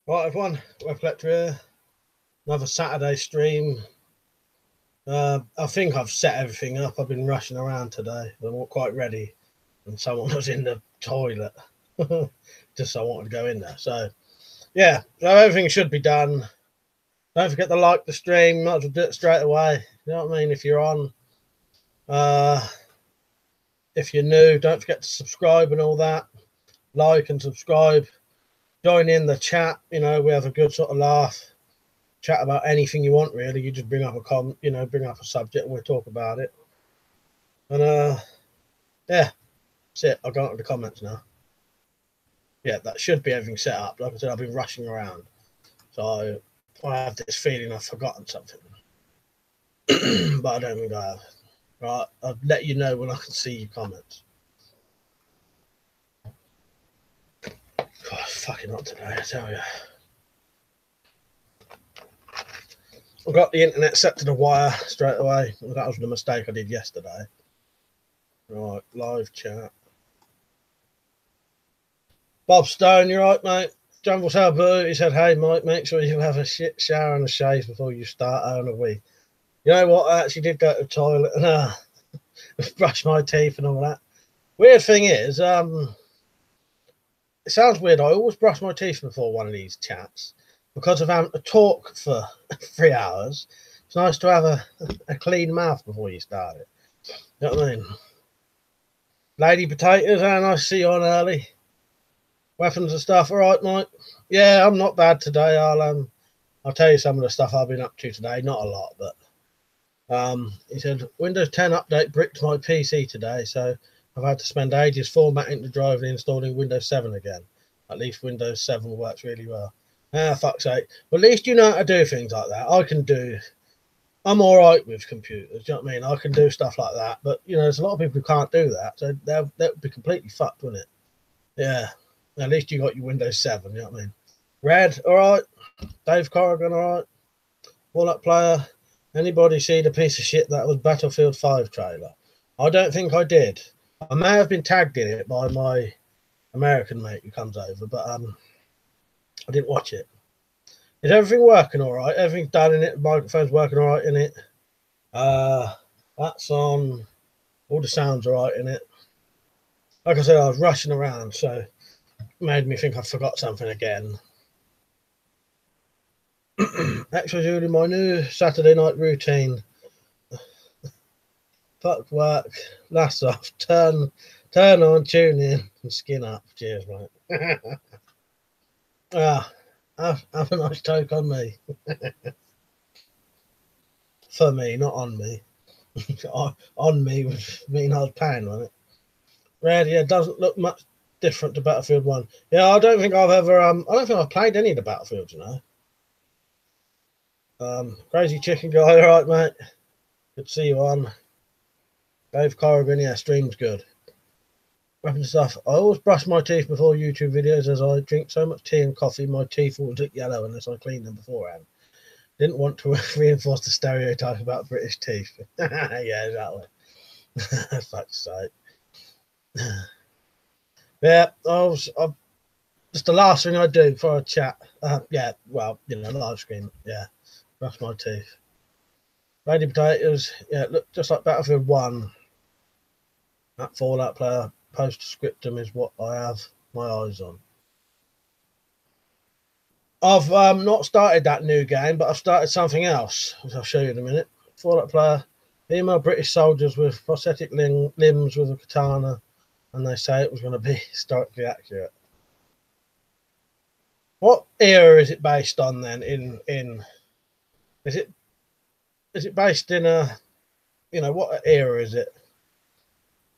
Right, everyone, WeaponCollector here. Another Saturday stream. I think I've set everything up. I've been rushing around today. I wasn't quite ready, and someone was in the toilet. Just so I wanted to go in there. So, yeah, so everything should be done. Don't forget to like the stream. Might as well do it straight away. You know what I mean? If you're on, if you're new, don't forget to subscribe and all that. Like and subscribe. Join in the chat. You know, we have a good sort of laugh. Chat about anything you want, really. You just bring up a bring up a subject and we'll talk about it. And yeah, that's it. I'll go into the comments now. Yeah, that should be everything set up. Like I said, I've been rushing around, so I have this feeling I've forgotten something, but I don't think I have. Right, I'll let you know when I can see your comments. God, fucking hot today, I tell you. I got the internet set to the wire straight away. That was the mistake I did yesterday. Right, live chat. Bob Stone, you right, mate? Jumble Salboo, he said, hey, Mike, make sure you have a shit shower and a shave before you start on a week. You know what? I actually did go to the toilet and brush my teeth and all that. Weird thing is, it sounds weird. I always brush my teeth before one of these chats because of having to talk for 3 hours. It's nice to have a clean mouth before you start it. You know what I mean? Lady Potatoes, how nice to see you on early. Weapons and stuff, all right, Mike? Yeah, I'm not bad today. I'll tell you some of the stuff I've been up to today. Not a lot, but he said Windows 10 update bricked my PC today, so I've had to spend ages formatting the drive and installing Windows 7 again. At least Windows 7 works really well. Fuck's sake. Well, at least you know how to do things like that. I'm all right with computers. Do you know what I mean? I can do stuff like that, but you know, there's a lot of people who can't do that, so that would be completely fucked, wouldn't it? Yeah. At least you got your Windows 7, you know what I mean? Red, all right. Dave Corrigan, all right. Walnut Player. Anybody see the piece of shit that was Battlefield 5 trailer? I don't think I did. I may have been tagged in it by my American mate who comes over, but I didn't watch it. Is everything working all right? Everything's done in it. The microphone's working all right in it. That's on. All the sounds are right in it. Like I said, I was rushing around, so made me think I forgot something again. Actually, my new Saturday night routine. Fuck work, lass off, turn on, tune in, and skin up. Cheers, mate. Have a nice toke on me. For me, not on me. On me would mean I was paying on it. Red, yeah, doesn't look much different to Battlefield 1. Yeah, I don't think I've ever I don't think I've played any of the Battlefields, you know. Crazy Chicken Guy, all right, mate. Good to see you on. Dave Corrigan, yeah, stream's good. Weapon stuff. I always brush my teeth before YouTube videos as I drink so much tea and coffee, my teeth will look yellow unless I clean them beforehand. Didn't want to reinforce the stereotype about British teeth. Yeah, exactly. Fuck's sake. Yeah, just the last thing I do before I chat. Yeah, well, you know, live stream. Yeah, brush my teeth. Lady Potatoes. Yeah, look just like Battlefield 1. That Fallout Player postscriptum is what I have my eyes on. I've not started that new game, but I've started something else, which I'll show you in a minute. Fallout Player. Female British soldiers with prosthetic limbs with a katana, and they say it was going to be historically accurate. What era is it based on then? Is it based in a, you know, what era is it?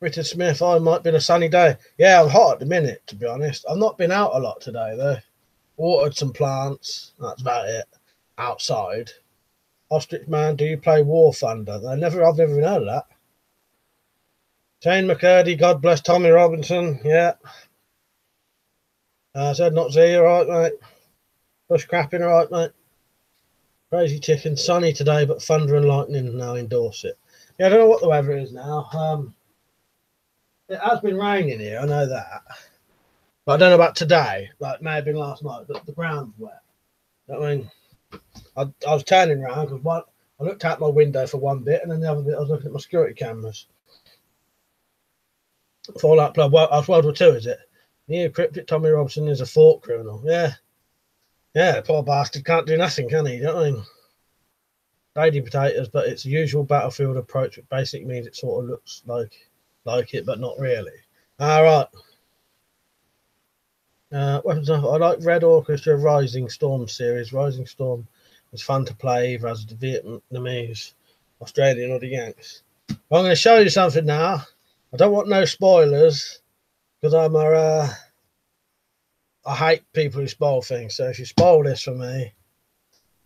Britta Smith, I might be a sunny day. Yeah, I'm hot at the minute, to be honest. I've not been out a lot today though. Watered some plants. That's about it. Outside. Ostrich Man, do you play War Thunder? I've never even heard of that. Shane McCurdy, God bless Tommy Robinson. Yeah. Said not Z, all right, mate. Bush crapping, all right, mate. Crazy Chicken, sunny today, but thunder and lightning now in Dorset. Yeah, I don't know what the weather is now. It has been raining here, I know that. But I don't know about today. Like, may have been last night, but the ground's wet. I mean, I was turning around because I looked out my window for one bit, and then the other bit I was looking at my security cameras. Fallout Club. Well, that's World War II, is it? New cryptic Tommy Robinson is a thought criminal. Yeah. Yeah, poor bastard can't do nothing, can he? You know what I mean? Lady potatoes, but it's the usual battlefield approach, which basically means it sort of looks like it, but not really. All right. Weapons of, I like Red Orchestra Rising Storm series. Rising Storm was fun to play either as the Vietnamese, Australian, or the Yanks. I'm going to show you something now. I don't want no spoilers because I hate people who spoil things. So if you spoil this for me,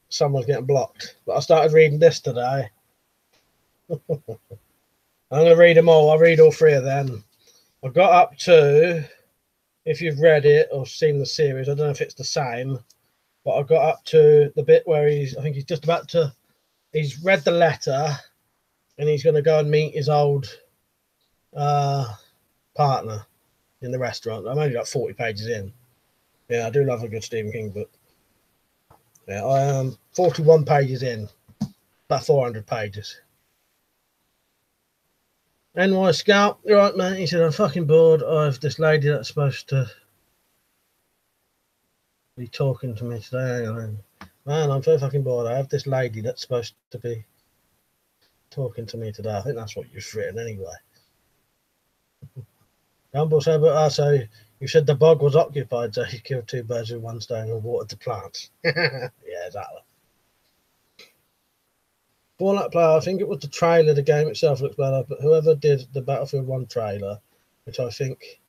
someone's getting blocked. But I started reading this today. I'm going to read them all. I'll read all 3 of them. I got up to, if you've read it or seen the series, I don't know if it's the same, but I got up to the bit where I think he's just about to, he's read the letter and he's going to go and meet his old partner in the restaurant. I'm only like 40 pages in. Yeah, I do love a good Stephen King book. Yeah, I am 41 pages in, about 400 pages. NY Scout, you're right, mate. He said, I'm fucking bored. I have this lady that's supposed to be talking to me today. Hang on. Man, I'm so fucking bored. I have this lady that's supposed to be talking to me today. I think that's what you've written anyway. Rumble said, but so you said the bog was occupied, so you killed 2 birds with 1 stone and watered the plants. Yeah, exactly. Fallout player, I think it was the trailer. The game itself looks better, but whoever did the Battlefield 1 trailer, which I think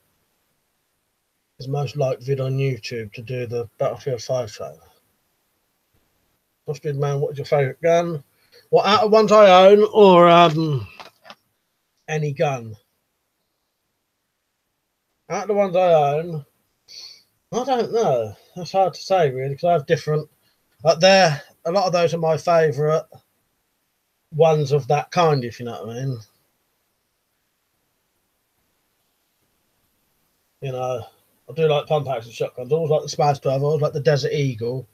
is most likely vid on YouTube to do the Battlefield 5 trailer. Mustard Man, what is your favourite gun? Well, out of ones I own, or any gun? Out of the ones I own, I don't know. That's hard to say, really, because I have different. A lot of those are my favourite ones of that kind, if you know what I mean. You know, I do like pump action shotguns. I always like the Smash 12. I always like the Desert Eagle.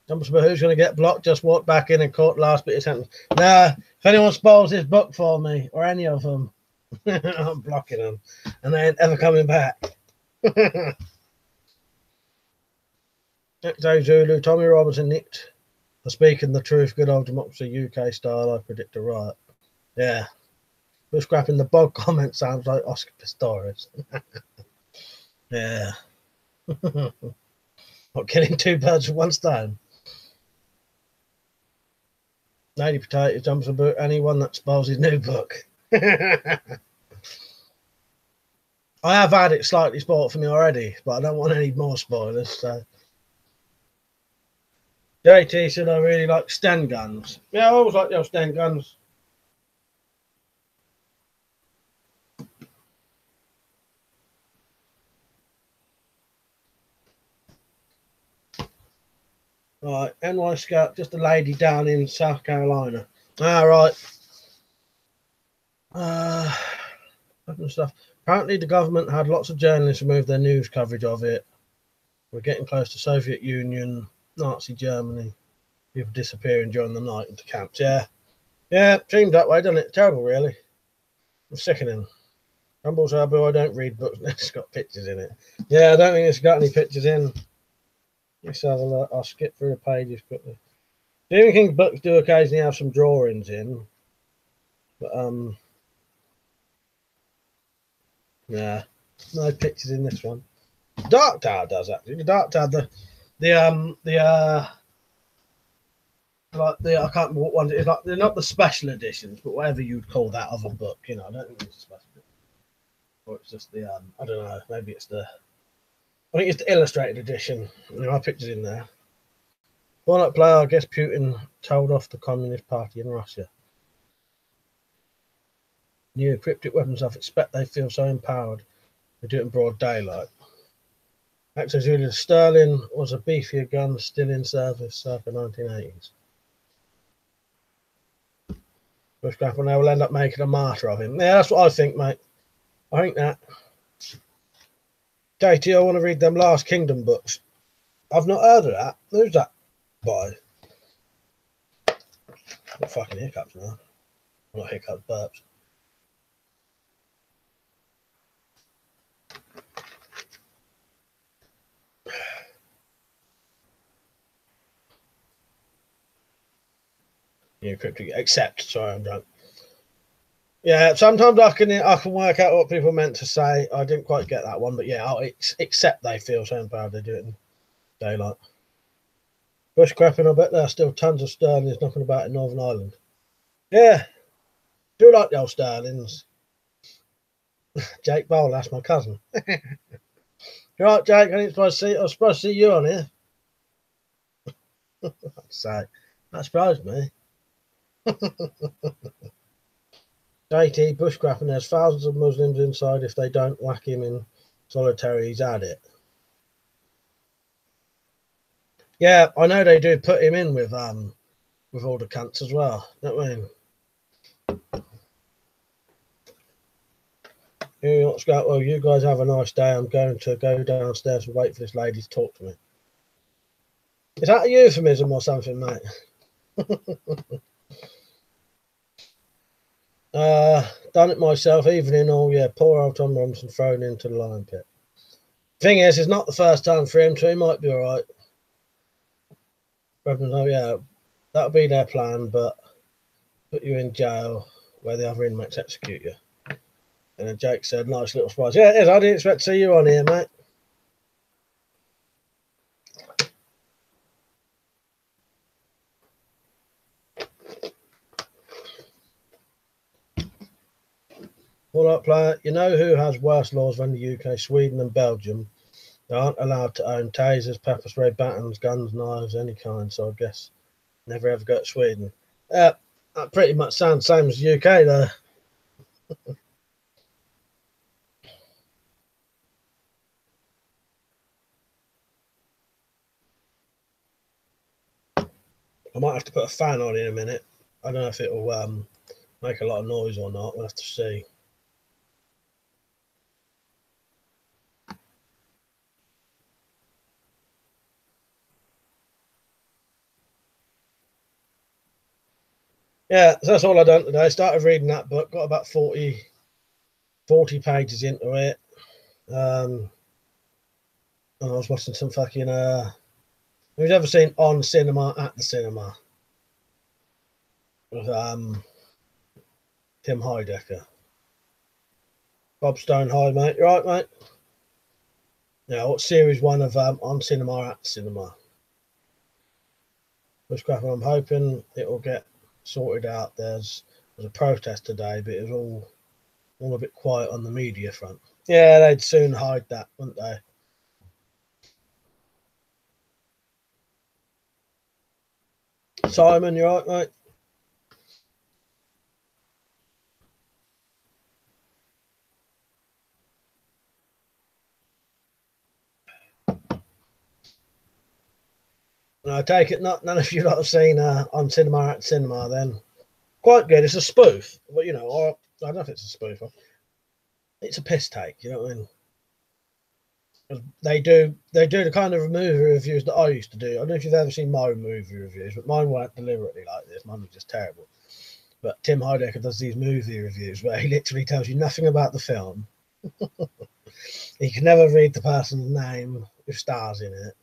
Who's going to get blocked? Just walk back in and caught last bit of sentence. Nah, if anyone spoils this book for me, or any of them, I'm blocking them. And they ain't ever coming back. Echo Zulu, Tommy Robinson nicked for speaking the truth. Good old democracy, UK style. I predict a riot. Yeah. We're scrapping the bog comment sounds like Oscar Pistorius. Yeah. Not killing 2 birds with 1 stone. Lady Potato jumps about anyone that spoils his new book. I have had it slightly spoiled for me already, but I don't want any more spoilers. So, JT said I really like Sten guns. Yeah, I always like your Sten guns. Right, NY Scout, just a lady down in South Carolina. All right. Stuff. Apparently, the government had lots of journalists remove their news coverage of it. We're getting close to Soviet Union, Nazi Germany, people disappearing during the night into camps. Yeah, yeah, seems that way, doesn't it? Terrible, really. It's sickening. Rumble's Abu, I don't read books. It's got pictures in it. Yeah, I don't think it's got any pictures in. Let's have a look. I'll skip through the pages quickly. Stephen King books do occasionally have some drawings in, but yeah, no pictures in this one. Dark Tower does actually. The Dark Tower, I can't remember what one it is. Like, they're not the special editions, but whatever you'd call that other book. You know, I don't think it's a special edition. Or it's just the I don't know. Maybe it's the. I think it's the illustrated edition. There are pictures in there. Fallout player, I guess Putin told off the Communist Party in Russia. New cryptic weapons, I expect they feel so empowered. They do it in broad daylight. Actor Julius Sterling was a beefier gun still in service circa 1980s. Bushcraft, and they will end up making a martyr of him. Yeah, that's what I think, mate. I think that. JT, I want to read them Last Kingdom books. I've not heard of that. Who's that by? Got fucking hiccups now. Not hiccups, burps. Yeah, cryptic. Except, sorry, I'm drunk. Yeah, sometimes I can work out what people meant to say. I didn't quite get that one, but yeah, except they feel so proud they do it in daylight. Bushcrapping, I bet there are still tons of sterlings knocking about in Northern Ireland. Yeah, do like the old sterlings. Jake Bowl, that's my cousin. Right, Jake, I was supposed to see you on here. So that surprised me. JT, bushcrapping, there's thousands of Muslims inside. If they don't whack him in solitary, he's at it. Yeah, I know they do put him in with all the cunts as well. You know what I mean? Well, you guys have a nice day. I'm going to go downstairs and wait for this lady to talk to me. Is that a euphemism or something, mate? Done it myself, evening all, yeah. Poor old Tom Robinson thrown into the lion pit. Thing is, it's not the first time for him, so he might be alright. Oh, yeah, that'll be their plan, but put you in jail where the other inmates execute you. And then Jake said, nice little surprise. Yeah, it is. I didn't expect to see you on here, mate. All right, player. You know who has worse laws than the UK? Sweden and Belgium. They aren't allowed to own tasers, pepper spray, batons, guns, knives, any kind. So I guess never ever go to Sweden. That pretty much sounds the same as the UK, though. I might have to put a fan on in a minute. I don't know if it will make a lot of noise or not. We'll have to see. Yeah, so that's all I done today. I started reading that book, got about 40 pages into it. And I was watching some fucking who's ever seen On Cinema at the Cinema with Tim Heidecker. Bob Stone, hi mate. You right, mate? Yeah, what's series 1 of On Cinema at the Cinema? Bushcrapping, I'm hoping it will get sorted out. There's a protest today, but it was all a bit quiet on the media front. Yeah, they'd soon hide that, wouldn't they? Simon, you right, mate? I take it none of you lot have seen On Cinema at Cinema then. Quite good. It's a spoof, but you know, or I don't know if it's a spoof. It's a piss take, you know what I mean? They do the kind of movie reviews that I used to do. I don't know if you've ever seen my movie reviews, but mine weren't deliberately like this. Mine was just terrible. But Tim Heidecker does these movie reviews where he literally tells you nothing about the film. He can never read the person's name with stars in it.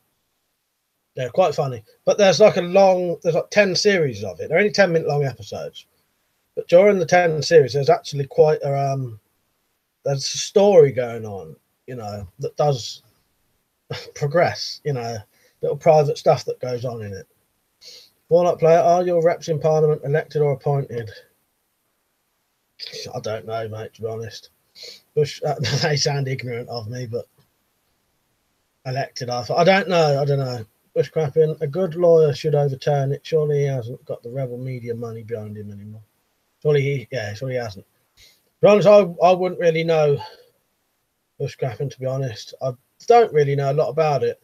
They're quite funny. But there's like 10 series of it. They're only 10-minute long episodes. But during the 10 series, there's actually quite there's a story going on, you know, that does progress, you know, little private stuff that goes on in it. Walnut player, are your reps in Parliament elected or appointed? I don't know, mate, to be honest. Bush, they sound ignorant of me, but elected, I don't know. Bushcrapping, a good lawyer should overturn it. Surely he hasn't got the rebel media money behind him anymore. Surely he hasn't. To be honest, I wouldn't really know bushcrapping, to be honest. I don't really know a lot about it.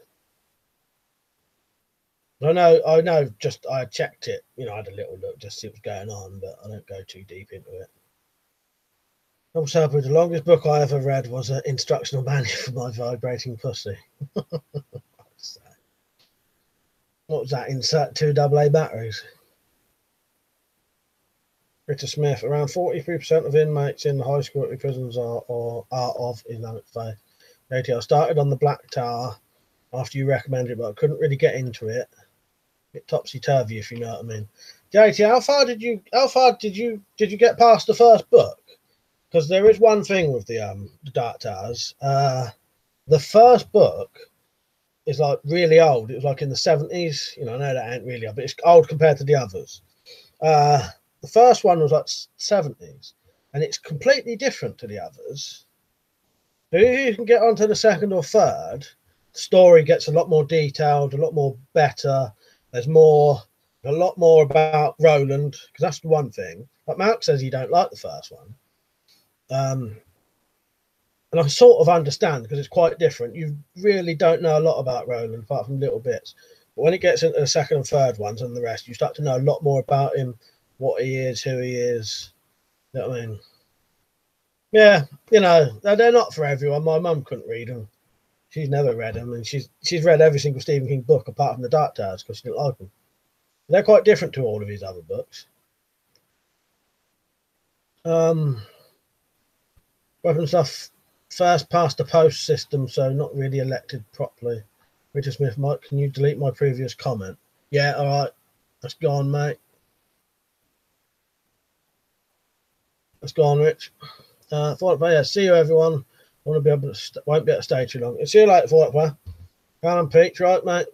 I know. Just I checked it. You know, I had a little look just to see what's going on, but I don't go too deep into it. Also, the longest book I ever read was an instructional manual for my vibrating pussy. What was that? Insert 2 AA batteries. Richard Smith, around 43% of inmates in the high security prisons are of Islamic faith. JT, I started on the Black Tower after you recommended it, but I couldn't really get into it. A bit topsy turvy, if you know what I mean. JT, how far did you get past the first book? Because there is one thing with the Dark Towers. The first book is like really old. It was like in the 70s. You know, I know that ain't really old, but it's old compared to the others. The first one was like 70s, and it's completely different to the others. So if you can get onto the second or third, the story gets a lot more detailed, a lot more better. There's a lot more about Roland, because that's the one thing. But Mark says he don't like the first one. And I sort of understand, because it's quite different. You really don't know a lot about Roland, apart from little bits. But when it gets into the second and third ones and the rest, you start to know a lot more about him, what he is, who he is. You know what I mean? Yeah, you know, they're not for everyone. My mum couldn't read them. She's never read them, and she's read every single Stephen King book apart from the Dark Towers because she didn't like them. They're quite different to all of his other books. Weapon stuff first past the post system, so not really elected properly. Richard Smith, Mike, can you delete my previous comment? Yeah, all right. That's gone, mate. That's gone, Rich. Yeah, see you, everyone. Won't be able to stay too long. See you later, Fortware. Alan Peach, right, mate?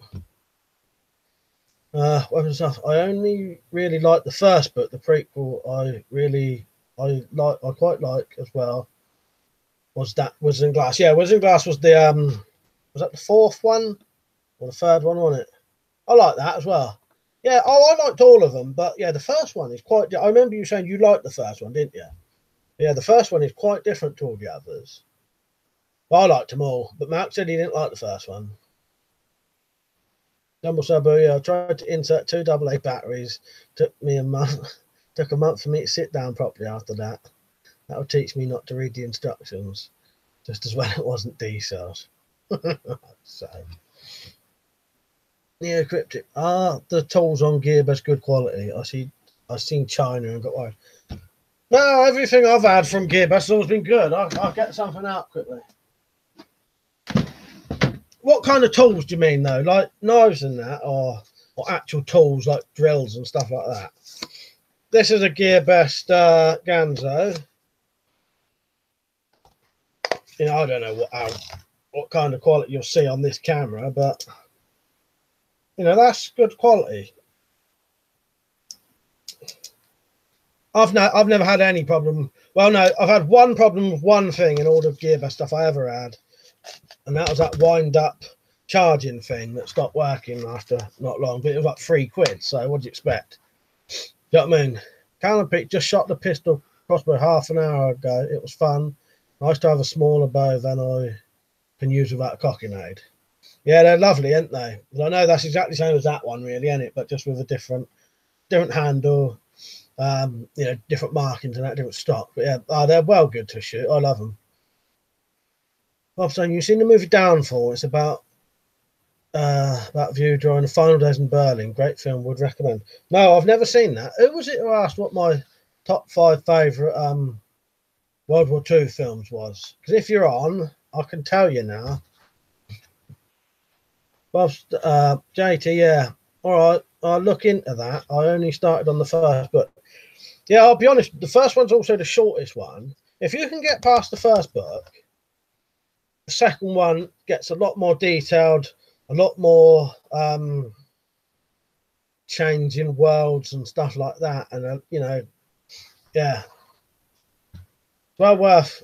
Weapon stuff. I only really like the first book. The prequel, I quite like as well. Was that Wizard Glass? Yeah, Wizard Glass was the was that the fourth one or the third one, wasn't it? I like that as well. Yeah, I liked all of them, but yeah, the first one is quite. I remember you saying you liked the first one, didn't you? Yeah, the first one is quite different to all the others. Well, I liked them all, but Mark said he didn't like the first one. Jumbo Sabu, yeah, I tried to insert 2 AA batteries. Took a month for me to sit down properly after that. That would teach me not to read the instructions, just as well it wasn't D-cells. So, yeah, cryptic. The tools on Gearbest good quality? I've seen China and got worried. No, everything I've had from Gearbest has always been good. I'll get something out quickly. What kind of tools do you mean, though? Like knives and that, or actual tools like drills and stuff like that? This is a Gearbest Ganzo. You know, I don't know what kind of quality you'll see on this camera, but you know, that's good quality. I've never had any problem. Well, no, I've had one problem with one thing in all the Gearbest stuff I ever had, and that was that wind-up charging thing that stopped working after not long. But it was like £3. So what do you expect? You know what I mean? Callum Peak just shot the pistol crossbow half an hour ago. It was fun. Nice to have a smaller bow than I can use without a cocking aid. Yeah, they're lovely, aren't they? But I know that's exactly the same as that one, really, isn't it? But just with a different handle. You know, different markings and that, different stock. But yeah, they're well good to shoot. I love them. Bob saying, you've seen the movie Downfall. It's about view during the final days in Berlin. Great film, would recommend. No, I've never seen that. Who was it who asked what my top 5 favourite World War II films was? Because if you're on, I can tell you now. Bob's JT, yeah. All right, I'll look into that. I only started on the first book. Yeah, I'll be honest, the first one's also the shortest one. If you can get past the first book, the second one gets a lot more detailed, a lot more changing worlds and stuff like that. And, you know, yeah. Well worth,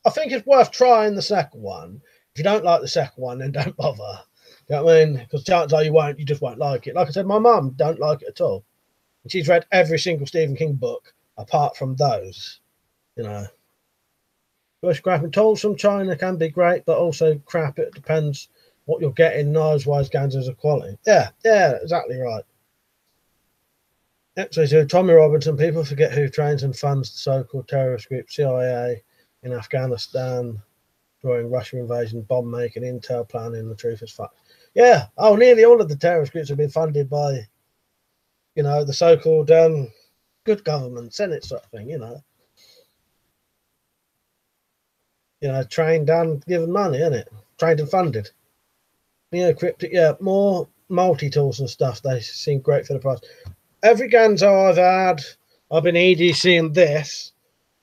I think it's worth trying the second one. If you don't like the second one, then don't bother. You know what I mean? Because chances are you just won't like it. Like I said, my mum don't like it at all. And she's read every single Stephen King book apart from those, you know. Bush grabbing tools from China can be great, but also crap. It depends what you're getting. Knives-wise, Ganzo's of quality. Yeah, exactly right. Actually, so Tommy Robinson, people forget who trains and funds the so-called terrorist group CIA. in Afghanistan during Russian invasion, bomb making, intel planning, the truth is fact. Yeah, oh, nearly all of the terrorist groups have been funded by, you know, the so-called good government, Senate sort of thing, you know. You know, trained and given money, isn't it? Trained and funded. You know, cryptic, yeah, more multi-tools and stuff. They seem great for the price. Every Ganzo I've had, I've been EDCing this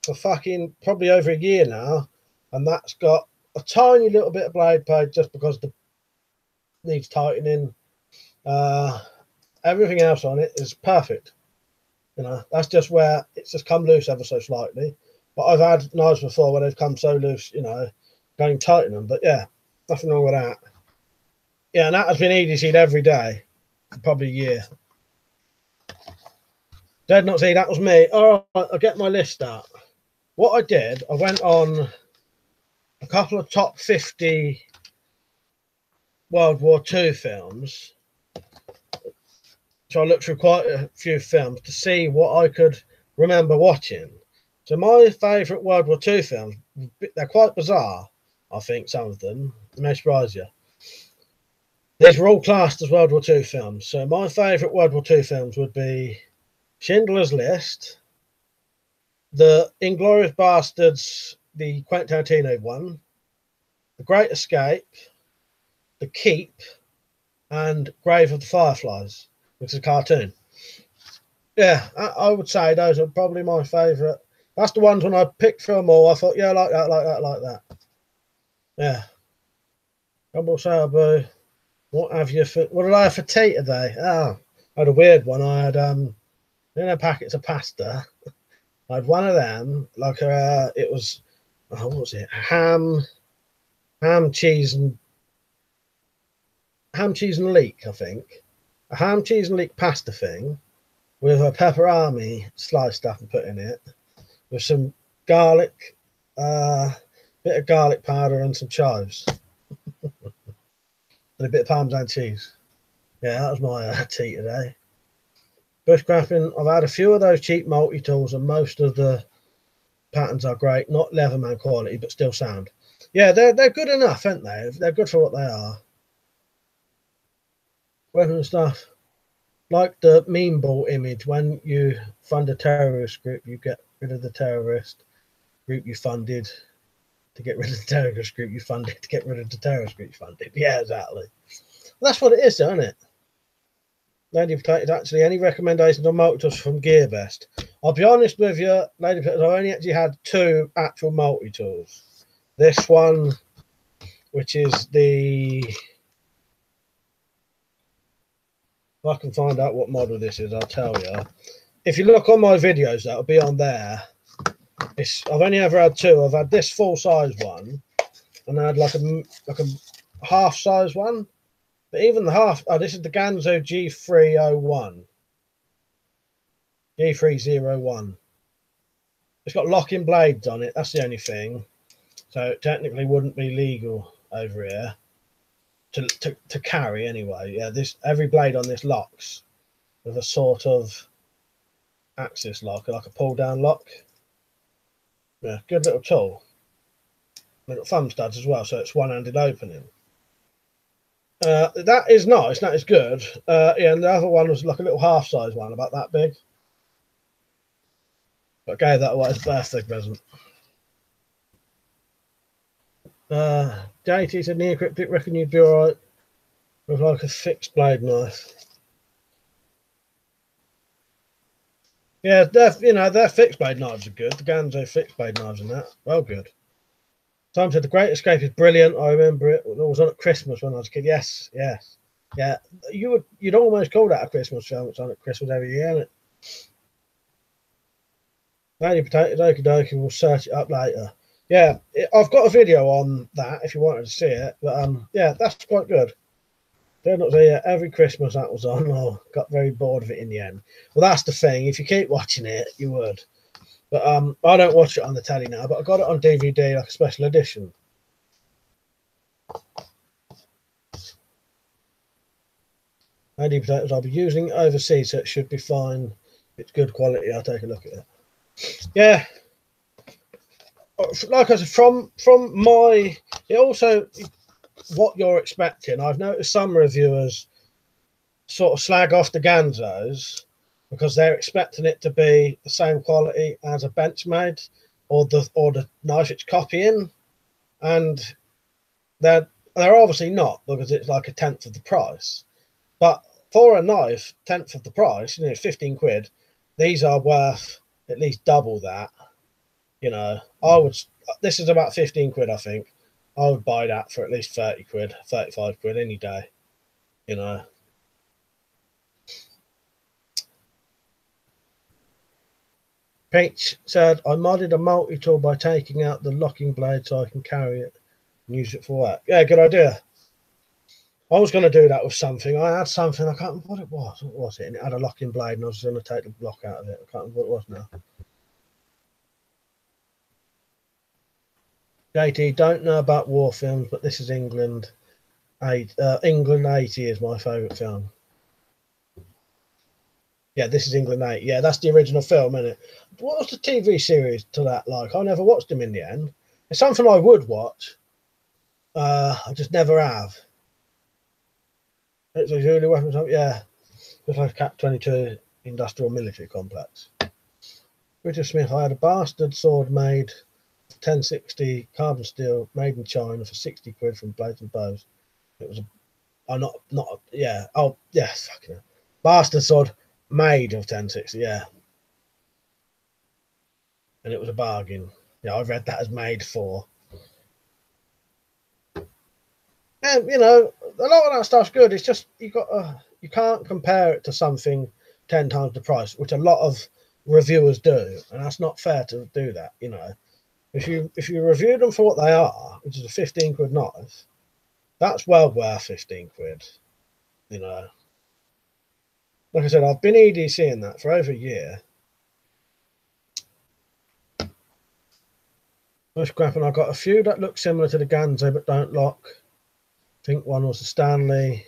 for fucking probably over a year now, and that's got a tiny little bit of blade pad just because the needs tightening. Everything else on it is perfect. You know, that's just where it's just come loose ever so slightly. But I've had knives before where they've come so loose, you know, going tighten them. But yeah, nothing wrong with that. Yeah, and that has been EDC'd every day for probably a year. Did not see that was me. All right, I'll get my list out. What I did, I went on a couple of top 50 World War II films. So I looked through quite a few films to see what I could remember watching. So my favourite World War II films, they're quite bizarre, I think, some of them. It may surprise you. These were all classed as World War II films. So my favourite World War II films would be Schindler's List, the Inglourious Bastards, the Quentin Tarantino one, The Great Escape, The Keep, and Grave of the Fireflies, which is a cartoon. Yeah, I would say those are probably my favourite. That's the ones when I picked from all, I thought, yeah, I like that, like that, like that. Yeah. Rumble Sabu, what have you for, what did I have for tea today? Oh, I had a weird one. I had packets of pasta. I had one of them, like it was, oh, what was it? Ham, cheese and leek, I think. A ham, cheese and leek pasta thing with a pepperami sliced up and put in it, with some garlic, bit of garlic powder and some chives, and a bit of Parmesan cheese. Yeah, that was my tea today. Bushcrafting, I've had a few of those cheap multi-tools, and most of the patterns are great. Not Leatherman quality, but still sound. Yeah, they're good enough, aren't they? They're good for what they are. Weapon and stuff. Like the meme ball image, when you fund a terrorist group, you get rid of the terrorist group you funded to get rid of the terrorist group you funded to get rid of the terrorist group you funded. Yeah, exactly. That's what it is, isn't it? Lady Potatoes, actually, any recommendations on multi-tools from GearBest? I'll be honest with you, Lady Potatoes, I've only actually had 2 actual multi-tools. This one, which is the... If I can find out what model this is, I'll tell you. If you look on my videos, that'll be on there. I've only ever had 2. I've had this full-size one, and I had like a half-size one. But even the half, oh, this is the Ganzo G301. G301. It's got locking blades on it. That's the only thing. So it technically wouldn't be legal over here to carry anyway. Yeah, every blade on this locks with a sort of axis lock, like a pull down lock. Yeah, good little tool. Little thumb studs as well, so it's one-handed opening. That is nice. That is good. Yeah, and the other one was like a little half-size one, about that big. But I gave that away as a birthday present. JT said, Near Cryptic, reckon you'd be alright with like a fixed blade knife. Yeah, their fixed blade knives are good. The Ganzo fixed blade knives and that, well good. Tom said, The Great Escape is brilliant. I remember it. It was on at Christmas when I was a kid. Yes. Yeah. You'd almost call that a Christmas film. It's on at Christmas every year, isn't it? Lady Potatoes, okie dokie, we'll search it up later. Yeah, I've got a video on that if you wanted to see it. But yeah, that's quite good. Did not say every Christmas that was on. I got very bored of it in the end. Well, that's the thing. If you keep watching it, you would. But I don't watch it on the telly now, but I got it on DVD, like a special edition. Lady Potatoes, I'll be using it overseas, so it should be fine. It's good quality. I'll take a look at it. Yeah. like I said, from my, it also what you're expecting. I've noticed some reviewers sort of slag off the Ganzos because they're expecting it to be the same quality as a Benchmade or the knife it's copying, and they're obviously not, because it's like a tenth of the price. But for a knife, tenth of the price, 15 quid, these are worth at least double that. This is about 15 quid, I think. I would buy that for at least 30 quid, 35 quid any day. Peach said, I modded a multi-tool by taking out the locking blade so I can carry it and use it for work. Yeah, good idea. I was going to do that with something. I had something, I can't remember what it was. What was it? And it had a locking blade, and I was going to take the block out of it. I can't remember what it was now. JT, don't know about war films, but this is England. England 80 is my favourite film. Yeah, this is England 8. Yeah, that's the original film, isn't it? What was the TV series to that like? I never watched them in the end. It's something I would watch. I just never have. It's a Zulu weapons. Yeah, just like Cap 22 Industrial Military Complex. Richard Smith, I had a bastard sword made 1060 carbon steel, made in China for 60 quid from Blades and Bows. It was fucking hell. Bastard sword made of 1060, yeah. And it was a bargain. Yeah, I read that as made for. And a lot of that stuff's good. It's just you can't compare it to something 10 times the price, which a lot of reviewers do, and that's not fair to do that. If you review them for what they are, which is a 15 quid knife, that's well worth 15 quid. Like I said, I've been EDCing that for over a year. Most crap, and I've got a few that look similar to the Ganzo but don't lock. I think one was the Stanley.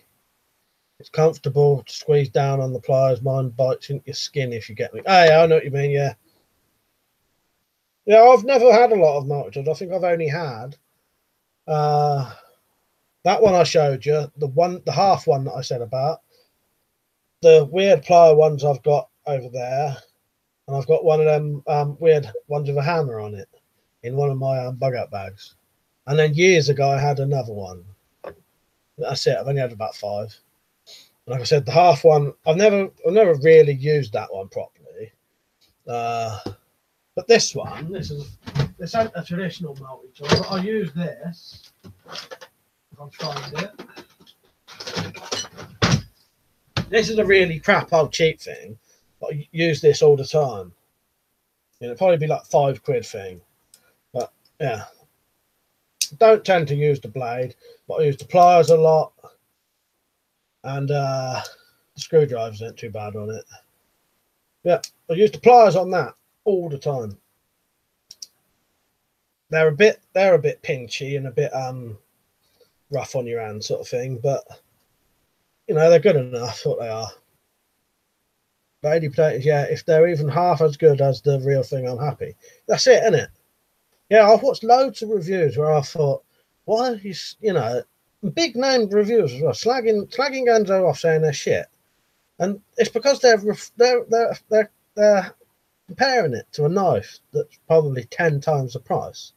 It's comfortable to squeeze down on the pliers. Mine bites into your skin, if you get me. Oh, yeah, I know what you mean, yeah. Yeah, I've never had a lot of multi-tools. I think I've only had that one I showed you, the half one that I said about. The weird plier ones I've got over there, and I've got one of them weird ones with a hammer on it in one of my bug-out bags. And then years ago, I had another one. That's it. I've only had about 5. Like I said, the half one, I've never really used that one properly. But this one, this ain't a traditional multi-tool, but I use this. If I find it. This is a really crap old cheap thing, but I use this all the time. It'll probably be like 5 quid thing. But yeah. Don't tend to use the blade, but I use the pliers a lot. And the screwdrivers ain't too bad on it. Yeah, I use the pliers on that all the time. They're a bit pinchy and a bit rough on your hand sort of thing, but they're good enough. What they are. Lady potatoes, yeah. If they're even half as good as the real thing, I'm happy. That's it, isn't it? Yeah, I've watched loads of reviews where I thought, why are you, big name reviews as well, slagging Ganzo off, saying they're shit, and it's because they're comparing it to a knife that's probably 10 times the price,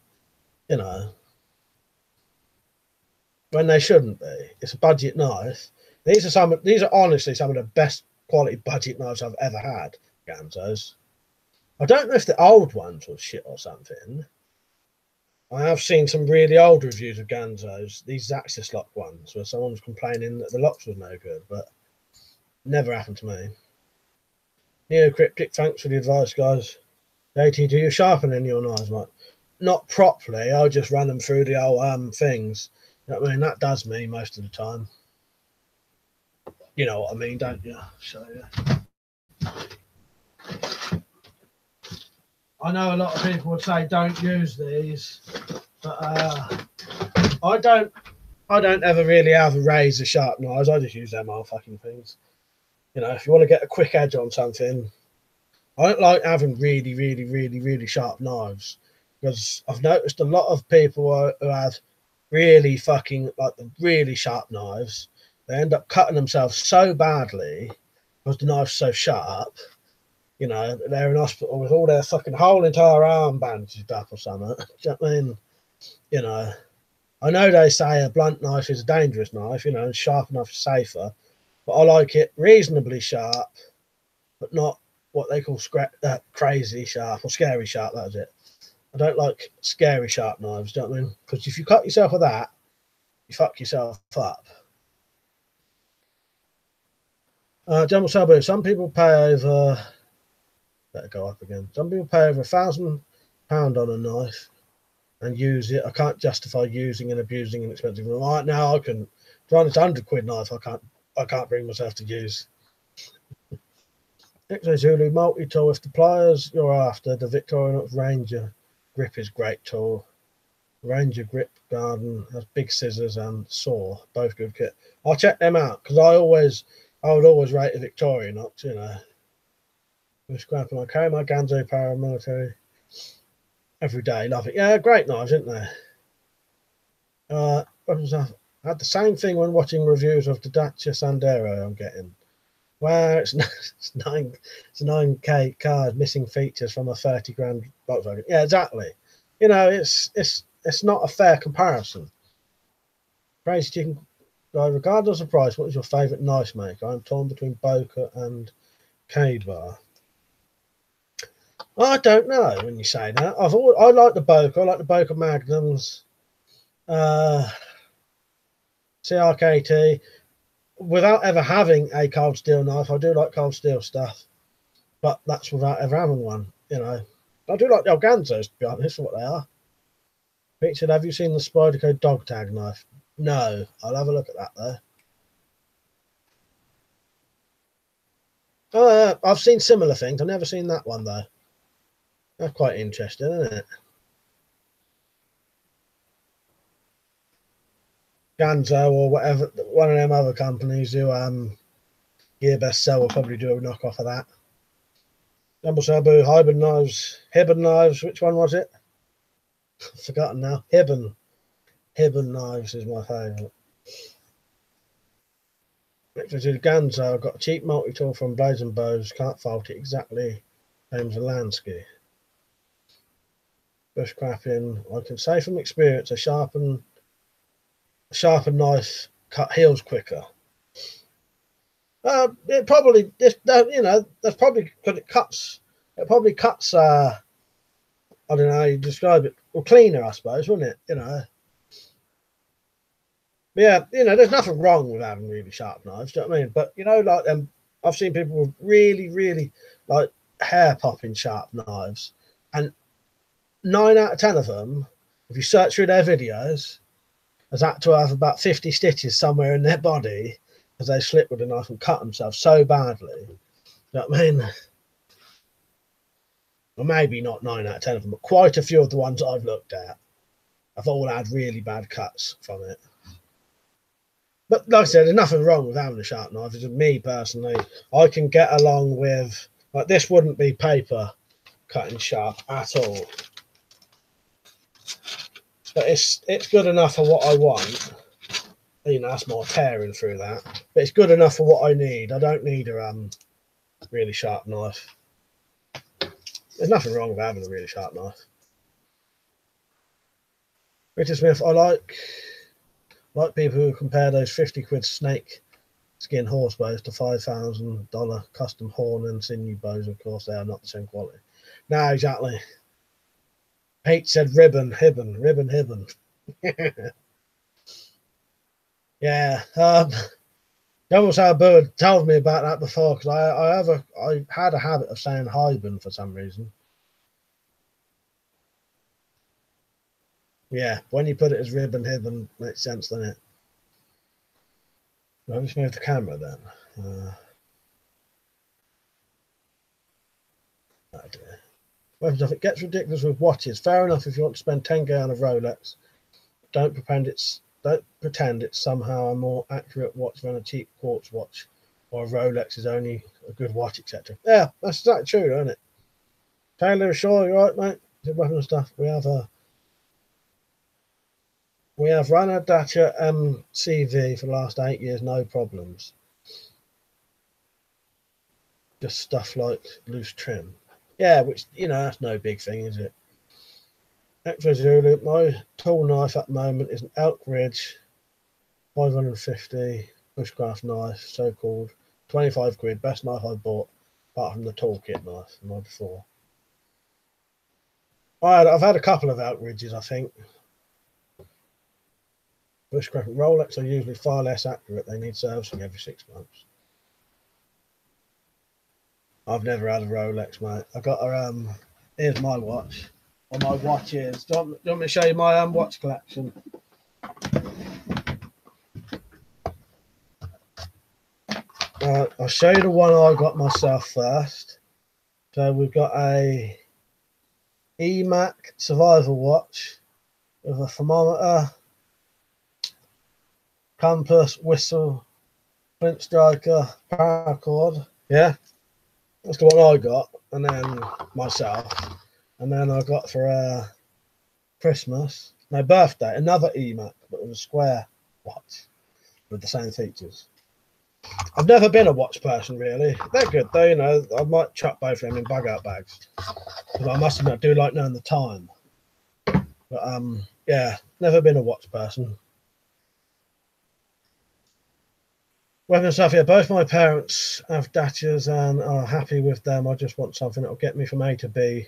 when they shouldn't be. It's a budget knife. These are honestly some of the best quality budget knives I've ever had. Ganzos. I don't know if the old ones were shit or something. I have seen some really old reviews of Ganzos, these Axis lock ones, where someone was complaining that the locks was no good, but never happened to me. Neocryptic, thanks for the advice, guys. JT, do you sharpen any of your knives, mate? Not properly, I just run them through the old things. You know what I mean? That does me most of the time. You know what I mean, don't you? So, yeah. I know a lot of people would say don't use these, but I don't ever really have razor sharp knives. I just use them old fucking things. If you want to get a quick edge on something, I don't like having really, really, really, really sharp knives. because I've noticed a lot of people who have really fucking, like, the really sharp knives, they end up cutting themselves so badly because the knife's so sharp. You know, they're in hospital with all their fucking whole entire arm bandaged up or something. Do you know what I mean? You know, I know they say a blunt knife is a dangerous knife, you know, and sharp enough is safer, but I like it reasonably sharp, but not what they call crazy sharp or scary sharp. That's it. I don't like scary sharp knives, do you know what I mean? Because if you cut yourself with that, you fuck yourself up. General Sabu, some people pay over, better go up again. Some people pay over £1,000 on a knife and use it. I can't justify using and abusing an expensive one. Right now, I can. Trying this £100 knife, I can't bring myself to use. X-Ray Zulu multi-tool. If the pliers you're after, the Victorinox Ranger grip is great tool. Ranger grip garden has big scissors and saw, both good kit. I'll check them out because I would always rate a Victorinox, you know. We're scrapping. I carry my Ganzo paramilitary every day. Love it. Yeah, great knives, isn't they? I had the same thing when watching reviews of the Dacia Sandero I'm getting. Well, it's 9K car missing features from a 30 grand Volkswagen. Yeah, exactly. You know, it's not a fair comparison. Crazy Chicken Guy, regardless of price, what is your favourite knife maker? I'm torn between Boker and K-Bar. I don't know when you say that. I like the Boker. I like the Boker Magnums. CRKT. Without ever having a cold steel knife, I do like cold steel stuff, but that's without ever having one, you know. I do like the old Ganzos, to be honest, for what they are. Richard, have you seen the Spyderco dog tag knife? No, I'll have a look at that though. I've seen similar things. I've never seen that one though. That's quite interesting, isn't it? Ganzo or whatever, one of them other companies who Gear Best Sell will probably do a knockoff of that. Jumbo Sabu, Hibben knives, Hibben knives. Which one was it? I've forgotten now. Hibben knives is my favourite. Next to Ganzo, I've got a cheap multi-tool from Blades and Bows. Can't fault it exactly. Same as a Lansky. Bushcrapping. I can say from experience, a sharpened knife cut heels quicker. It probably, you know, that's probably because it cuts. It probably cuts. I don't know how you describe it. Well, cleaner, I suppose, wouldn't it? You know. But yeah, you know, there's nothing wrong with having really sharp knives. Do you know what I mean? But you know, like I've seen people with really, really like hair popping sharp knives, and 9 out of 10 of them, if you search through their videos, has had to have about 50 stitches somewhere in their body because they slipped with a knife and cut themselves so badly. You know what I mean? Well, maybe not 9 out of 10 of them, but quite a few of the ones I've looked at have all had really bad cuts from it. But like I said, there's nothing wrong with having a sharp knife. It's just me personally. I can get along with, like, this wouldn't be paper cutting sharp at all. But it's good enough for what I want. You know, that's more tearing through that. But it's good enough for what I need. I don't need a really sharp knife. There's nothing wrong with having a really sharp knife. Richard Smith, I like people who compare those 50 quid snake skin horse bows to $5,000 custom horn and sinew bows. Of course, they are not the same quality. No, exactly. Pete said ribbon. Yeah. Double Sabu had told me about that before because I had a habit of saying Hibben for some reason. Yeah, when you put it as ribbon, Hibben, makes sense, doesn't it? I'll just move the camera then. Oh dear. Weapons off. It gets ridiculous with watches. Fair enough if you want to spend 10K on a Rolex. Don't pretend it's somehow a more accurate watch than a cheap quartz watch, or a Rolex is only a good watch, etc. Yeah, that's exactly true, isn't it? Taylor Shaw, you right, mate? Is it weapon and stuff? We have run a Dacia MCV for the last 8 years, no problems. Just stuff like loose trim. Yeah, which, you know, that's no big thing, is it? X-Ray Zulu, my tool knife at the moment is an Elk Ridge 550 bushcraft knife, so called. 25 quid, best knife I bought, apart from the toolkit knife the night before. I've had a couple of Elk Ridges, I think. Bushcraft Rolex are usually far less accurate. They need servicing every 6 months. I've never had a Rolex, mate. I got a here's my watch. Or my watch is. Do you want me to show you my watch collection? I'll show you the one I got myself first. So we've got a EMAC survival watch with a thermometer, compass, whistle, flint striker, paracord. Yeah, that's the one I got, and then myself, and then I got for Christmas, my birthday, another EMAC, but with a square watch with the same features. I've never been a watch person, really. They're good though, you know. I might chuck both of them in bug out bags, because I must admit I do like knowing the time. But yeah, never been a watch person. Weapon stuff, yeah, both my parents have Dacias and are happy with them. I just want something that will get me from A to B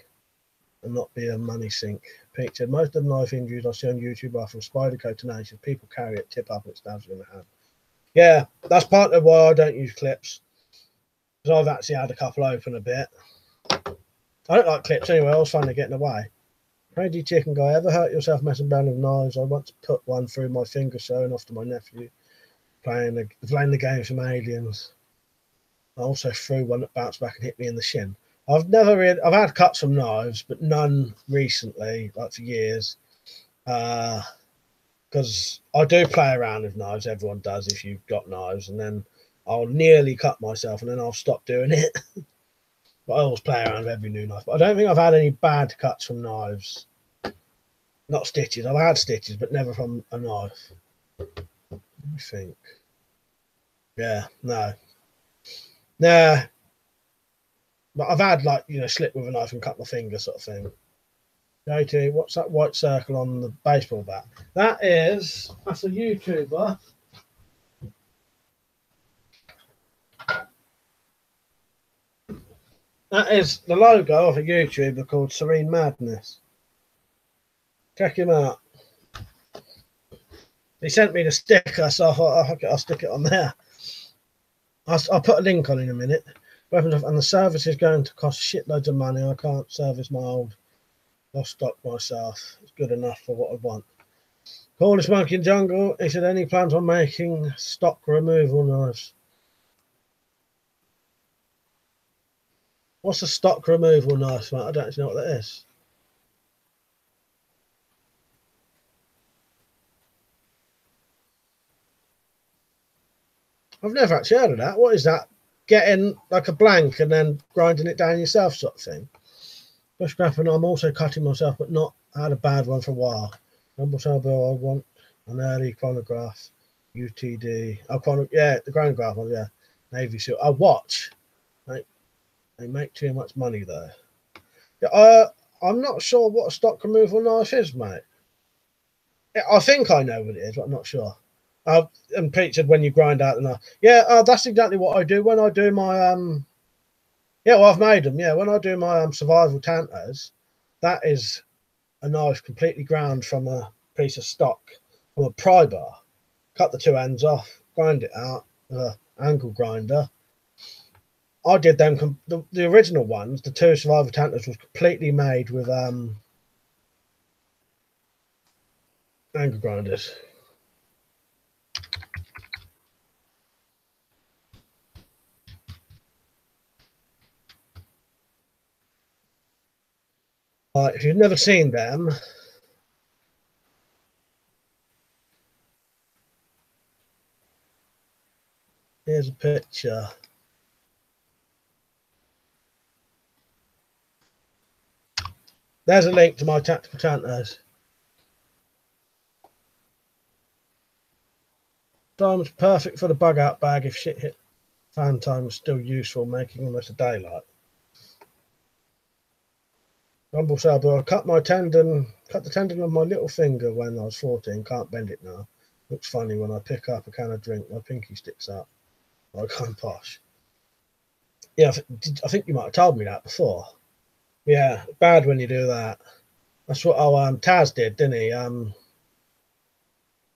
and not be a money sink. Pete said, most of the knife injuries I see on YouTube are from Spyderco tenacious. People carry it, tip up, and it stabs you in the hand. Yeah, that's part of why I don't use clips, because I've actually had a couple open a bit. I don't like clips anyway. I was finding getting away. Crazy chicken guy, ever hurt yourself messing around with knives? I once put one through my finger, showing off to my nephew playing the game from Aliens. I also threw one that bounced back and hit me in the shin. I've had cuts from knives, but none recently, like for years. Because I do play around with knives. Everyone does if you've got knives, and then I'll nearly cut myself, and then I'll stop doing it. But I always play around with every new knife. But I don't think I've had any bad cuts from knives. Not stitches. I've had stitches, but never from a knife. Let me think. Yeah, no. Nah. But I've had, like, you know, slip with a knife and cut my finger sort of thing. JT, what's that white circle on the baseball bat? That's a YouTuber. That is the logo of a YouTuber called Serene Madness. Check him out. He sent me the sticker, so I thought, oh, I'll stick it on there. I'll put a link on in a minute. And the service is going to cost shitloads of money. I can't service my old lost stock myself. It's good enough for what I want. Cornish Monkey in Jungle, he said, any plans on making stock removal knives? What's a stock removal knife, mate? I don't actually know what that is. I've never actually heard of that. What is that? Getting like a blank and then grinding it down yourself sort of thing. Bushcraft, I'm also cutting myself, but not had a bad one for a while. Rumble Sailbow, I want an early chronograph, UTD. Yeah, the chronograph one, yeah. Navy SEAL. A watch. They make too much money though. Yeah, I'm not sure what a stock removal knife is, mate. I think I know what it is, but I'm not sure. And Pete said when you grind out the knife. Yeah, that's exactly what I do when I do my yeah, well, I've made them. Yeah, when I do my survival tantos, that is a knife completely ground from a piece of stock, from a pry bar. Cut the two ends off, grind it out with an angle grinder. I did them. The original ones, the two survival tantos, was completely made with angle grinders. If you've never seen them, here's a picture. There's a link to my tactical tantos. Diamond's perfect for the bug out bag if shit hit fan time is still useful, making almost a daylight. Rumble Salbo, I cut the tendon of my little finger when I was 14. Can't bend it now. Looks funny when I pick up a can of drink. My pinky sticks up. I can't posh. Yeah, I think you might have told me that before. Yeah, bad when you do that. That's what Taz did, didn't he?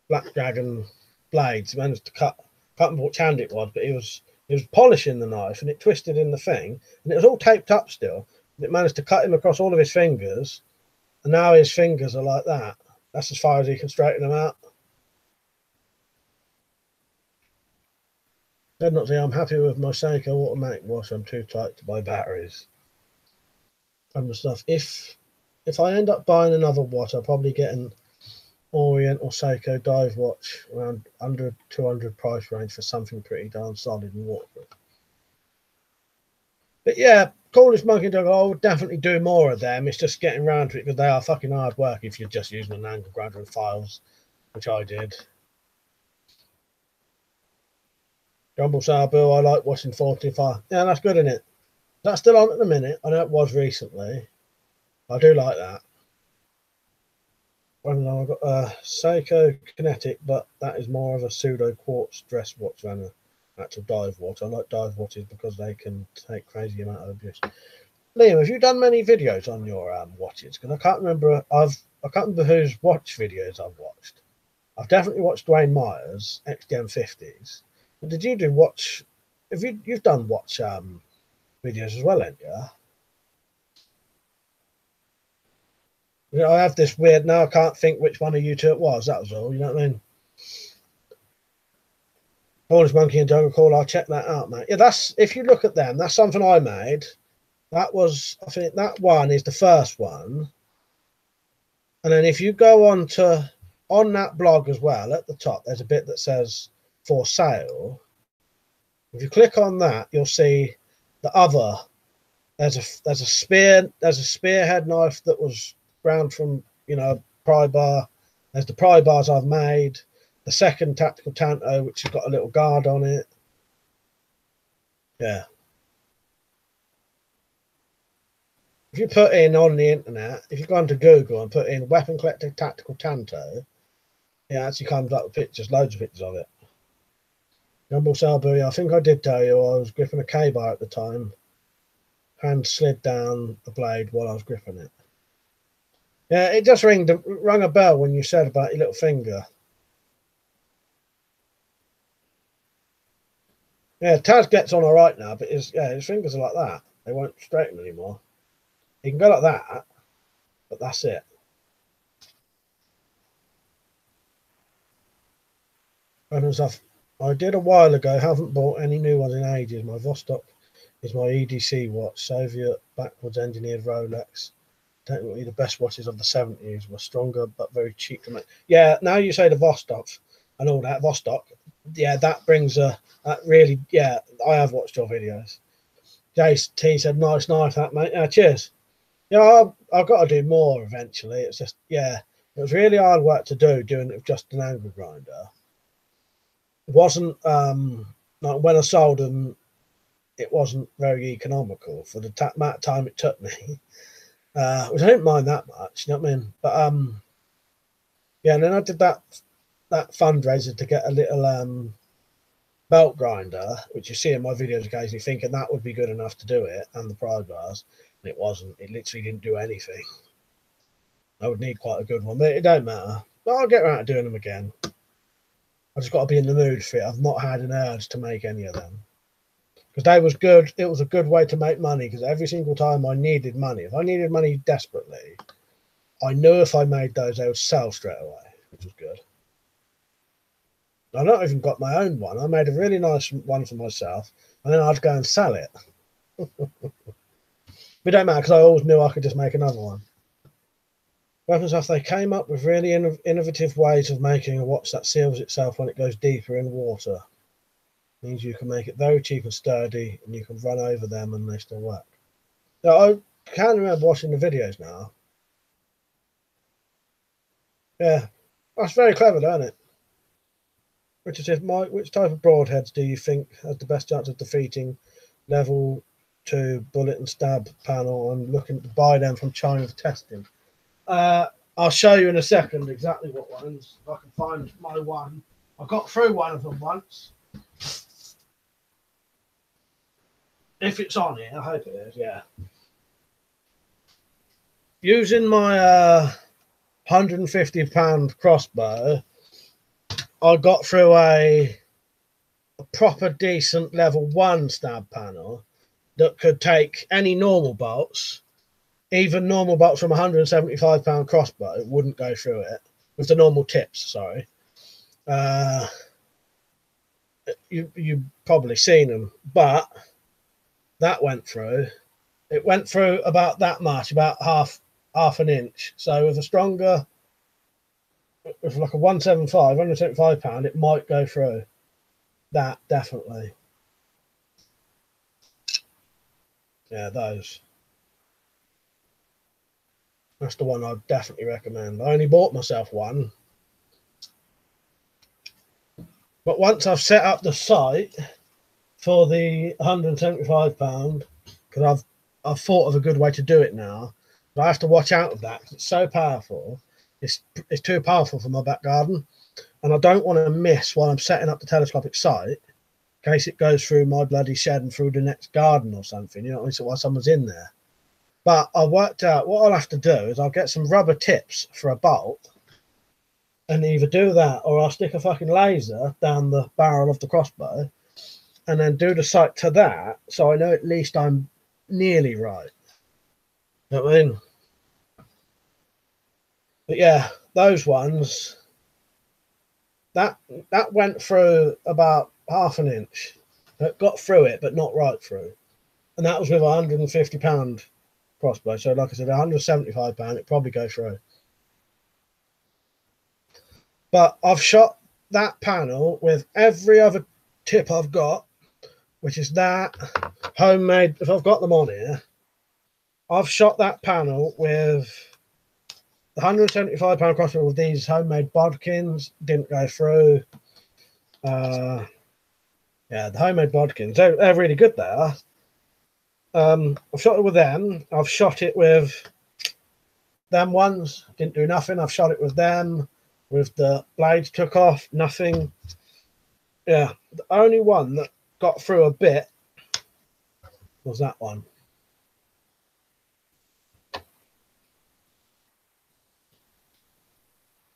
Black Dragon blades. He managed to cut. Can't remember which hand it was, but he was polishing the knife and it twisted in the thing, and it was all taped up still. And it managed to cut him across all of his fingers, and now his fingers are like that. That's as far as he can straighten them out. Did not say I'm happy with my Seiko automatic wash. I'm too tight to buy batteries. And stuff. If I end up buying another watch, I'll probably get an Orient or Seiko dive watch around under 200 price range for something pretty darn solid and waterproof. But yeah, Cornish Monkey Dog, I would definitely do more of them. It's just getting around to it because they are fucking hard work if you're just using an angle grinder and files, which I did. Jumble Sour Bill, I like watching 45. Yeah, that's good, isn't it? That's still on at the minute. I know it was recently. I do like that. I've got a Seiko Kinetic, but that is more of a pseudo quartz dress watch than an actual dive watch. I like dive watches because they can take crazy amount of abuse. Liam, have you done many videos on your watches? Because I can't remember. I can't remember whose watch videos I've watched. I've definitely watched Dwayne Meyer's XDM50s. But did you do watch? You've done watch videos as well, haven't you? You know, I have this weird, now I can't think which one of you two it was, that was all, you know what I mean? Orange Monkey and Jungle Call, I'll check that out, mate. Yeah, that's, if you look at them, that's something I made. That was, I think that one is the first one. And then if you go on that blog as well, at the top, there's a bit that says for sale. If you click on that, you'll see the other, there's a spearhead knife that was ground from, you know, pry bar. There's the pry bars I've made. The second tactical tanto, which has got a little guard on it. Yeah. If you put in on the internet, if you go onto Google and put in WeaponCollector tactical tanto, it actually comes up with pictures, loads of pictures of it. Jumble Salbury, I think I did tell you I was gripping a K-bar at the time. Hand slid down the blade while I was gripping it. Yeah, it just rang a bell when you said about your little finger. Yeah, Taz gets on all right now, but his fingers are like that. They won't straighten anymore. He can go like that, but that's it. And stuff I did a while ago. Haven't bought any new ones in ages. My Vostok is my EDC watch, Soviet backwards engineered Rolex. Technically, the best watches of the 70s were stronger but very cheap to make. Yeah, now you say the Vostok and all that, Vostok, yeah, that brings that really, yeah, I have watched your videos. Jace T said, nice knife, that, mate. Yeah, cheers. Yeah, I've got to do more eventually. It's just, yeah, it was really hard work to do, doing it with just an angle grinder. It wasn't, like when I sold them, it wasn't very economical for the amount of time it took me. Which I didn't mind that much, you know what I mean? But yeah, and then I did that fundraiser to get a little belt grinder, which you see in my videos occasionally, thinking that would be good enough to do it, and the pry bars, and it wasn't. It literally didn't do anything. I would need quite a good one, but it don't matter. But I'll get around to doing them again. I just got to be in the mood for it. I've not had an urge to make any of them. Because they was good. It was a good way to make money, because every single time I needed money, if I needed money desperately, I knew if I made those, they would sell straight away, which was good. I not even got my own one. I made a really nice one for myself, and then I'd go and sell it. But it don't matter, because I always knew I could just make another one. Weapons stuff, they came up with really innovative ways of making a watch that seals itself when it goes deeper in water. Means you can make it very cheap and sturdy, and you can run over them and they still work. Now, I can't remember watching the videos now. Yeah, that's very clever, isn't it? Which type of broadheads do you think has the best chance of defeating level 2 bullet and stab panel? I'm looking to buy them from China for testing. I'll show you in a second exactly what ones. If I can find my one. I got through one of them once. If it's on here, I hope it is, yeah. Using my £150 crossbow, I got through a proper decent level 1 stab panel that could take any normal bolts. Even normal bolts from a £175 crossbow wouldn't go through it with the normal tips. Sorry, you've probably seen them, but that went through. It went through about that much, about half an inch. So with a stronger, with like a 175 pound, it might go through. That definitely. Yeah, those. That's the one I'd definitely recommend. I only bought myself one. But once I've set up the site for the £175, because I've thought of a good way to do it now, but I have to watch out of that because it's so powerful. It's too powerful for my back garden, and I don't want to miss while I'm setting up the telescopic site in case it goes through my bloody shed and through the next garden or something. You know what I mean? So while someone's in there. But I worked out what I'll have to do is I'll get some rubber tips for a bolt and either do that or I'll stick a fucking laser down the barrel of the crossbow and then do the sight to that so I know at least I'm nearly right. You know what I mean? But yeah, those ones, that went through about half an inch. It got through it, but not right through. And that was with a £150 crossbow. So like I said, £175, it'd probably go through. But I've shot that panel with every other tip I've got, which is that homemade. If I've got them on here, I've shot that panel with the £175 crossbow with these homemade bodkins. Didn't go through. Yeah, the homemade bodkins, they're really good. They are. I've shot it with them. I've shot it with them ones. Didn't do nothing. I've shot it with them. With the blades took off, nothing. Yeah, the only one that got through a bit was that one.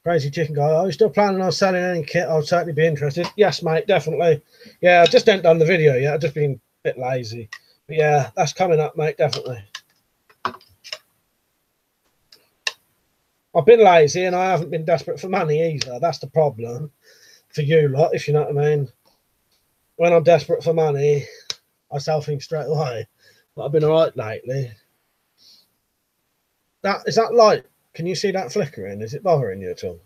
Crazy Chicken Guy, are you still planning on selling any kit? I'll certainly be interested. Yes, mate, definitely. Yeah, I just ain't done the video yet. I've just been a bit lazy. But yeah, that's coming up, mate, definitely. I've been lazy and I haven't been desperate for money either. That's the problem for you lot, if you know what I mean. When I'm desperate for money, I sell things straight away. But I've been all right lately. Is that light? Can you see that flickering? Is it bothering you at all?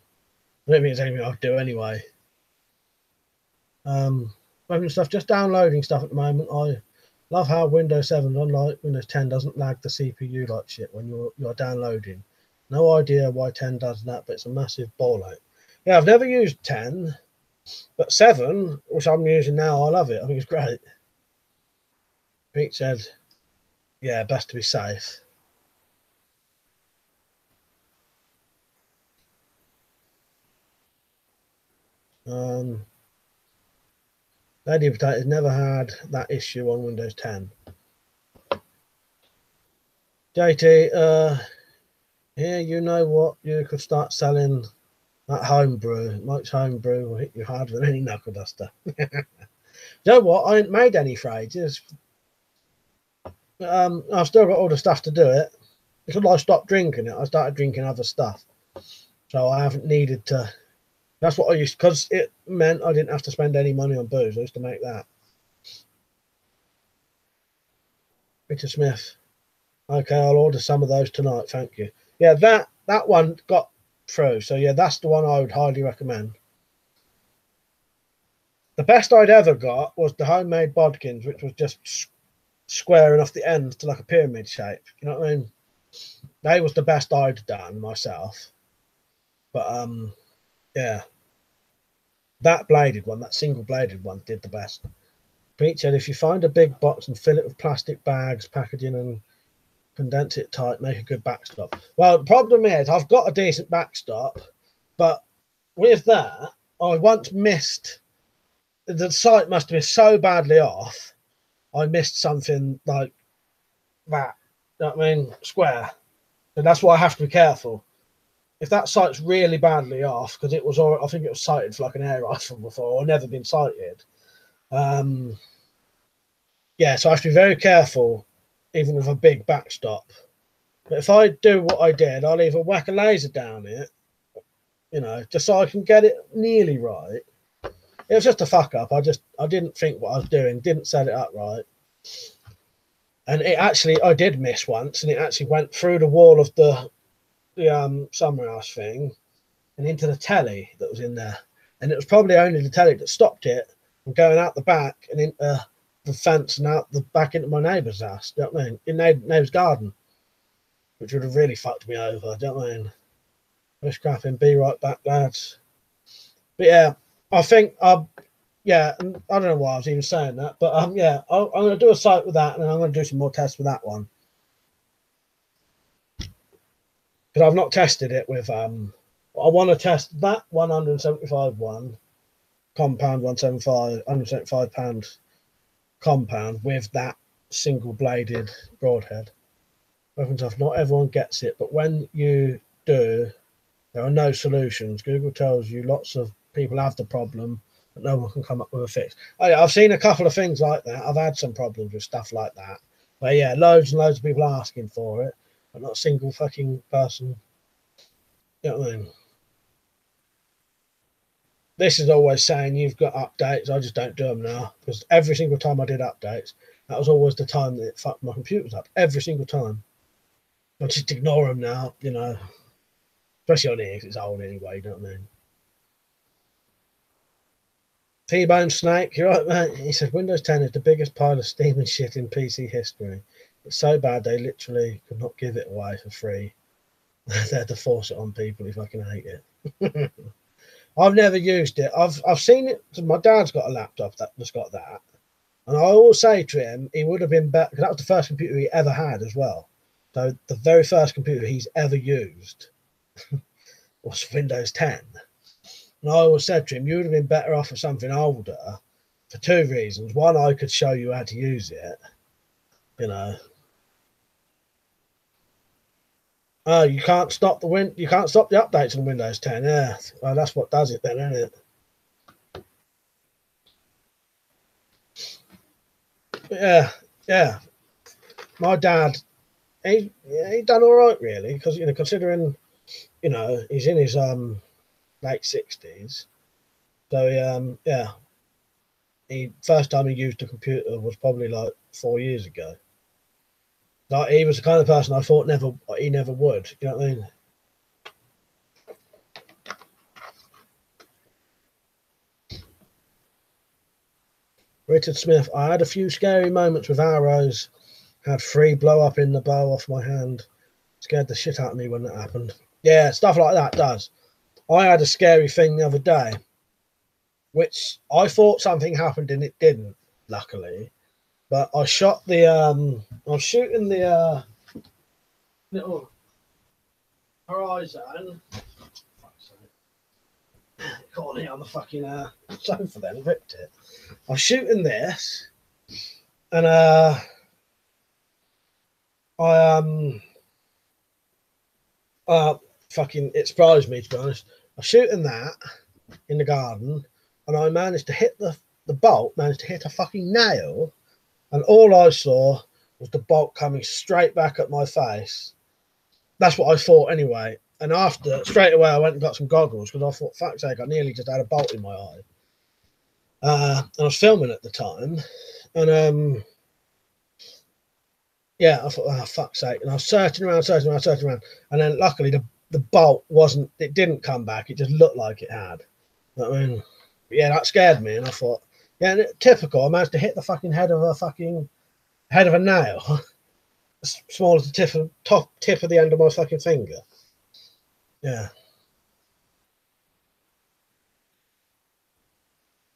I don't think it's anything I'll do anyway. Stuff, just downloading stuff at the moment. I love how Windows 7, unlike Windows 10, doesn't lag the CPU like shit when you're downloading. No idea why 10 does that, but it's a massive ball ache. Yeah, I've never used 10, but 7, which I'm using now, I love it. I think it's great. Pete said, yeah, best to be safe. Lady Potatoes never had that issue on Windows 10. JT, here, you know what? You could start selling that homebrew. Mike's homebrew will hit you harder than any knuckle duster. You know what? I ain't made any for ages. I've still got all the stuff to do it. Because I stopped drinking it, I started drinking other stuff. So I haven't needed to. That's what I used, because it meant I didn't have to spend any money on booze. I used to make that. Peter Smith. Okay, I'll order some of those tonight. Thank you. Yeah, that one got through. So yeah, that's the one I would highly recommend. The best I'd ever got was the homemade bodkins, which was just squaring off the ends to like a pyramid shape. You know what I mean? They was the best I'd done myself. But yeah, that bladed one, that single bladed one, did the best. Pete said, if you find a big box and fill it with plastic bags, packaging and condense it tight, make a good backstop. Well, the problem is I've got a decent backstop, but with that, I once missed, the site must have been so badly off, I missed something like that. You know what I mean? Square. And that's why I have to be careful. If that site's really badly off, because it was, I think it was cited for like an air rifle before, or never been cited. Yeah, so I have to be very careful, even with a big backstop. But if I do what I did, I'll either whack a laser down it, just so I can get it nearly right. It was just a fuck up. I didn't think what I was doing, didn't set it up right. And it actually, I did miss once, and it actually went through the wall of the summer house thing and into the telly that was in there. And it was probably only the telly that stopped it from going out the back and into the fence and out the back into my neighbour's house. Do you know what I mean? In neighbour's garden, which would have really fucked me over. Do you know what I mean? Wish crapping, be right back, lads. But yeah, I think yeah, and I don't know why I was even saying that, but yeah, I'm going to do a site with that, and then I'm going to do some more tests with that one, because I've not tested it with I want to test that 175 one compound 175 pound compound with that single bladed broadhead. Weapons off. Not everyone gets it, but when you do, there are no solutions. Google tells you lots of people have the problem, but no one can come up with a fix. Oh, yeah, I've seen a couple of things like that. I've had some problems with stuff like that. But yeah, loads and loads of people asking for it, but not a single fucking person. You know what I mean? This is always saying you've got updates. I just don't do them now, because every single time I did updates, that was always the time that it fucked my computers up. Every single time. I just ignore them now, especially on here because it's old anyway. You know what I mean? T-Bone Snake, you're right, mate. He said Windows 10 is the biggest pile of steaming shit in PC history. It's so bad they literally could not give it away for free. They had to force it on people who fucking hate it. I've never used it. I've seen it. My dad's got a laptop that's got that, and I always say to him, he would have been better, because that was the first computer he ever had as well. So the very first computer he's ever used was Windows 10. And I always said to him, you would have been better off with something older for two reasons. One, I could show you how to use it. Oh, you can't stop the updates on Windows 10. Yeah, well, that's what does it then, isn't it? But yeah. My dad, he done all right really, because considering he's in his late 60s, so yeah, he first time he used a computer was probably like 4 years ago. Like, he was the kind of person I thought he never would. You know what I mean? Richard Smith, I had a few scary moments with arrows. Had 3 blow up in the bow off my hand. Scared the shit out of me when that happened. Yeah, stuff like that does. I had a scary thing the other day, which I thought something happened and it didn't, luckily. But I shot I was shooting the little horizon. Caught it on the fucking sofa then, ripped it. I was shooting this, and fucking, it surprised me, to be honest. I was shooting that in the garden, and I managed to hit the bolt, managed to hit a fucking nail, and all I saw was the bolt coming straight back at my face. That's what I thought anyway. And after, straight away, I went and got some goggles, because I thought, fuck's sake, I nearly just had a bolt in my eye. And I was filming at the time, and yeah, I thought, oh, fuck's sake. And I was searching around, and then luckily the bolt didn't come back. It just looked like it had. You know what I mean? But yeah, that scared me, and I thought, yeah, typical. I managed to hit the fucking head of a nail, as small as the top tip of the end of my fucking finger. Yeah.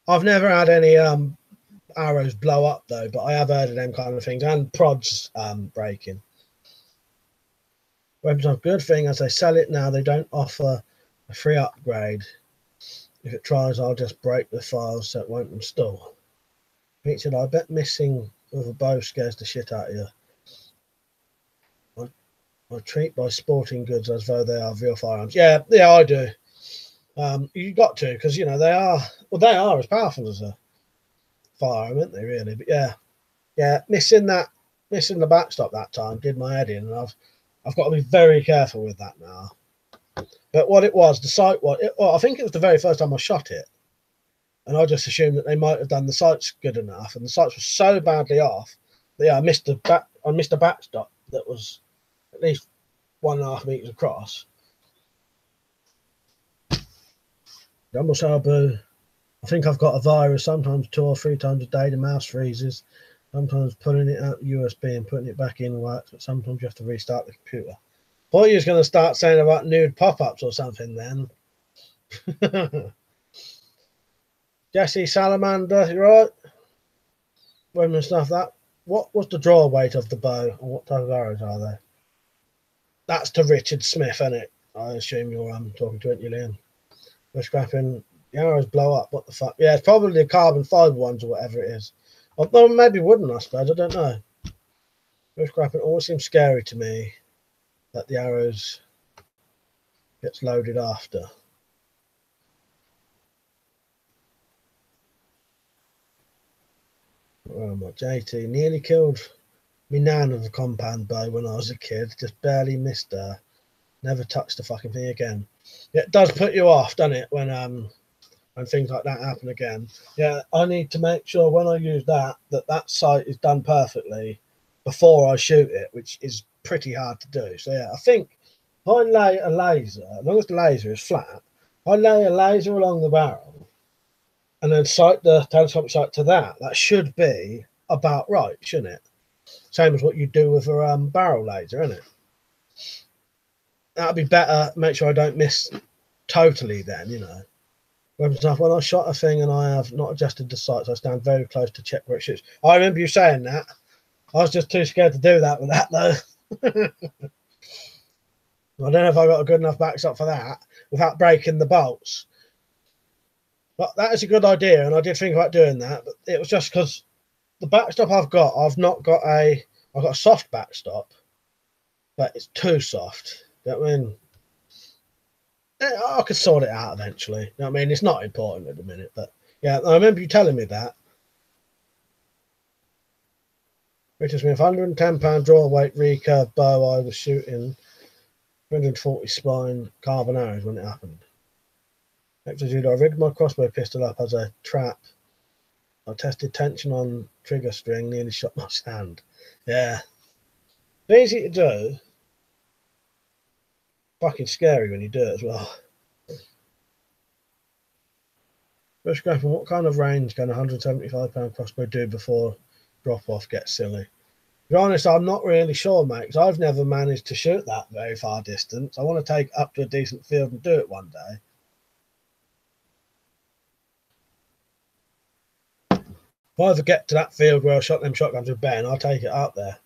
I've never had any arrows blow up though, but I have heard of them kind of things, and prods breaking. Weapons are a good thing as they sell it now. They don't offer a free upgrade. If it tries, I'll just break the files so it won't install. Pete said, I bet missing with a bow scares the shit out of you. I treat my sporting goods as though they are real firearms. Yeah, I do. You got to, because you know they are as powerful as a firearm, aren't they? Really, but yeah. Missing the backstop that time did my head in, and I've got to be very careful with that now. But what it was, the sight was. I think it was the very first time I shot it, and I just assumed that they might have done the sights good enough, and the sights were so badly off that I missed a backstop that was at least 1.5 meters across. Jumbo Sabu, I think I've got a virus. Sometimes 2 or 3 times a day the mouse freezes. Sometimes pulling it out USB and putting it back in works, but sometimes you have to restart the computer. Thought you was going to start saying about nude pop-ups or something then. Jesse Salamander, you right? Women stuff that. What was the draw weight of the bow and what type of arrows are they? That's to Richard Smith, isn't it? I assume you're talking to it, Julian. We're scrapping. The arrows blow up. What the fuck? Yeah, it's probably the carbon fibre ones or whatever it is. Although maybe wouldn't, I suppose. I don't know. We're scrapping. Always seems scary to me that the arrows gets loaded after. Oh my, JT nearly killed me nan with a compound bow when I was a kid. Just barely missed her. Never touched the fucking thing again. It does put you off, doesn't it, when things like that happen again. Yeah, I need to make sure when I use that sight is done perfectly before I shoot it, which is pretty hard to do. So yeah, I think if I lay a laser, as long as the laser is flat, I lay a laser along the barrel and then sight the telescopic sight to that. That should be about right, shouldn't it? Same as what you do with a barrel laser, isn't it? That'd be better. Make sure I don't miss totally then, you know. When I shot a thing and I have not adjusted the sights, I stand very close to check where it shoots. I remember you saying that. I was just too scared to do that with that, though. I don't know if I got a good enough backstop for that without breaking the bolts. But that is a good idea, and I did think about doing that. But it was just because the backstop I've got a soft backstop, but it's too soft. You know what I mean? I could sort it out eventually. You know what I mean? It's not important at the minute, but yeah, I remember you telling me that. Richard Smith, £110 draw weight recurve bow. I was shooting 340 spine carbon arrows when it happened. Next to I rigged my crossbow pistol up as a trap. I tested tension on trigger string, nearly shot my stand. Yeah. It's easy to do. Fucking scary when you do it as well. Bush grappling, what kind of range can a £175 crossbow do before drop off gets silly? To be honest, I'm not really sure, mate, because I've never managed to shoot that very far distance. I want to take up to a decent field and do it one day. If I ever get to that field where I shot them shotguns with Ben, I'll take it up there.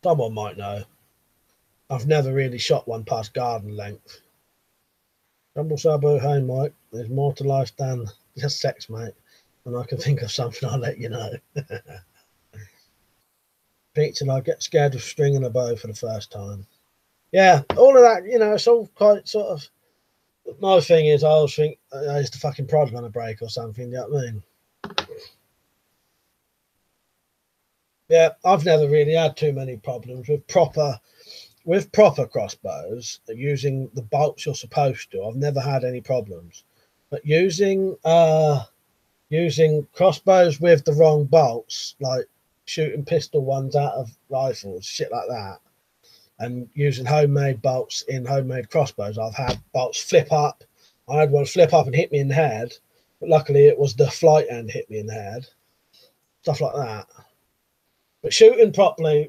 Someone might know. I've never really shot one past garden length. Jumbo Sabu, hey Mike, there's more to life than just sex, mate. And I can think of something, I'll let you know. Pete and I get scared of stringing a bow for the first time. Yeah, all of that, you know, it's all quite sort of. My thing is, I always think, is the fucking prod going to break or something, you know what I mean? Yeah, I've never really had too many problems with proper crossbows, using the bolts you're supposed to. I've never had any problems. But using crossbows with the wrong bolts, like shooting pistol ones out of rifles, shit like that, and using homemade bolts in homemade crossbows, I've had bolts flip up. I had one flip up and hit me in the head, but luckily it was the flight end hit me in the head. Stuff like that. But shooting proper,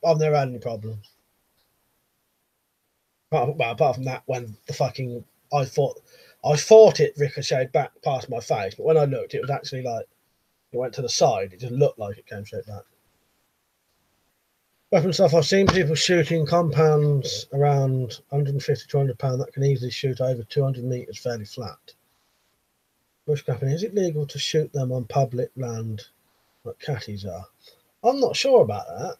I've never had any problems. Apart from that, when I thought I thought it ricocheted back past my face, but when I looked, it was actually like it went to the side. It just looked like it came straight back. Weapon stuff. I've seen people shooting compounds around 150 to 200 pound that can easily shoot over 200 meters fairly flat. Bushcrapping. Is it legal to shoot them on public land like catties are? I'm not sure about that.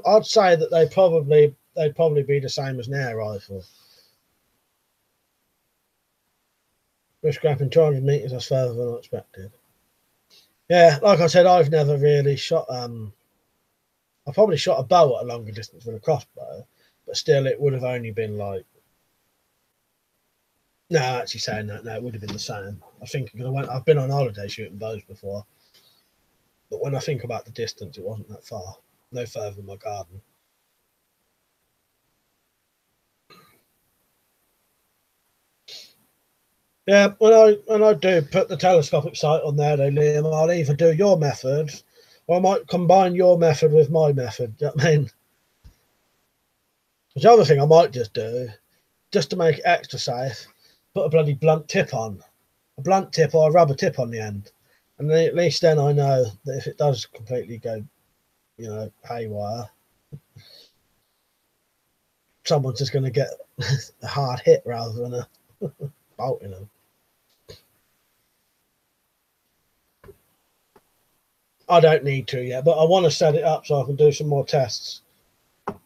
I'd say that they'd probably be the same as an air rifle. Bushcrapping 200 meters, that's further than I expected. Yeah, like I said, I've never really shot. I probably shot a bow at a longer distance with a crossbow, but still, it would have only been like. No, actually saying that, no, it would have been the same. I think I've been on holiday shooting bows before, but when I think about the distance, it wasn't that far. No further than my garden. Yeah, when I do put the telescopic sight on there, though, Liam, I'll either do your method, or I might combine your method with my method. Do you know what I mean? The other thing I might just do, just to make it extra safe, put a bloody blunt tip on, a blunt tip or a rubber tip on the end, and then at least then I know that if it does completely go, haywire, someone's just going to get a hard hit rather than a bolt in them. I don't need to yet, but I want to set it up so I can do some more tests. I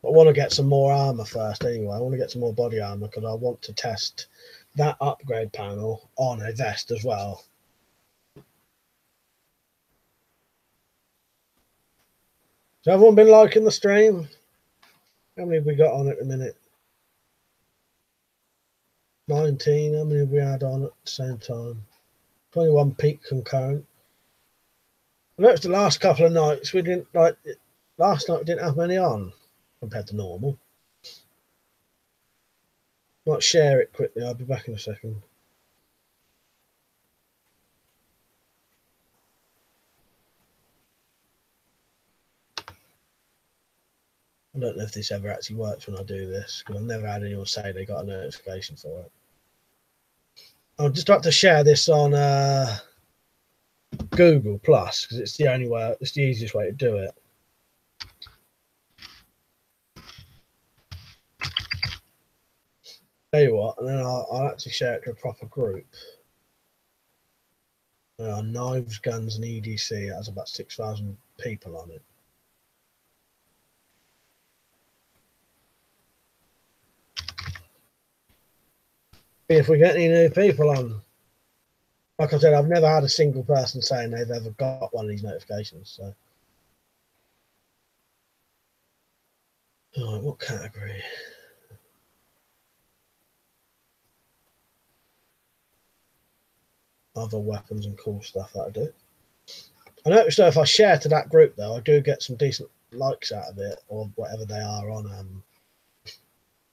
want to get some more armor first anyway. I want to get some more body armor because I want to test that upgrade panel on a vest as well. So everyone been liking the stream? How many have we got on at the minute? 19. How many have we had on at the same time? 21 peak concurrent. I noticed the last couple of nights we didn't like. Last night we didn't have many on compared to normal. Might share it quickly. I'll be back in a second. I don't know if this ever actually works when I do this because I've never had anyone say they got a notification for it. I'll just have to share this on Google Plus because it's the only way. It's the easiest way to do it. Tell you what, and then I'll actually share it to a proper group. Knives, guns, and EDC. It has about 6,000 people on it. If we get any new people on, like I said, I've never had a single person saying they've ever got one of these notifications. So, what category? Other weapons and cool stuff that I do. I noticed though if I share to that group though, I do get some decent likes out of it or whatever they are on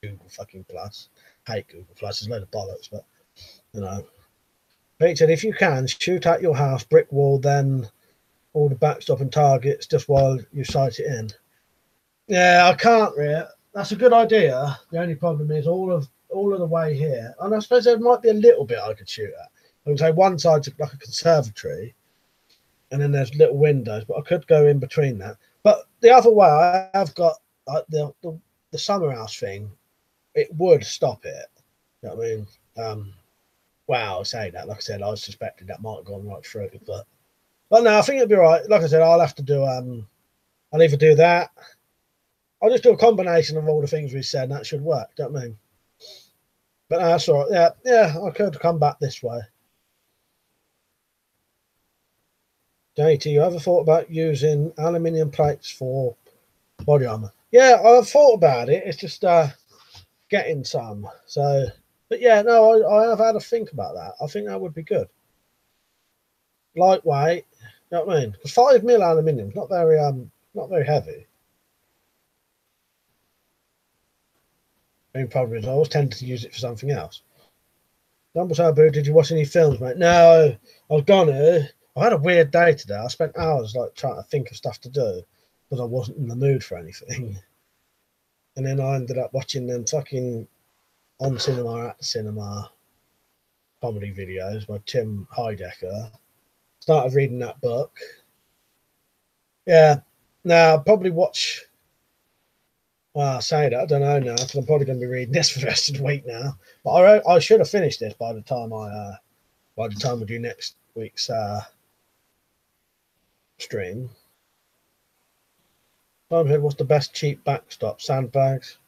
Google fucking Plus. I hate Google Plus, there's a load of bollocks, but Pete said if you can shoot at your house, brick wall, then all the backstopping targets just while you sight it in. Yeah, I can't really. That's a good idea. The only problem is all of the way here, and I suppose there might be a little bit I could shoot at. I would say one side's like a conservatory, and then there's little windows, but I could go in between that. But the other way, I have got like the summer house thing. It would stop it. You know what I mean? Wow, I say that. Like I said, I was suspecting that might have gone right through, but no, I think it'll be right. Like I said, I'll have to do. I'll either do that. I'll just do a combination of all the things we said, and that should work. Do you know what I mean? But that's all right. Yeah, I could come back this way. JT, you ever thought about using aluminium plates for body armor? Yeah, I've thought about it. It's just getting some. So, but yeah, no, I have had a think about that. I think that would be good. Lightweight, you know what I mean? Because 5mm aluminium is not very heavy. The main problem is I always tend to use it for something else. Dumbledore, did you watch any films, mate? No, I was gonna. I had a weird day today. I spent hours like trying to think of stuff to do because I wasn't in the mood for anything. And then I ended up watching them fucking On Cinema, at the Cinema comedy videos by Tim Heidecker. Started reading that book. Yeah. Now, I'll probably watch. Well, I say that, I don't know now, because I'm probably going to be reading this for the rest of the week now. But I should have finished this by the time we do next week's stream. What's the best cheap backstop? Sandbags.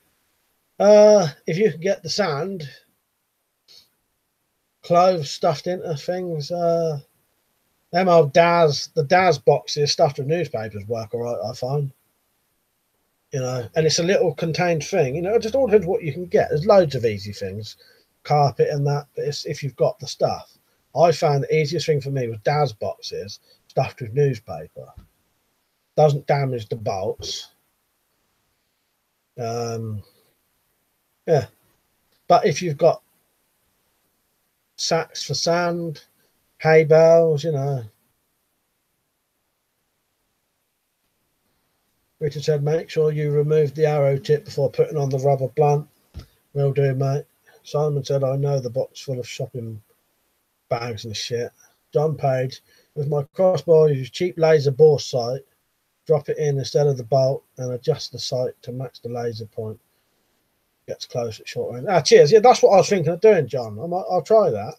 If you can get the sand, clothes stuffed into things. Them old the Daz boxes stuffed with newspapers work all right, I find. You know, and it's a little contained thing. You know, it just all depends what you can get. There's loads of easy things, carpet and that. But it's if you've got the stuff. I found the easiest thing for me was Daz boxes stuffed with newspaper. Doesn't damage the bolts. Yeah, but if you've got sacks for sand, hay bales, you know. Richard said, make sure you remove the arrow tip before putting on the rubber blunt. Will do, mate. Simon said, I know the box full of shopping bags and shit. John Page, with my crossbow, use cheap laser bore sight. Drop it in instead of the bolt and adjust the sight to match the laser point. Gets close at short range. Cheers. Yeah, that's what I was thinking of doing, John. I'll try that.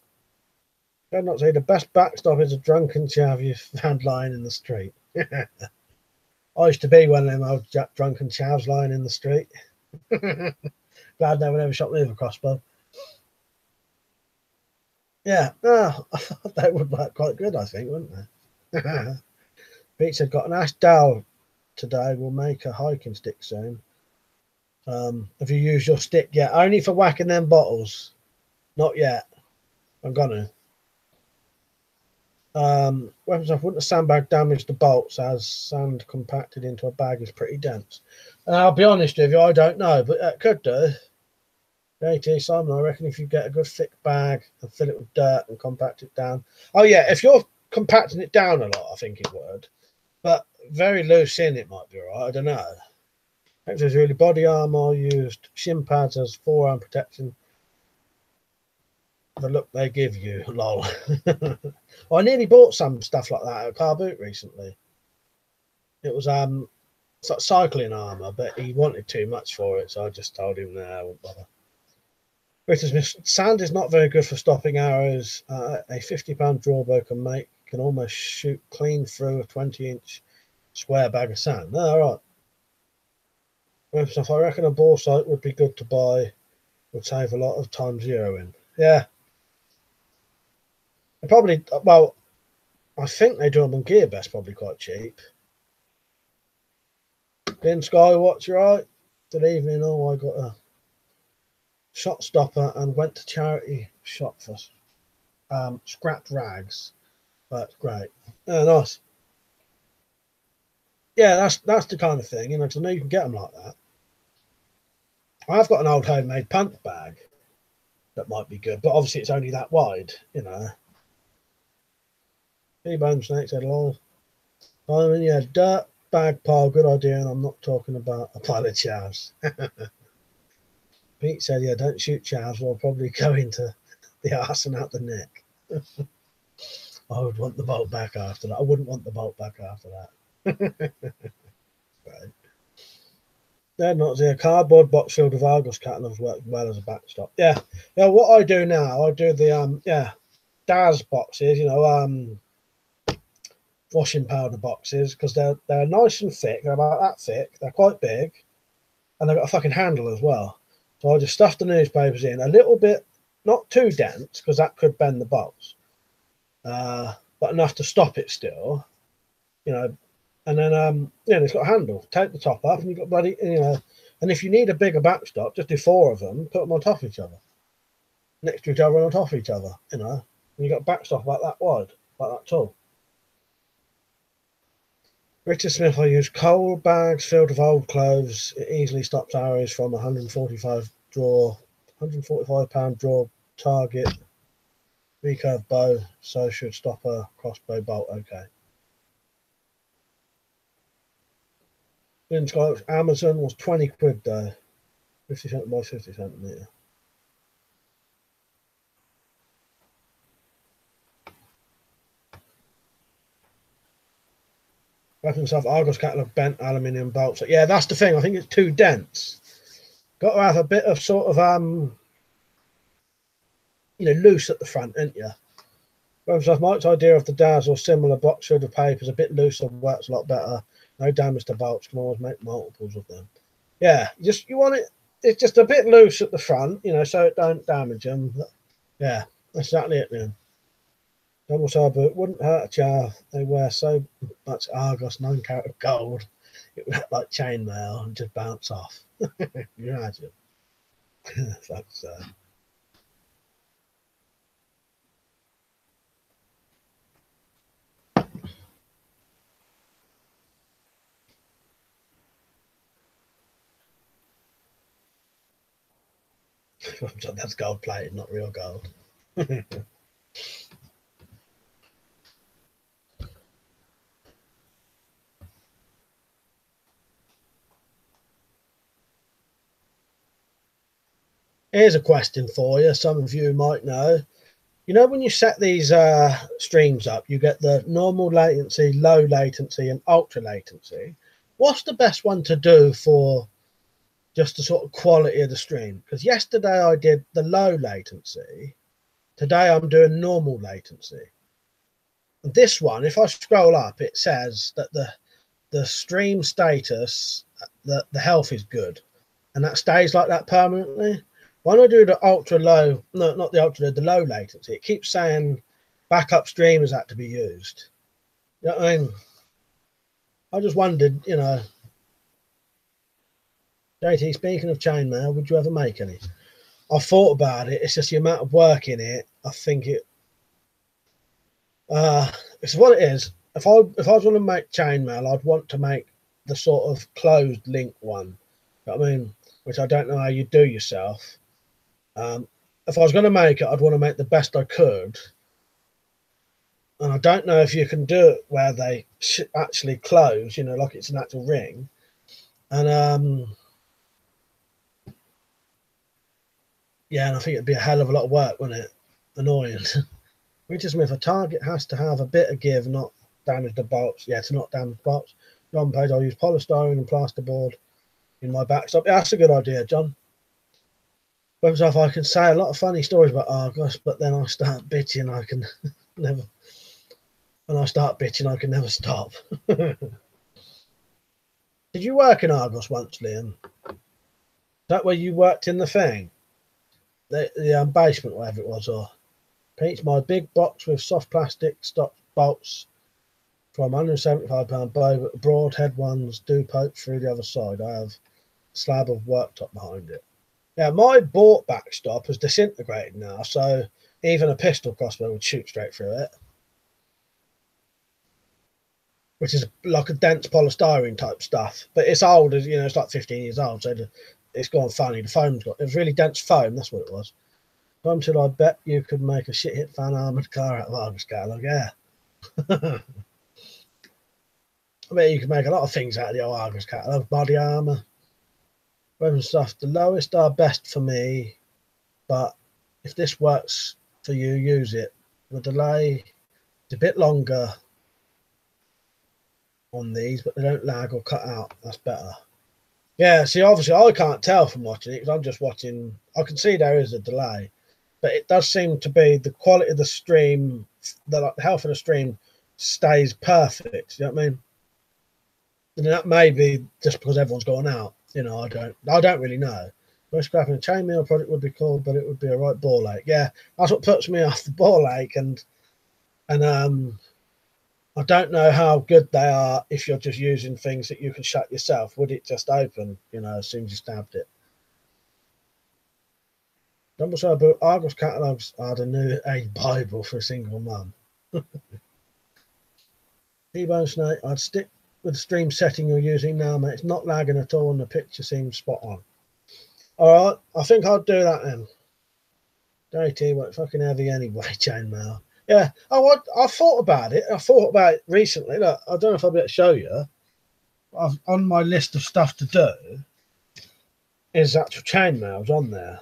I'd not say the best backstop is a drunken chav you found lying in the street. I used to be one of them old drunken chavs lying in the street. Glad no one ever shot me with a crossbow. Yeah, that would work quite good, I think, wouldn't they? Pete said, got an ash dowel today. We'll make a hiking stick soon. Have you used your stick yet? Only for whacking them bottles. Not yet. I'm gonna. Weapons off. Wouldn't a sandbag damage the bolts as sand compacted into a bag is pretty dense? I'll be honest with you, I don't know, but it could do. JT Simon, I reckon if you get a good thick bag and fill it with dirt and compact it down. Oh yeah, if you're compacting it down a lot, I think it would. But very loose in, it might be alright. I don't know. There's really body armor used shin pads as forearm protection. The look they give you, lol. I nearly bought some stuff like that at a car boot recently. It was it's like cycling armor, but he wanted too much for it, so I just told him, no, I won't bother. British sand is not very good for stopping arrows. A £50 drawbow can almost shoot clean through a 20-inch square bag of sand. All right. I reckon a bore sight would be good to buy. Would save a lot of time zeroing. Yeah. Probably, well, I think they do them on GearBest, probably quite cheap. Lynn Skywatch, right? Good evening. Oh, I got a shot stopper and went to charity shop for scrapped rags. That's great. Oh, nice. Yeah, that's the kind of thing, you know, because I know you can get them like that. I've got an old homemade punt bag that might be good, but obviously it's only that wide, you know. T-bone snakes said, lol. Simon, yeah, dirt bag pile, good idea, and I'm not talking about a pile of chavs. Pete said, yeah, don't shoot chavs, we'll probably go into the arse and out the neck. I would want the bolt back after that. I wouldn't want the bolt back after that. Right. They're not there. Cardboard box filled with Argos catalysts work well as a backstop. Yeah. Yeah, what I do now, I do the Daz boxes, you know, washing powder boxes, because they're nice and thick. They're about that thick. They're quite big, and they've got a fucking handle as well. So I just stuff the newspapers in a little bit, not too dense, because that could bend the bolts, but enough to stop it still, you know. And then it's got a handle. Take the top off, and you've got bloody, you know. And if you need a bigger backstop, just do 4 of them, put them on top of each other, next to each other, and on top of each other, you know. And you got backstop about that wide, like that tall. Richard Smith, I use coal bags filled with old clothes. It easily stops arrows from 145 £145 draw target recurve bow, so should stop a crossbow bolt. Okay. Amazon was 20 quid though, 50 cent by 50 centimetre. Weapon stuff, Argos catalogue, bent aluminium bolts. Yeah, that's the thing. I think it's too dense. Got to have a bit of sort of loose at the front, ain't you? Weapon stuff, Mike's idea of the DAS or similar box filled with paper is a bit looser, works a lot better. No damage to bolts, can always make multiples of them. Yeah, you want it. It's just a bit loose at the front, so it don't damage them. Yeah, that's exactly it, man. Double side, but it wouldn't hurt a chaff. They wear so much Argos 9-carat gold, it would act like chainmail and just bounce off. You imagine? Fuck's sake. That's gold plated, not real gold. Here's a question for you. Some of you might know. When you set these streams up, you get the normal latency, low latency, and ultra latency. What's the best one to do for just the sort of quality of the stream? Because yesterday I did the low latency. Today I'm doing normal latency. And this one, if I scroll up, it says that the stream status, the health is good. And that stays like that permanently. When I do the ultra low, no, not the ultra, the low latency, it keeps saying backup streamers had to be used. You know what I mean? I just wondered, JT, speaking of chainmail, would you ever make any? I thought about it. It's just the amount of work in it. I think it's what it is. If I was going to make chainmail, I'd want to make the sort of closed link one. You know what I mean? Which I don't know how you do yourself. If I was going to make it, I'd want to make the best I could. And I don't know if you can do it where they actually close, like it's an actual ring. And yeah, and I think it'd be a hell of a lot of work, wouldn't it? Annoying. Richard Smith, a target has to have a bit of give, not damage the bolts. Yeah, to not damage bolts. John Page, I'll use polystyrene and plasterboard in my backstop. Yeah, that's a good idea, John. If I can say a lot of funny stories about Argos, but then I start bitching, I can never. When I start bitching, I can never stop. Did you work in Argos once, Liam? Is that where you worked in the thing? The basement, whatever it was, or Pete's my big box with soft plastic stop bolts from £175 bow, but the broad head ones do poke through the other side. I have a slab of worktop behind it. Yeah, my bought backstop has disintegrated now, so even a pistol crossbow would shoot straight through it. Which is like a dense polystyrene type stuff. But it's old, it's like 15 years old, so it's gone funny. The foam's got, it was really dense foam, that's what it was. Until I bet you could make a shit hit fan armoured car out of Argos catalogue, yeah. I bet you could make a lot of things out of the old Argos catalogue, body armour. Weapon stuff, the lowest are best for me, but if this works for you, use it. The delay is a bit longer on these, but they don't lag or cut out. That's better. Yeah, see, obviously I can't tell from watching it because I'm just watching. I can see there is a delay, but it does seem to be the quality of the stream, the health of the stream stays perfect. You know what I mean? And that may be just because everyone's gone out. I don't really know. Most scrapping a chainmail product would be cool, but it would be a right ball ache. Yeah, that's what puts me off the ball ache, and I don't know how good they are if you're just using things that you can shut yourself. Would it just open, as soon as you stabbed it? But Argos catalogues are the new age Bible for a single mum. T-Bone Snake, I'd stick with the stream setting you're using now, mate. It's not lagging at all and the picture seems spot on. All right, I think I'll do that then. JT, what fucking heavy anyway, chainmail. Yeah. Oh, I thought about it. I thought about it recently. Look, I don't know if I'll be able to show you. On my list of stuff to do is actual chainmails on there.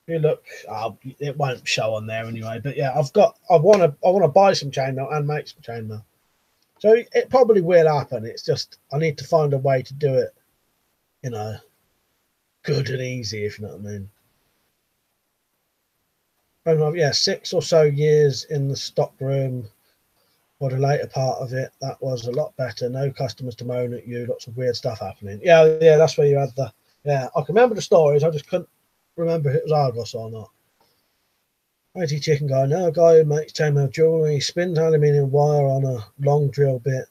You look, it won't show on there anyway. But yeah, I want to buy some chainmail and make some chainmail. So it probably will happen. It's just I need to find a way to do it, you know, good and easy, if you know what I mean. Yeah, 6 or so years in the stock room for the later part of it. That was a lot better. No customers to moan at you. Lots of weird stuff happening. Yeah, that's where you had the. Yeah, I can remember the stories. I just couldn't remember if it was Argos or not. IT chicken guy, no, a guy who makes chainmail jewellery, spins aluminium wire on a long drill bit,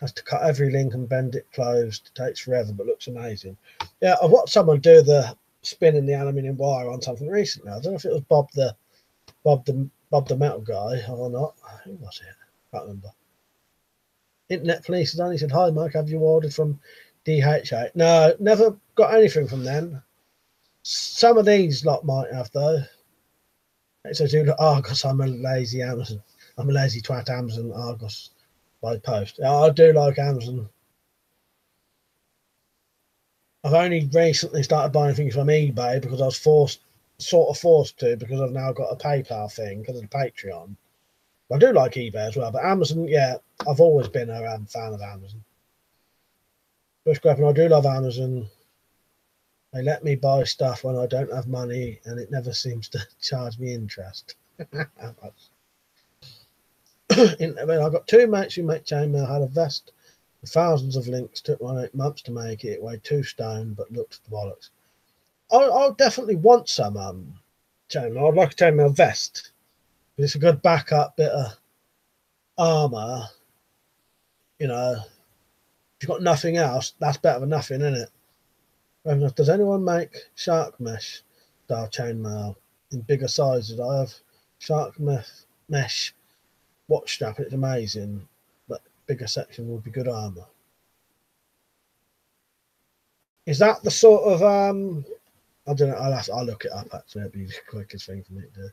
has to cut every link and bend it closed. It takes forever, but looks amazing. Yeah, I've watched someone do the spinning the aluminium wire on something recently. I don't know if it was Bob the metal guy or not. Who was it? I can't remember. Internet police has only said, "Hi Mike, have you ordered from DHA?" No, never got anything from them. Some of these lot might have though. It says, Argos, I'm a lazy Amazon. I'm a lazy twat Amazon Argos by post. I do like Amazon. I've only recently started buying things from eBay because I was sort of forced to, because I've now got a PayPal thing because of the Patreon. I do like eBay as well, but Amazon, yeah, I've always been a fan of Amazon. Bushcrapping, I do love Amazon. They let me buy stuff when I don't have money, and it never seems to charge me interest. I've got 2 mates who make chainmail. Had a vest with thousands of links. Took 8 months to make it. It weighed 2 stone, but looked bollocks. I'll definitely want some chainmail. I'd like a chainmail vest. It's a good backup bit of armour. You know, if you've got nothing else, that's better than nothing, isn't it? Does anyone make shark mesh style chainmail in bigger sizes? I have shark mesh watch strap. It's amazing, but bigger section would be good armor. Is that the sort of I don't know. I'll look it up. Actually, it'd be the quickest thing for me to do.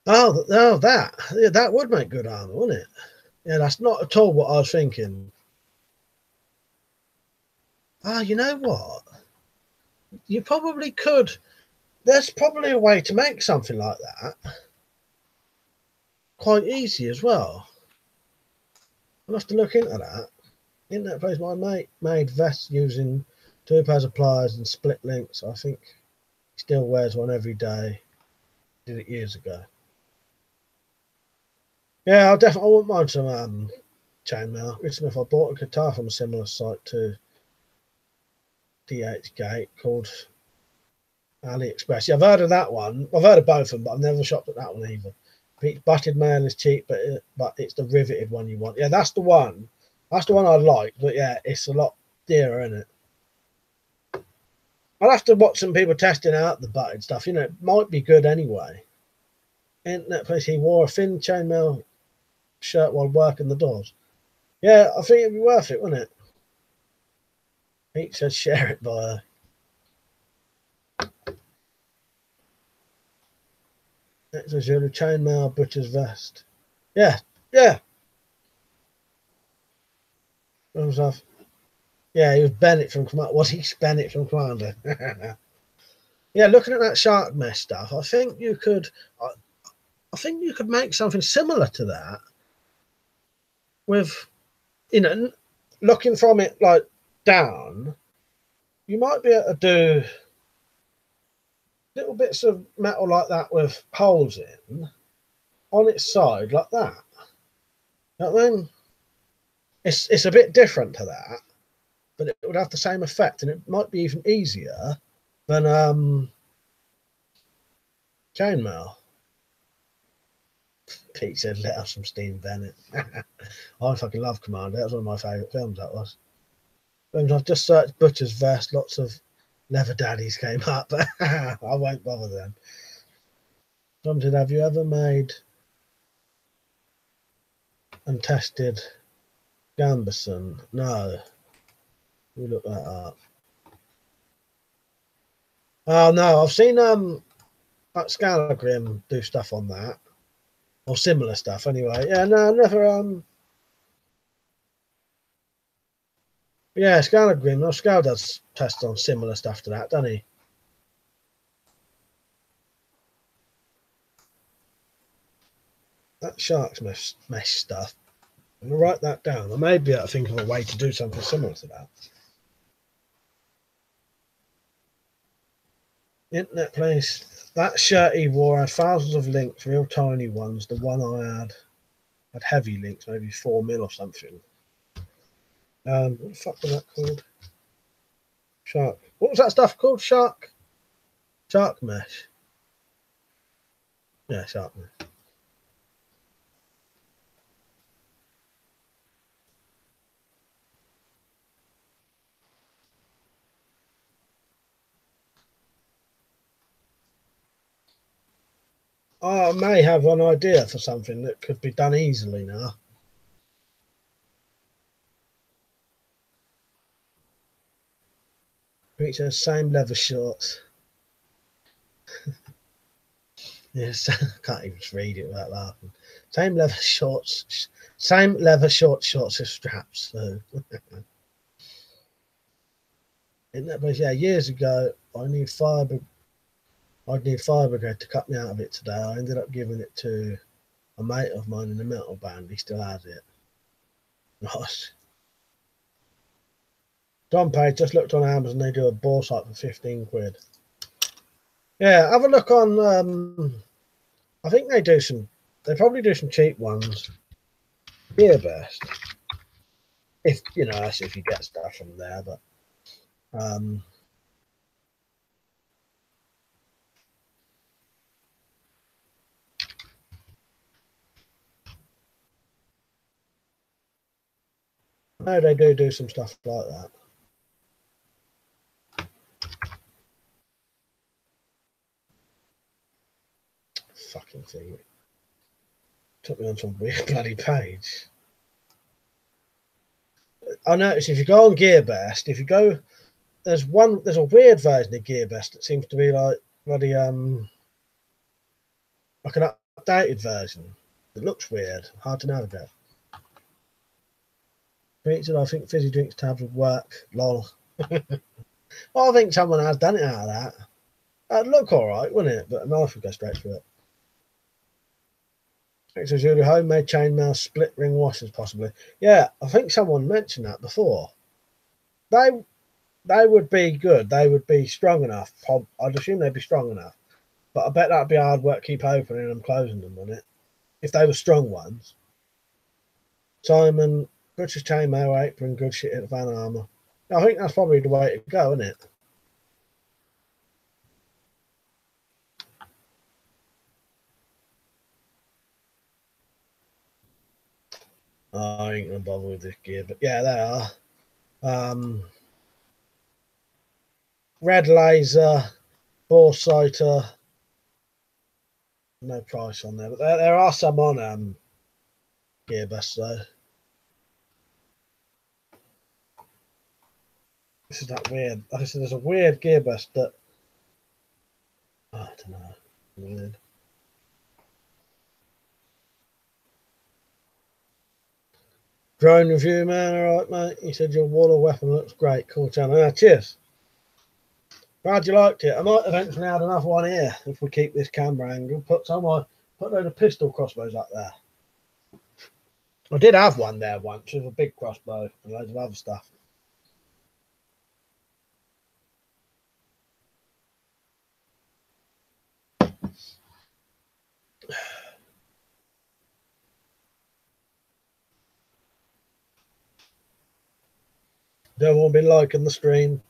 Oh, that would make good armor, wouldn't it? Yeah, that's not at all what I was thinking. You know what? You probably could. There's probably a way to make something like that quite easy as well. I'll have to look into that. In that place, my mate made vests using 2 pairs of pliers and split links. I think he still wears one every day. Did it years ago. Yeah, I wouldn't mind some chainmail. Recently, if I bought a guitar from a similar site to DH Gate called AliExpress. Yeah, I've heard of that one. I've heard of both of them, but I've never shopped at that one either. Butted mail is cheap, but it's the riveted one you want. Yeah, that's the one. That's the one I like. But yeah, it's a lot dearer, isn't it? I'll have to watch some people testing out the butted stuff. You know, it might be good anyway. Internet place, he wore a thin chainmail shirt while working the doors. Yeah, I think it'd be worth it, wouldn't it? Pete says share it via. It's a chainmail butcher's vest. Yeah. Yeah, he was Bennett from Commander. Was he Bennett from Commander? Yeah, looking at that shark mesh stuff, I think you could make something similar to that with, you know, looking from it like down. You might be able to do little bits of metal like that with holes in on its side like that. You know what I mean? It's a bit different to that, but it would have the same effect, and it might be even easier than chainmail. Pete said, "Let us from Steve Bennett." I fucking love Commander. That was one of my favourite films. That was. I've just searched butcher's vest. Lots of leather daddies came up. I won't bother them. Tom said, "Have you ever made and tested Gambison?" No. We look that up. Oh no, I've seen Scalagrim do stuff on that. or similar stuff. Anyway, yeah, no, never. Yeah, Scal agreed. No, Scal does tests on similar stuff to that, doesn't he? That shark's mesh stuff. I'm gonna write that down. I may be able to think of a way to do something similar to that. Internet place. That shirt he wore had thousands of links, real tiny ones. The one I had heavy links, maybe 4 mil or something. What the fuck was that called? Shark. What was that stuff called? Shark mesh. Yeah, shark mesh. I may have an idea for something that could be done easily now. Reach those same leather shorts. Yes, I can't even read it without laughing. Same leather shorts, shorts with straps. So, yeah, years ago, I'd need fibre grid to cut me out of it today. I ended up giving it to a mate of mine in the metal band. He still has it. Nice. Don Page just looked on Amazon. They do a ball site for 15 quid. Yeah, have a look on. I think they probably do some cheap ones. Yeah, best. If you know, that's if you get stuff from there, but no, they do some stuff like that. Fucking thing. Took me on some weird bloody page. I noticed if you go on GearBest, there's a weird version of GearBest that seems to be like bloody like an updated version. It looks weird, hard to navigate. I think fizzy drinks tabs would work. Lol. Well, I think someone has done it out of that. That'd look alright, wouldn't it? But a knife would go straight through it. Thanks as usual, homemade chainmail split ring washers possibly. Yeah, I think someone mentioned that before. They would be good. They would be strong enough. I'd assume they'd be strong enough. But I bet that'd be hard work keep opening and closing them, wouldn't it? If they were strong ones. Simon, Butcher's chainmail apron, good shit at Van Armour. I think that's probably the way to go, isn't it? Oh, I ain't gonna bother with this gear, but yeah, they are. Red laser, bore sighter. No price on there, but there are some on GearBest though. This is that weird. Like I said, there's a weird GearBest that I don't know. Weird. Drone review, man. All right, mate. He said your wall of weapon looks great. Cool channel. Yeah, cheers. Glad you liked it. I might eventually add another one here if we keep this camera angle. Put a load of pistol crossbows up there. I did have one there once with a big crossbow and loads of other stuff. Everyone been liking the stream.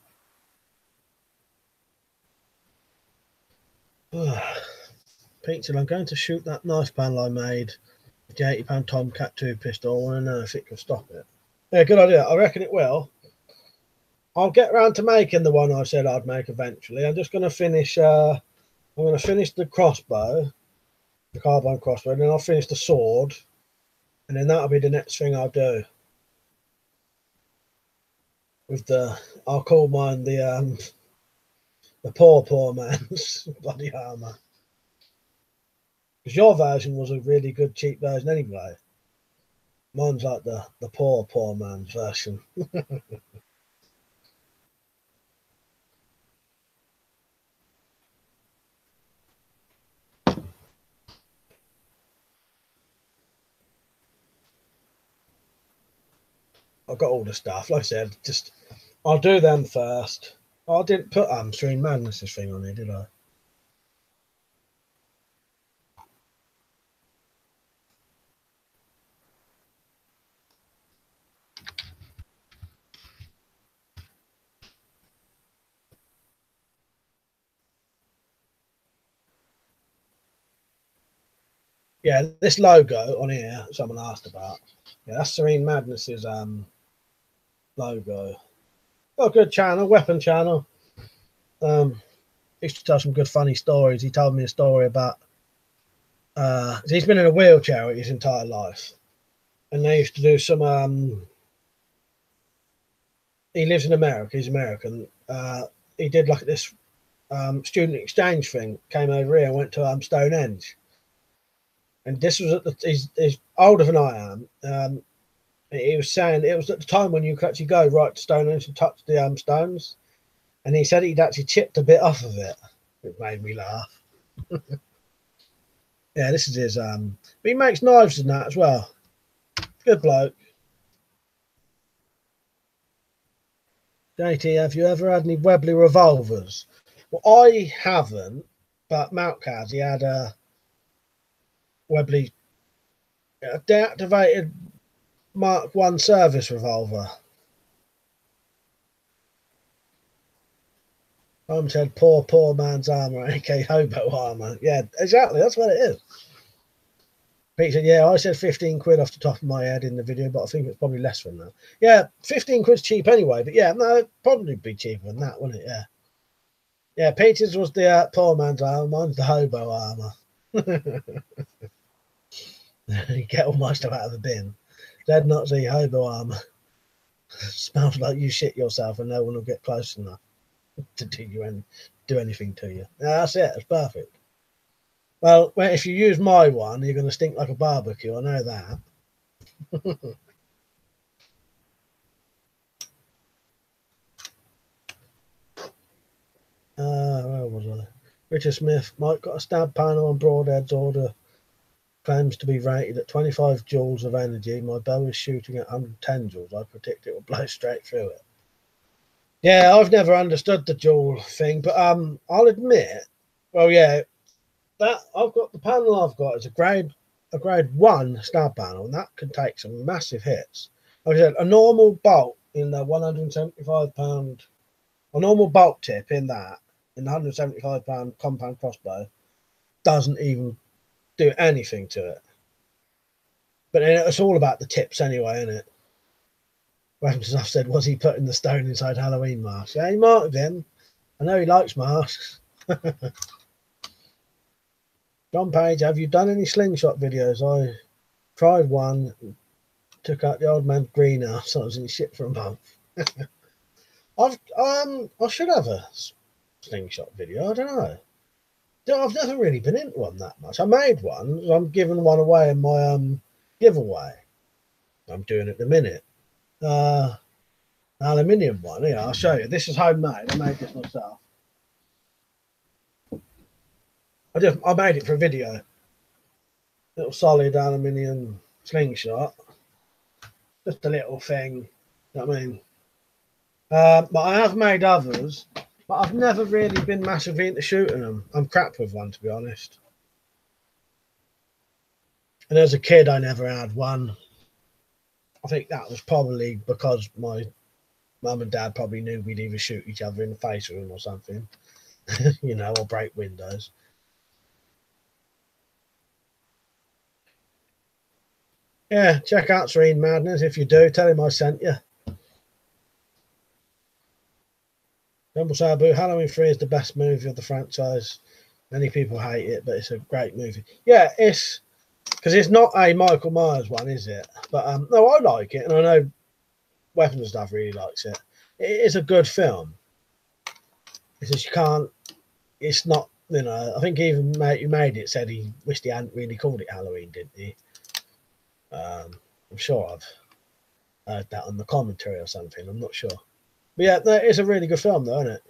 Pizza, I'm going to shoot that knife panel I made. The £80 Tomcat 2 pistol. I want to know if it can stop it. Yeah, good idea. I reckon it will. I'll get around to making the one I said I'd make eventually. I'm just going to finish. I'm going to finish the crossbow, the carbine crossbow, and then I'll finish the sword, and then that'll be the next thing I'll do. With I'll call mine the poor man's body armor. Because your version was a really good cheap version anyway. Mine's like the poor man's version. I've got all the stuff. Like I said, just I'll do them first. Oh, I didn't put Stream Madness's thing on here, did I? Yeah, this logo on here, someone asked about. Yeah, that's Serene Madness's logo. Got a good channel, weapon channel. Used to tell some good funny stories. He told me a story about he's been in a wheelchair his entire life. And they used to do some he lives in America, he's American. He did like this student exchange thing, came over here and went to Stonehenge. And this was at he's older than I am. He was saying it was at the time when you could actually go right to Stonehenge and touch the stones. And he said he'd actually chipped a bit off of it. It made me laugh. Yeah, this is his but he makes knives and that as well. Good bloke. JT, have you ever had any Webley revolvers? Well, I haven't, but Mount has. He had a Webley deactivated Mark 1 service revolver. Tom said, poor man's armour, aka hobo armour. Yeah, exactly, that's what it is. Pete said, yeah, I said 15 quid off the top of my head in the video, but I think it's probably less than that. Yeah, 15 quid's cheap anyway, but yeah, no, it'd probably be cheaper than that, wouldn't it? Yeah. Yeah, Peter's was the poor man's armour, mine's the hobo armour. You get all my stuff out of the bin. Dead Nazi hobo armour. Smells like you shit yourself and no one will get close enough to do anything to you. Yeah, that's it, it's perfect. Well, if you use my one, you're going to stink like a barbecue. I know that. Where was I? Richard Smith, Mike got a stab panel on Broadhead's order. Claims to be rated at 25 joules of energy. My bow is shooting at 110 joules. I predict it will blow straight through it. Yeah, I've never understood the joule thing, but I'll admit, well, yeah, that I've got the panel I've got is a grade 1 stab panel, and that can take some massive hits. Like I said, a normal bolt in the 175 pound, a normal bolt tip in the 175 pound compound crossbow doesn't even do anything to it. But it's all about the tips anyway, isn't it? Weapons I've said, was he putting the stone inside Halloween masks? Yeah, he might have been. I know he likes masks. John Page, have you done any slingshot videos? I tried one, took out the old man's greenhouse, so I was in shit for a month. I should have a slingshot video. I don't know. I've never really been into one that much. I made one. I'm giving one away in my giveaway. I'm doing it in a minute. Aluminium one. Yeah, I'll show you. This is homemade. I made this myself. I made it for a video. Little solid aluminium slingshot. Just a little thing. You know what I mean? But I have made others, but I've never really been massively into shooting them. I'm crap with one, to be honest. And as a kid, I never had one. I think that was probably because my mum and dad probably knew we'd either shoot each other in the face with them or something, you know, or break windows. Yeah, check out Serene Madness. If you do, tell him I sent you. Rumble Sabu, Halloween 3 is the best movie of the franchise. Many people hate it, but it's a great movie. Yeah, it's because it's not a Michael Myers one, is it? But no, I like it, and I know Weapons and Stuff really likes it. It is a good film. It's just you can't. It's not You know, I think even who made it said he wished he hadn't really called it Halloween, didn't he? I'm sure I've heard that on the commentary or something. I'm not sure. But yeah, no, it's a really good film, though, isn't it?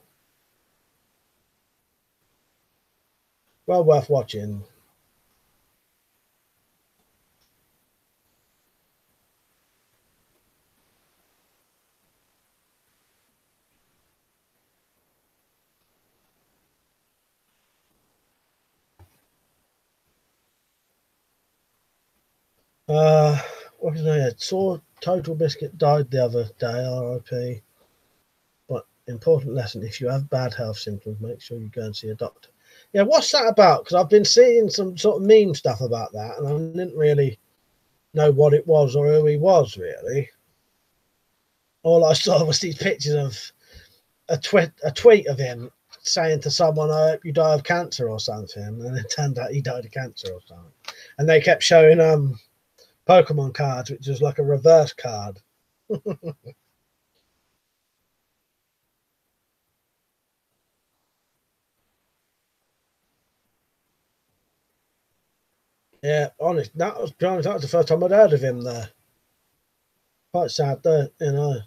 Well worth watching. What was I? Saw Total Biscuit died the other day. R.I.P. But important lesson: if you have bad health symptoms, make sure you go and see a doctor. Yeah, what's that about? Because I've been seeing some sort of meme stuff about that, and I didn't really know what it was or who he was really. All I saw was these pictures of a tweet of him saying to someone, "I hope you die of cancer" or something, and it turned out he died of cancer or something. And they kept showing Pokemon cards, which was like a reverse card. Yeah, honest. That was the first time I'd heard of him there. Quite sad, though, you know.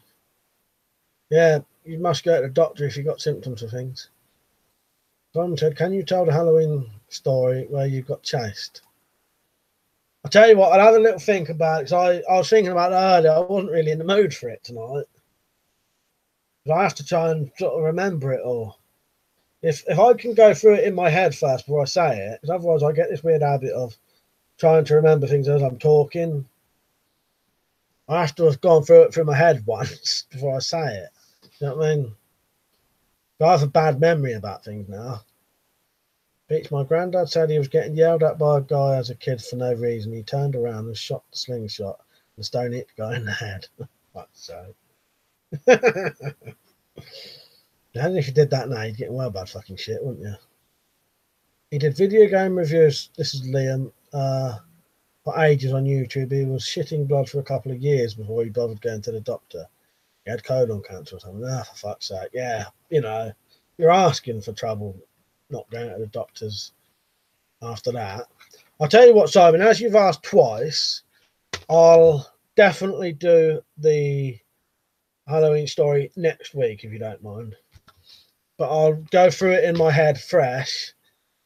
Yeah, you must go to the doctor if you've got symptoms of things. Someone said, "Can you tell the Halloween story where you got chased?" I'll tell you what, I'll have a little think about it, because I was thinking about it earlier. I wasn't really in the mood for it tonight. But I have to try and sort of remember it all. If I can go through it in my head first before I say it, because otherwise I get this weird habit of trying to remember things as I'm talking. I have to have gone through it through my head once before I say it. You know what I mean? But I have a bad memory about things now. Peach, my granddad said he was getting yelled at by a guy as a kid for no reason. He turned around and shot the slingshot. The stone hit the guy in the head. Fuck's sake. Imagine if you did that now, you'd get well bad fucking shit, wouldn't you? He did video game reviews. This is Liam. For ages on YouTube. He was shitting blood for a couple of years before he bothered going to the doctor. He had colon cancer or something. For fuck's sake. Yeah, you know, you're asking for trouble not going to the doctors after that. I'll tell you what, Simon, as you've asked twice, I'll definitely do the Halloween story next week, if you don't mind. But I'll go through it in my head fresh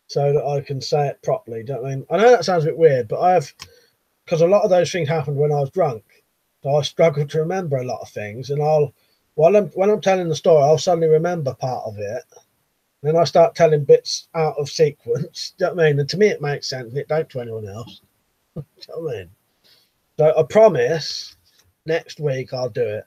so that I can say it properly. Don't I mean? I know that sounds a bit weird, but because a lot of those things happened when I was drunk, so I struggle to remember a lot of things. And when I'm telling the story, I'll suddenly remember part of it. Then I start telling bits out of sequence. Do you know what I mean? And to me, it makes sense, and it don't to anyone else. Do you know what I mean? So I promise next week I'll do it.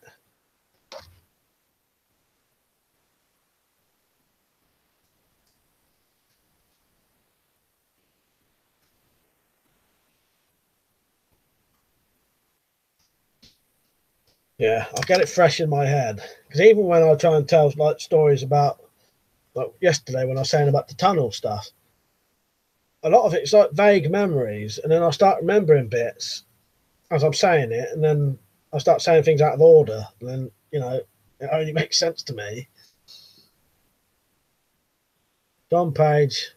Yeah, I'll get it fresh in my head. Because even when I try and tell like stories about, like yesterday when I was saying about the tunnel stuff, a lot of it's like vague memories, and then I start remembering bits as I'm saying it, and then I start saying things out of order, and then it only makes sense to me. John Page,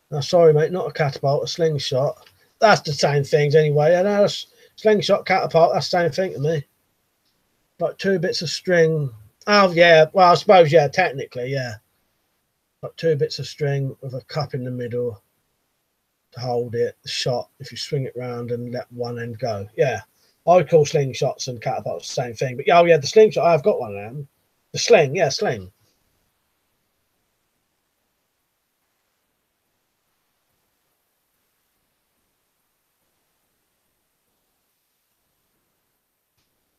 no, sorry mate, not a catapult, a slingshot. That's the same things anyway. I know, slingshot, catapult, that's the same thing to me. Like two bits of string. Oh yeah, well I suppose yeah, technically yeah. Like two bits of string with a cup in the middle to hold it. The shot, if you swing it round and let one end go. Yeah, I would call slingshots and catapults the same thing. But yeah, oh yeah, the slingshot, I've got one of them. The sling, yeah, sling.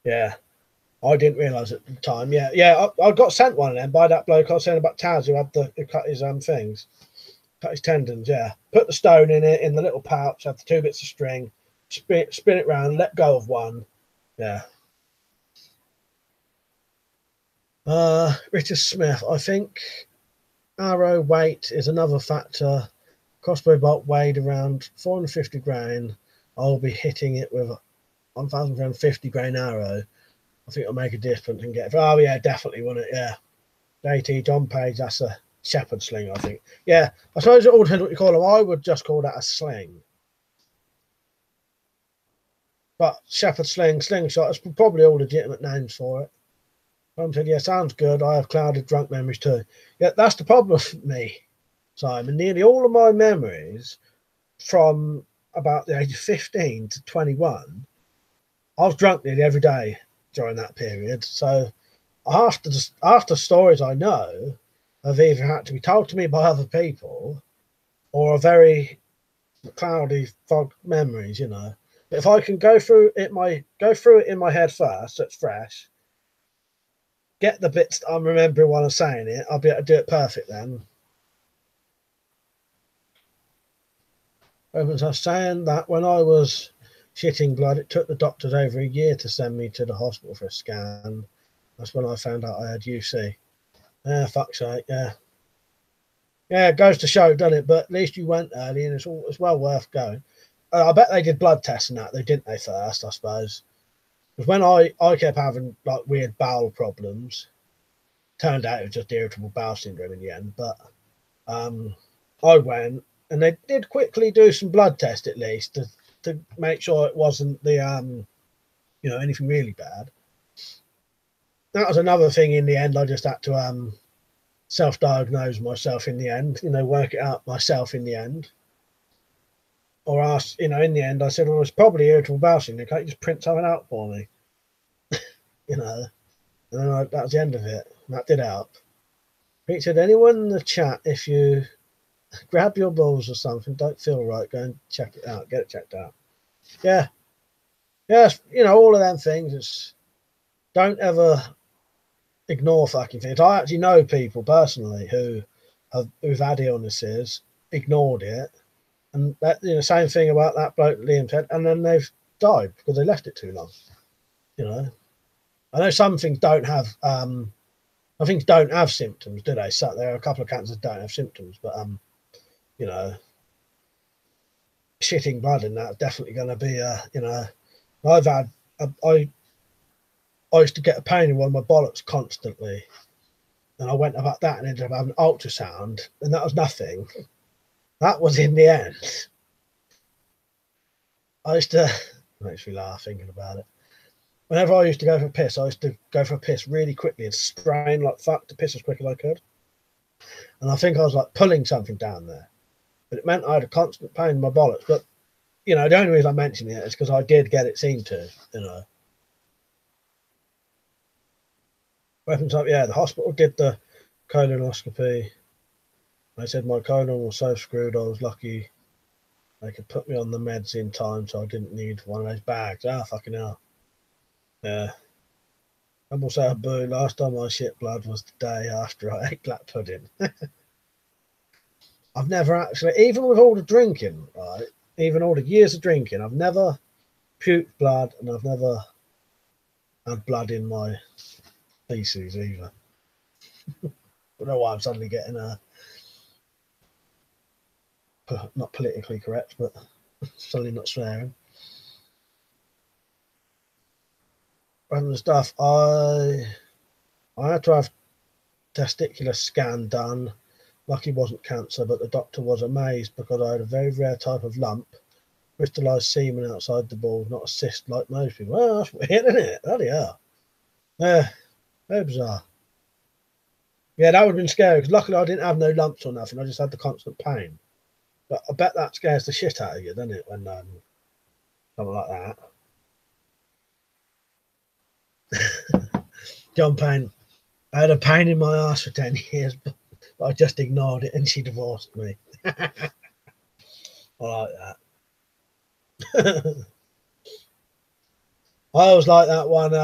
Yeah, I didn't realise at the time. Yeah, yeah, I got sent one of them by that bloke I was saying about Taz who cut his things, cut his tendons. Yeah, put the stone in it in the little pouch, had the two bits of string, spin it round, let go of one. Yeah. Richard Smith, I think arrow weight is another factor. Crossbow bolt weighed around 450 grain. I'll be hitting it with a 1,050 grain arrow. I think it'll make a difference and get. Oh yeah, definitely, won't it? Yeah. JT John Page, that's a shepherd sling, I think. Yeah, I suppose it all depends what you call them. I would just call that a sling. But shepherd sling, slingshot, it's probably all legitimate names for it. I said, yeah, sounds good. I have clouded drunk memories too. Yeah, that's the problem with me, Simon. Nearly all of my memories from about the age of 15 to 21, I was drunk nearly every day during that period. So after stories I know have either had to be told to me by other people or are very cloudy, fog memories, you know. But if I can go through it in my head first, so it's fresh, get the bits that I'm remembering while I'm saying it, I'll be able to do it perfect then. I was saying that when I was shitting blood, it took the doctors over a year to send me to the hospital for a scan. That's when I found out I had UC. Yeah, fuck's sake, yeah. Yeah, it goes to show, doesn't it? But at least you went early, and it's well worth going. I bet they did blood tests and that, didn't they, first, I suppose? Because when I kept having like weird bowel problems, turned out it was just irritable bowel syndrome in the end. But I went, and they did quickly do some blood tests at least to make sure it wasn't the anything really bad. That was another thing in the end. I just had to self-diagnose myself in the end, work it out myself in the end. Or ask, in the end, I said, well, it's probably irritable bowel syndrome. Can't you just print something out for me? And then that was the end of it. That did help. Pete said, anyone in the chat, if you grab your balls or something, don't feel right, go and check it out, get it checked out. Yeah. Yes, all of them things. It's, don't ever ignore fucking things. I actually know people personally who've had illnesses, ignored it, and that same thing about that bloke Liam said, and then they've died because they left it too long. I know some things don't have symptoms, do they? So there are a couple of cancers that don't have symptoms, but shitting blood in that's definitely going to be I used to get a pain in one of my bollocks constantly, and I went about that and ended up having an ultrasound, and that was nothing. That was in the end. I used to, makes me laugh thinking about it. Whenever I used to go for a piss, I used to go for a piss really quickly and strain like fuck to piss as quick as I could. And I think I was like pulling something down there. But it meant I had a constant pain in my bollocks. But, the only reason I'm mentioning it is because I did get it seen to, Weapons up, yeah, the hospital did the colonoscopy. They said my colon was so screwed, I was lucky they could put me on the meds in time so I didn't need one of those bags. Ah, fucking hell. Yeah. I'm also a boo. Last time I shit blood was the day after I ate black pudding. I've never actually, even with all the drinking, right, even all the years of drinking, I've never puked blood, and I've never had blood in my feces either. I don't know why I'm suddenly getting not politically correct, but suddenly not swearing. Random stuff. I had to have testicular scan done. Lucky it wasn't cancer, but the doctor was amazed because I had a very rare type of lump, crystallized semen outside the balls, not a cyst like most people. Well, that's weird, isn't it? Bloody hell. Yeah, very bizarre. Yeah, that would have been scary because luckily I didn't have no lumps or nothing. I just had the constant pain. But I bet that scares the shit out of you, doesn't it, when something like that. John Payne. I had a pain in my ass for 10 years, but I just ignored it and she divorced me. I like that. I always like that one.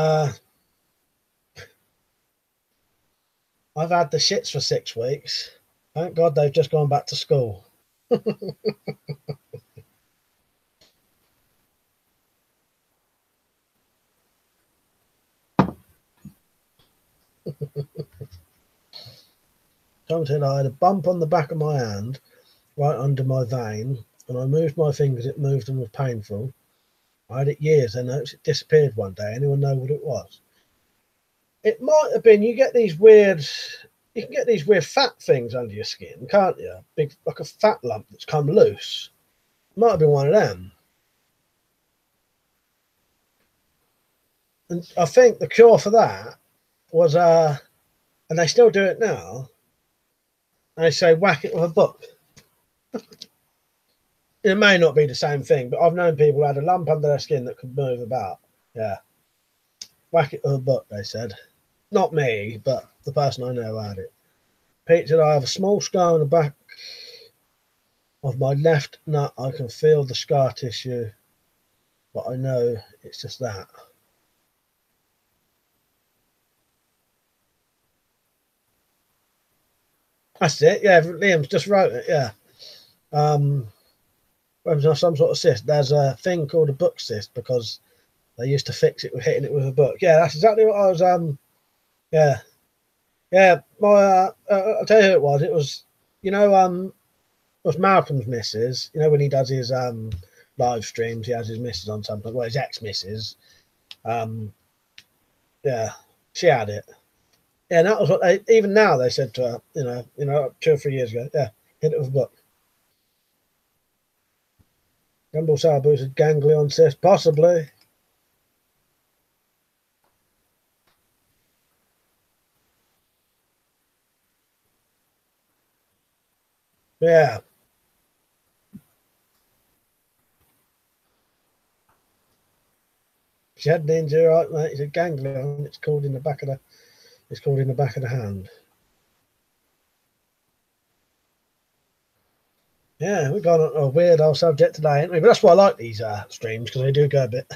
I've had the shits for 6 weeks. Thank God they've just gone back to school. Tom said I had a bump on the back of my hand, right under my vein, and I moved my fingers, it moved and was painful. I had it years, and noticed it disappeared one day. Anyone know what it was? It might have been, you get these weird you can get these weird fat things under your skin, can't you? Big, like a fat lump that's come loose. Might have been one of them. And I think the cure for that was, and they still do it now, they say whack it with a book. It may not be the same thing, but I've known people who had a lump under their skin that could move about. Yeah. Whack it with a book, they said. Not me, but the person I know had it. Pete said, I have a small scar on the back of my left nut. I can feel the scar tissue, but I know it's just that. That's it. Yeah, Liam's just wrote it. Yeah. Some sort of cyst. There's a thing called a book cyst because they used to fix it with hitting it with a book. Yeah, that's exactly what I was. Yeah. My I'll tell you who it was. It was, you know, it was Malcolm's missus. You know, when he does his live streams, he has his missus on something. Well, his ex-missus. Yeah, she had it. Yeah, and that was what they. Even now, they said to her, you know, 2 or 3 years ago. Yeah, hit it with a book. Gumball Sabu said ganglion cyst, possibly. Yeah. She had an injury, right, mate? It's a ganglion. It's called in the back of the hand. Yeah, we've gone on a weird old subject today, haven't we? But that's why I like these streams, because they do go a bit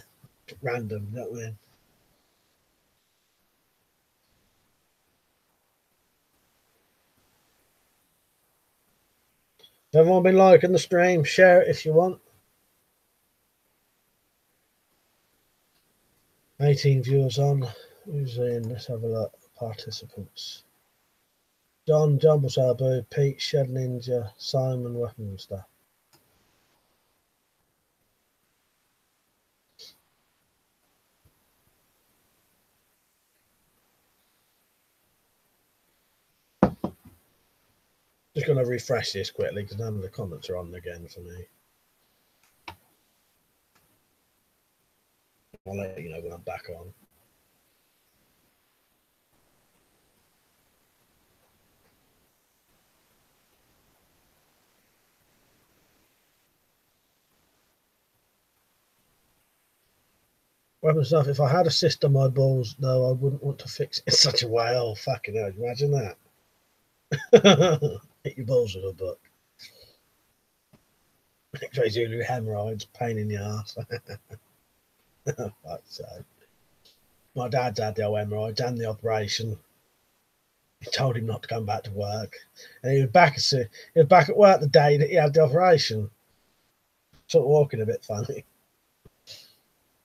random, you know what I mean? Everyone been liking the stream? Share it if you want. 18 viewers on. Who's in? Let's have a look. Participants. John, Jumble Sabu, Pete, Shed Ninja, Simon, Weapon Stuff. Just going to refresh this quickly because none of the comments are on again for me. I'll let you know when I'm back on. Weapon Stuff, if I had a cyst on my balls, though, I wouldn't want to fix it in such a way. Oh, fucking hell, imagine that. Hit your balls with a book. X-ray Zulu hemorrhoids, pain in the arse. Fuck's sake. My dad's had the old hemorrhoids and the operation. He told him not to come back to work, and he was back at work the day that he had the operation. Sort of walking a bit funny.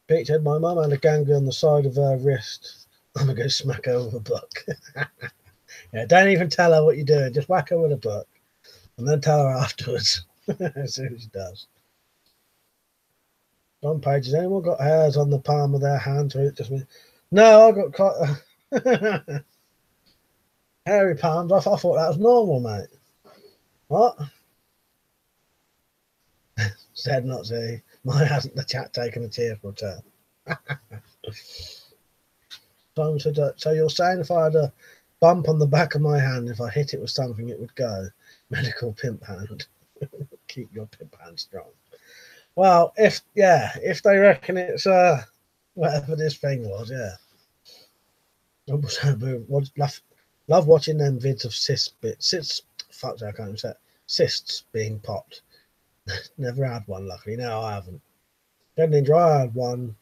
Pete said, my mum had a ganglion on the side of her wrist. I'm gonna go smack her with a book. Yeah, don't even tell her what you're doing. Just whack her with a book, and then tell her afterwards. As soon as she does. Don Page, has anyone got hairs on the palm of their hand? Or it just means, no, I got quite hairy palms. I thought that was normal, mate. What? Said not see. Why hasn't the chat taken a tearful turn? Tom said, so you're saying if I had a bump on the back of my hand, if I hit it with something, it would go? Medical pimp hand. Keep your pimp hand strong. Well, if they reckon it's whatever this thing was, yeah. Love watching them vids of cysts being popped. Never had one, luckily. No, I haven't. Ninja, I had one.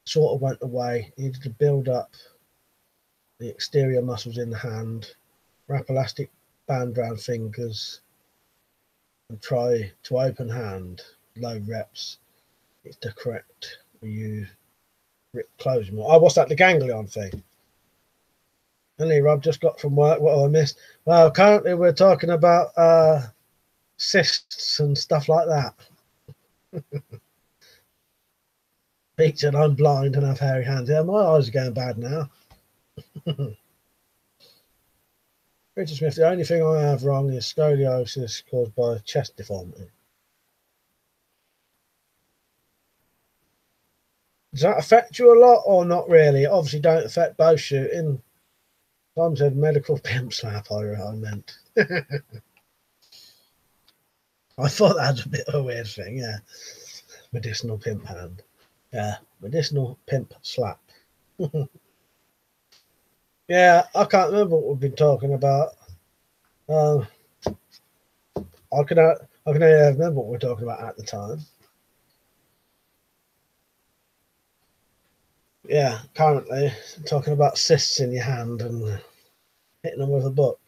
Sort of went away. Needed to build up the exterior muscles in the hand, wrap elastic band around fingers, and try to open hand. Low reps. It's the correct. You close more. Oh, what's that? The ganglion thing. Anyway, Rob just got from work. What have I missed? Well, currently we're talking about cysts and stuff like that. Pete said, I'm blind and have hairy hands. Yeah, my eyes are going bad now. Richard Smith, the only thing I have wrong is scoliosis caused by chest deformity. Does that affect you a lot or not really? It obviously don't affect bow shooting. Tom said medical pimp slap, I meant. I thought that was a bit of a weird thing, yeah. Medicinal pimp hand. Yeah, medicinal pimp slap. Yeah, I can't remember what we've been talking about. I can only remember what we were talking about at the time. Yeah, currently talking about cysts in your hand and hitting them with a book.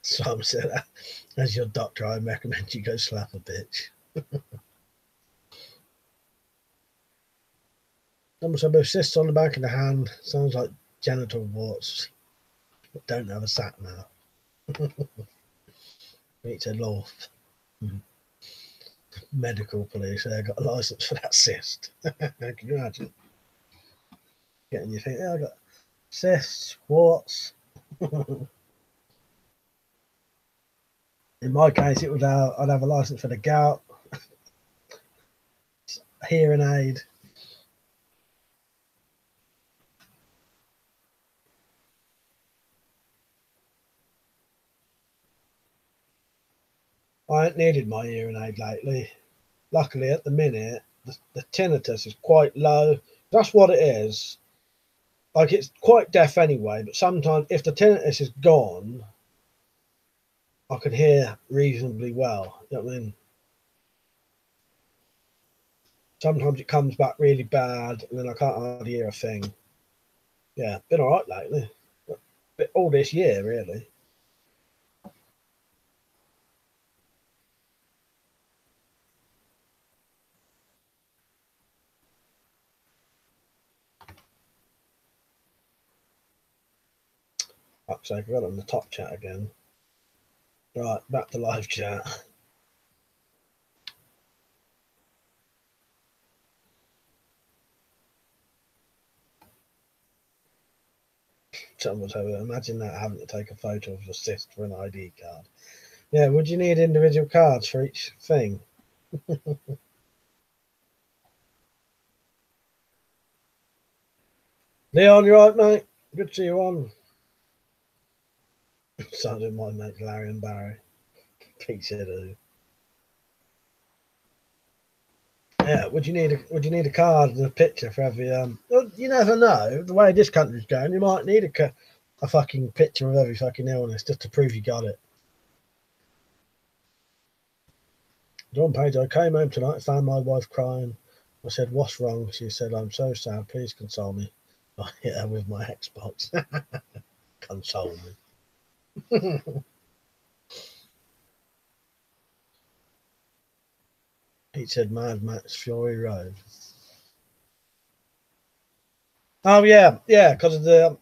Sam said, as your doctor, I recommend you go slap a bitch. Someone said both cysts on the back of the hand. Sounds like genital warts. Don't have a sat now. It's a law. Medical police, they got a license for that cyst. Can you imagine? Getting you think, I got cysts, warts. In my case, it would I'd have a license for the gout, hearing aid. I ain't needed my hearing aid lately. Luckily, at the minute, the tinnitus is quite low. That's what it is. Like, it's quite deaf anyway, but sometimes if the tinnitus is gone, I can hear reasonably well. You know what I mean? Sometimes it comes back really bad, and then I can't hardly hear a thing. Yeah, been all right lately. But all this year, really. Fuck's sake, I got on the top chat again. Right, back to live chat. Someone's over. Imagine that, having to take a photo of your cyst for an ID card. Yeah, would you need individual cards for each thing? Leon, you right, mate? Good to see you on. Sounds like my mate Larry and Barry. Pizza do. Yeah, would you need a card and a picture for every well, you never know. The way this country's going, you might need a fucking picture of every fucking illness just to prove you got it. John Page, I came home tonight, found my wife crying. I said, "What's wrong?" She said, "I'm so sad, please console me." I hit her with my Xbox. Console me. He said Mad Max Fury Road. Oh yeah, because of the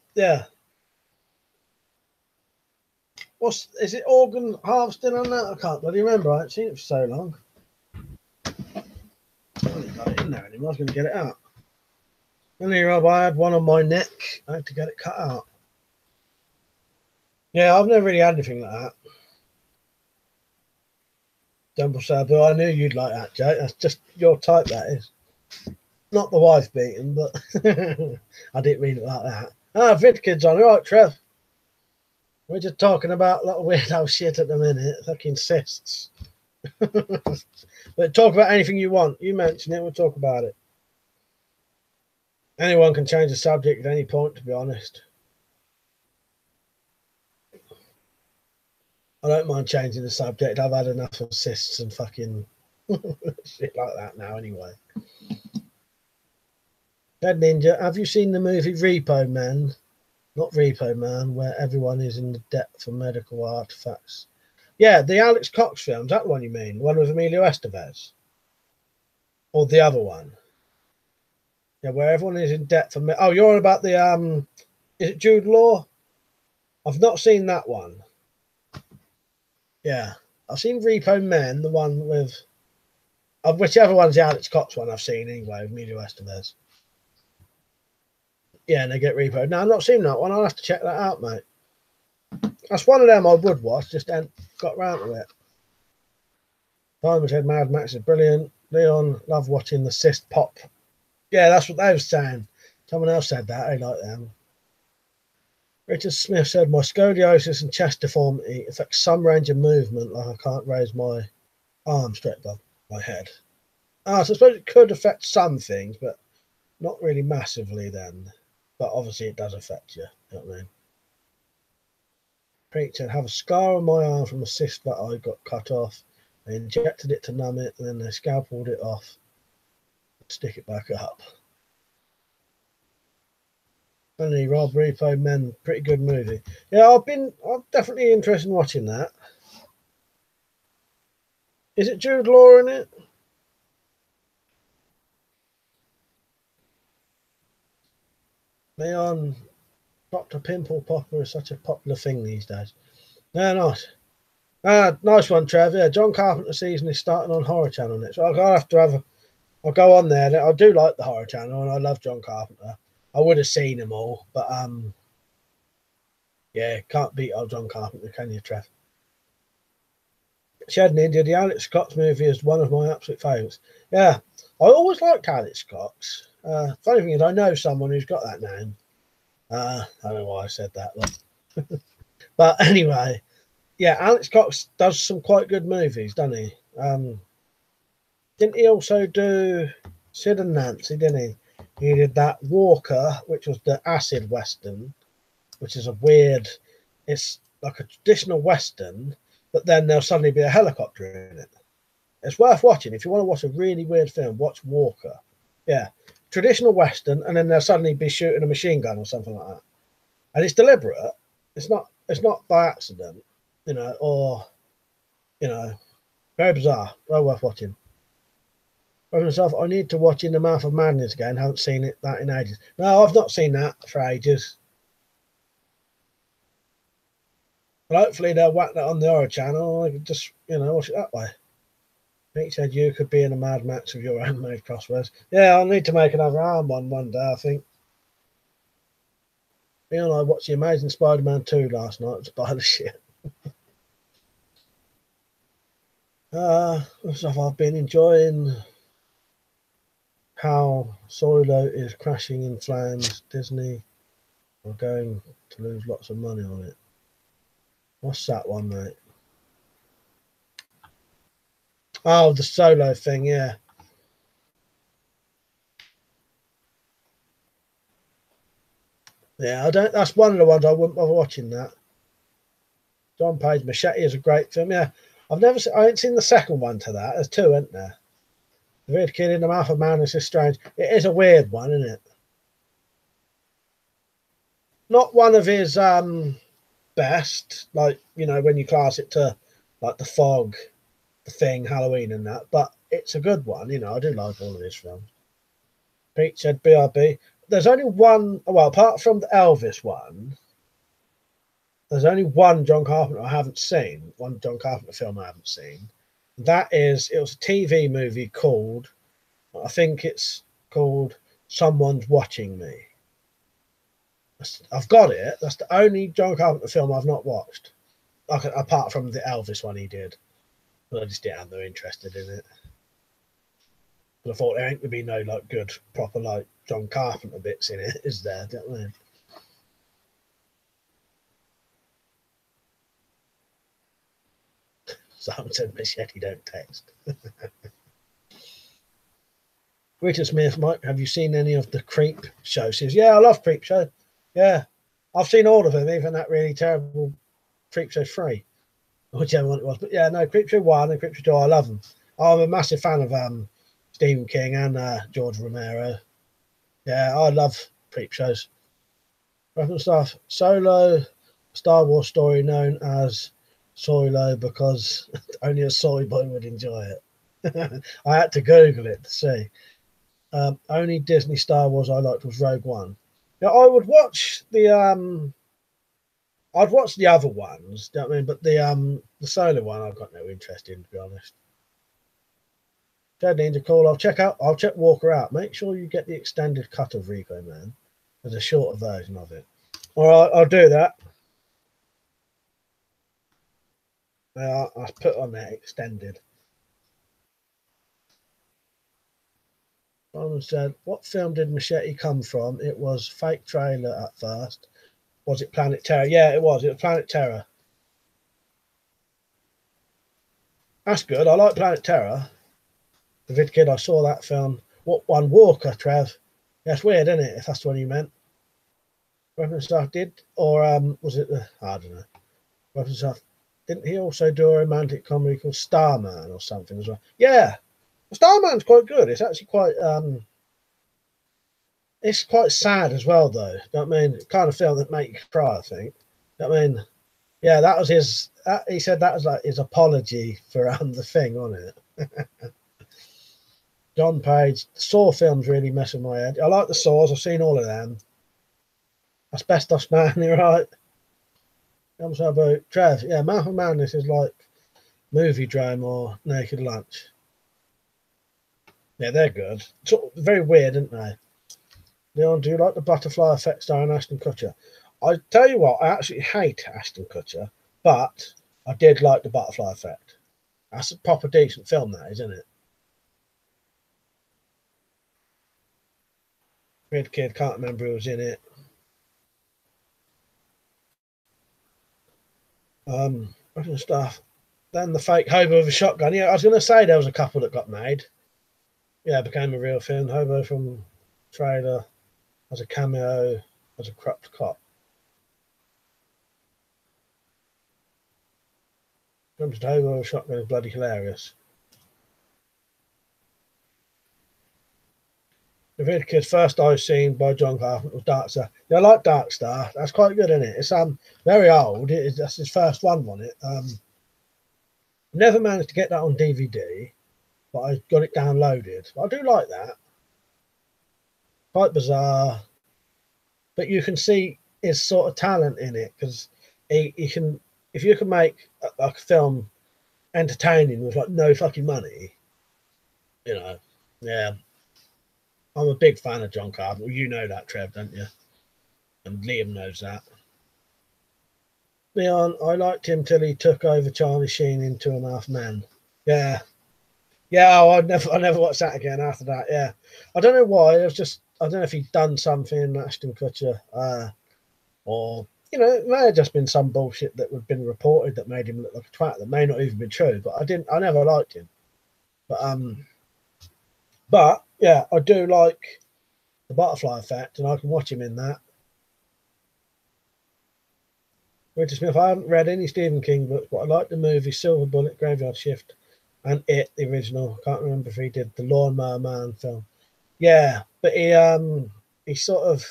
is it organ harvesting on that? I can't bloody remember. I haven't seen it for so long. I haven't got it in there anymore. I was going to get it out. Anyway, I had one on my neck. I had to get it cut out. Yeah, I've never really had anything like that. Dumble Sabu, I knew you'd like that, Jake. That's just your type, that is. Not the wife beating, but I didn't mean it like that. Ah, VidKid's on. All right, Trev. We're just talking about a lot of weirdo shit at the minute. Fucking cysts. But talk about anything you want. You mention it, we'll talk about it. Anyone can change the subject at any point, to be honest. I don't mind changing the subject. I've had enough of cysts and fucking shit like that now, anyway. Dead Ninja, have you seen the movie Repo Man? Not Repo Man, where everyone is in the debt for medical artifacts. Yeah, the Alex Cox films. That one you mean? One with Emilio Estevez, or the other one? Yeah, where everyone is in debt for me. Oh, you're on about the Is it Jude Law? I've not seen that one. Yeah, I've seen Repo Men, the one with whichever one's the Alex Cox one I've seen anyway, with Emilio Estevez. Yeah, and they get repoed. No, I've not seen that one. I'll have to check that out, mate. That's one of them I would watch, just ain't got round to it. Simon said Mad Max is brilliant. Leon, love watching the cyst pop. Yeah, that's what they were saying. Someone else said that. I like them. Richard Smith said, my scoliosis and chest deformity affects some range of movement, like I can't raise my arm straight above my head. So I suppose it could affect some things, but not really massively then. But obviously it does affect you. You know what I mean? Preach said, have a scar on my arm from a cyst that I got cut off. They injected it to numb it, and then they scalpeled it off. Stick it back up. Funny, Rob Repo Men, pretty good movie. Yeah, I'm definitely interested in watching that. Is it Jude Law in it? Leon, Dr. Pimple Popper is such a popular thing these days. Yeah, nice. Nice one, Trev. Yeah, John Carpenter season is starting on Horror Channel next. So I'll have to have I'll go on there. I do like the Horror Channel, and I love John Carpenter. I would have seen them all, but yeah, can't beat old John Carpenter, can you, Trev? Shed in India, the Alex Cox movie is one of my absolute favourites. Yeah, I always liked Alex Cox. Funny thing is, I know someone who's got that name. I don't know why I said that, but anyway, yeah, Alex Cox does some quite good movies, doesn't he? Didn't he also do Sid and Nancy, didn't he? He did that Walker, which was the acid western, which is a weird, it's like a traditional western, but then there'll suddenly be a helicopter in it. It's worth watching. If you want to watch a really weird film, watch Walker. Yeah, traditional western, and then they'll suddenly be shooting a machine gun or something like that. And it's deliberate. It's not by accident, or very bizarre. Well worth watching. For myself, I need to watch In the Mouth of Madness again. Haven't seen that in ages. No, I've not seen that for ages. But hopefully they'll whack that on the Horror Channel. I could just, watch it that way. Nick said you could be in a Mad Max with your handmade crosswords. Yeah, I'll need to make another arm one day, I think. Me and I watched The Amazing Spider-Man 2 last night. It was a pile of shit. Stuff I've been enjoying. How Solo is crashing in flames. Disney are going to lose lots of money on it. What's that one, mate? Oh, the Solo thing, yeah. Yeah, that's one of the ones I wouldn't bother watching that. John Page Machete is a great film, yeah. I ain't seen the second one to that. There's two, isn't there? The Weird Kid in the Mouth of Madness is strange. It is a weird one, isn't it? Not one of his best, like, when you class it to like The Fog, The Thing, Halloween and that, but it's a good one, I do like all of his films. Pete said BRB. There's only one, well, apart from the Elvis one, there's only one John Carpenter I haven't seen, one John Carpenter film I haven't seen. It was a TV movie called, I think it's called Someone's Watching Me. I've got it. That's the only John Carpenter film I've not watched, apart from the Elvis one he did. But I just didn't have no interest in it. But I thought there ain't going to be no like good, proper like John Carpenter bits in it, is there? Do you know what I mean? Simon said Machete don't text. Richard Smith, Mike, have you seen any of the Creep Show series? Yeah, I love Creep Show. Yeah, I've seen all of them, even that really terrible Creep Show 3, whichever one it was. But yeah, no, Creep Show 1 and Creep Show 2, I love them. I'm a massive fan of Stephen King and George Romero. Yeah, I love Creep Shows. Reference stuff. Solo, Star Wars story known as Soylo because only a soy boy would enjoy it. I had to Google it to see. Only Disney Star Wars I liked was Rogue One. Now I would watch I'd watch the other ones, do you know what I mean? But the solo one I've got no interest in, to be honest. Chad Ninja Call, I'll check Walker out. Make sure you get the extended cut of Rico Man. There's a shorter version of it. Alright, I'll do that. I'll put on that extended. Simon said, what film did Machete come from? It was fake trailer at first. Was it Planet Terror? Yeah, it was. It was Planet Terror. That's good. I like Planet Terror. The vid kid, I saw that film. What one? Walker, Trev. That's weird, isn't it? If that's the one you meant. Weapon Stuff did, or was it the? I don't know. Weapon Stuff. Didn't he also do a romantic comedy called Starman or something as well? Yeah, Starman's quite good. It's actually quite it's quite sad as well, though. You know what I mean? Kind of film that make you cry, I think. You know what I mean? Yeah, that was his. He said that was like his apology for the thing on it. John Page, the Saw films really mess with my head. I like the Saws. I've seen all of them. Asbestos Man, you're right. I'm so about Trev. Yeah, Mouth of Madness is like Movie Drome or Naked Lunch. Yeah, they're good. Sort of very weird, aren't they? Leon, do you like the butterfly effect starring Ashton Kutcher? I tell you what, I actually hate Ashton Kutcher, but I did like the butterfly effect. That's a proper decent film, that is, isn't it? Weird Kid, can't remember who was in it. Stuff. Then the fake Hobo with a shotgun. Yeah, I was going to say there was a couple that got made. Yeah, it became a real thing. Hobo from trailer as a cameo as a cropped cop. Comes to Hobo with a shotgun is bloody hilarious. The Vid Kid's first I've seen by John Carpenter was Dark Star. Yeah, I like Dark Star. That's quite good, isn't it? It's very old. That's his first one on it. Never managed to get that on DVD, but I got it downloaded. I do like that. Quite bizarre, but you can see his sort of talent in it because he can. If you can make a film entertaining with like no fucking money, you know, yeah. I'm a big fan of John Carpenter. You know that, Trev, don't you? And Liam knows that. Leon, I liked him till he took over Charlie Sheen in 2.5 Men. Yeah, yeah. I never watched that again after that. Yeah, I don't know why. It was just I don't know if he'd done something, Ashton Kutcher, or it may have just been some bullshit that had been reported that made him look like a twat. That may not even be true. But I never liked him. But yeah, I do like the Butterfly Effect, and I can watch him in that. Richard Smith, I haven't read any Stephen King books, but I like the movie Silver Bullet, Graveyard Shift, and It, the original. I can't remember if he did the Lawnmower Man film. Yeah, but he sort of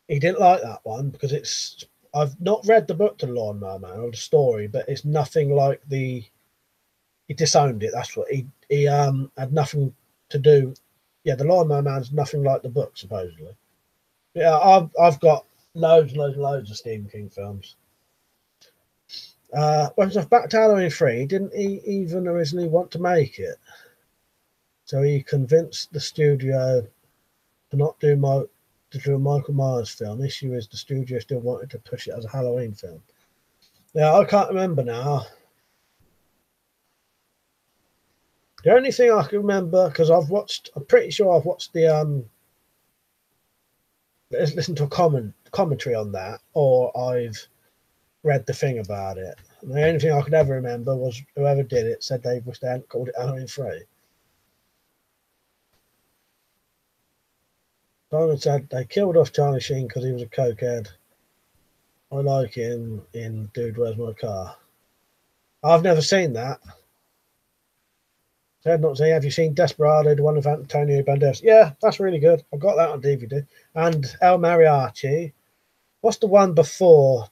he didn't like that one because I've not read the book to the Lawnmower Man or the story, but it's nothing like he disowned it. That's what he had nothing to do. Yeah, the Lawnmower Man's nothing like the book supposedly. Yeah, I've got loads of Stephen King films. Back to Halloween 3, didn't he even originally want to make it? So he convinced the studio to not do a Michael Myers film. Issue is the studio still wanted to push it as a Halloween film. Yeah, I can't remember now. The only thing I can remember, because I'm pretty sure I've watched the listened to a commentary on that, or I've read the thing about it. And the only thing I could ever remember was whoever did it said they wish they hadn't called it Halloween 3. Simon said they killed off Charlie Sheen because he was a cokehead. I like him in Dude, Where's My Car? I've never seen that. Said not say, have you seen Desperado, the one with Antonio Banderas? Yeah, that's really good. I got that on DVD. And El Mariachi. What's the one before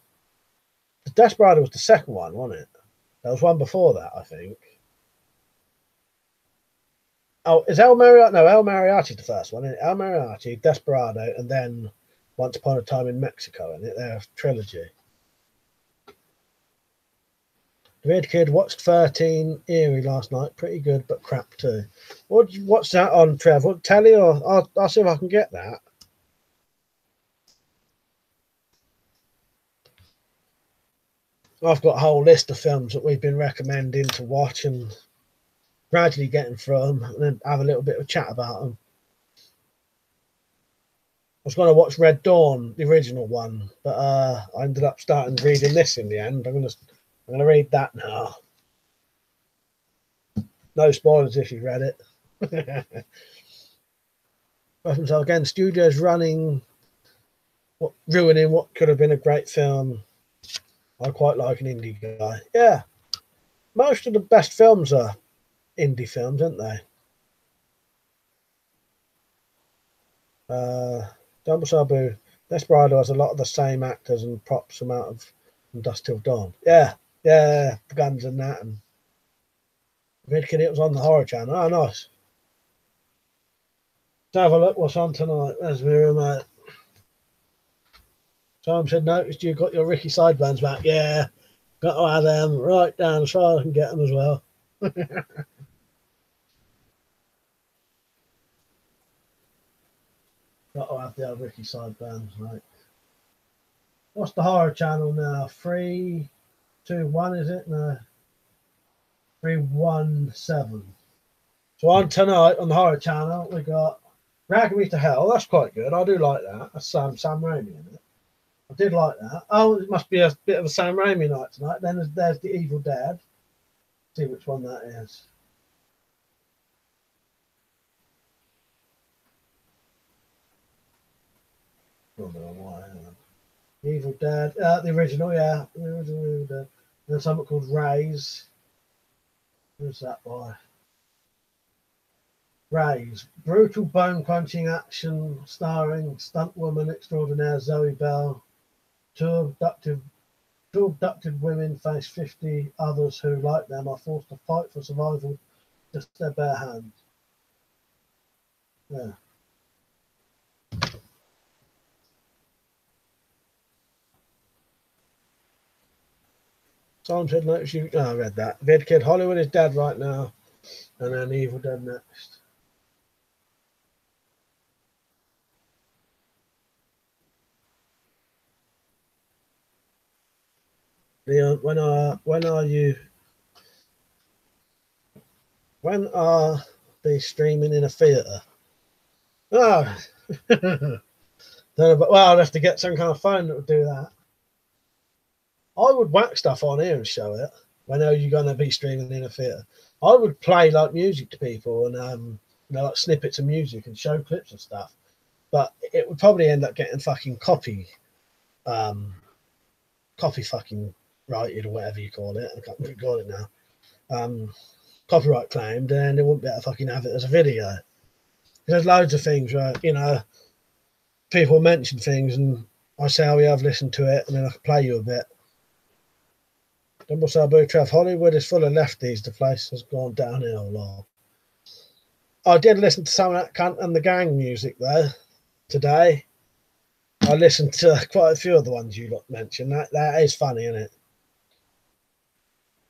The Desperado was the second one, wasn't it? There was one before that, I think. Oh, is El Mariachi? No, El Mariachi's the first one, isn't it? El Mariachi, Desperado, and then Once Upon a Time in Mexico, isn't it? They're a trilogy. The Red Kid watched 13 Eerie last night. Pretty good, but crap too. What's that on, Trev? What, telly, or I'll see if I can get that. I've got a whole list of films that we've been recommending to watch and gradually getting through them and then have a little bit of a chat about them. I was going to watch Red Dawn, the original one, but I ended up starting reading this in the end. I'm going to read that now. No spoilers if you read it. So again, studios ruining what could have been a great film. I quite like an indie guy. Yeah, most of the best films are indie films, aren't they? Dumble Sabu, Desperado has a lot of the same actors and props from out of From Dusk Till Dawn. Yeah, the guns and that. And Vidkin, it was on the Horror Channel. Oh, nice. Let's have a look what's on tonight. There's my remote. Tom said, noticed you got your Ricky Sideburns back. Yeah, got to have them right down as far as I can get them as well. Got to have the old Ricky Sideburns, right? What's the Horror Channel now? 3, 2, 1, is it? No. 317. So on tonight on the Horror Channel, we got Drag Me to Hell. That's quite good. I do like that. That's Sam Raimi in it. I did like that. Oh, it must be a bit of a Sam Raimi night tonight. Then there's The Evil Dead. See which one that is. Evil Dead. The original, yeah. The original Evil Dead. There's something called Rays. Who's that by? Rays. Brutal bone-crunching action starring stunt woman extraordinaire Zoe Bell. Two abducted women face 50 others who, like them, are forced to fight for survival just their bare hands. Yeah. Someone said, notice you. Oh, I read that. Vid Kid, Hollywood is dead right now. And then Evil Dead next. Leon, when are they streaming in a theatre? Oh, don't know, but well, I'd have to get some kind of phone that would do that. I would whack stuff on here and show it. When are you going to be streaming in a theatre? I would play like music to people and like snippets of music and show clips and stuff. But it would probably end up getting fucking copy fucking righted or whatever you call it. I can't really call it now. Copyright claimed, and they wouldn't be able to fucking have it as a video. There's loads of things where, people mention things and I say, oh yeah, I've listened to it, and then I can play you a bit. Dumble Sabu Trev, Hollywood is full of lefties. The place has gone downhill, lol. I did listen to some of that Cunt and the Gang music though today. I listened to quite a few of the ones you mentioned. That is funny, isn't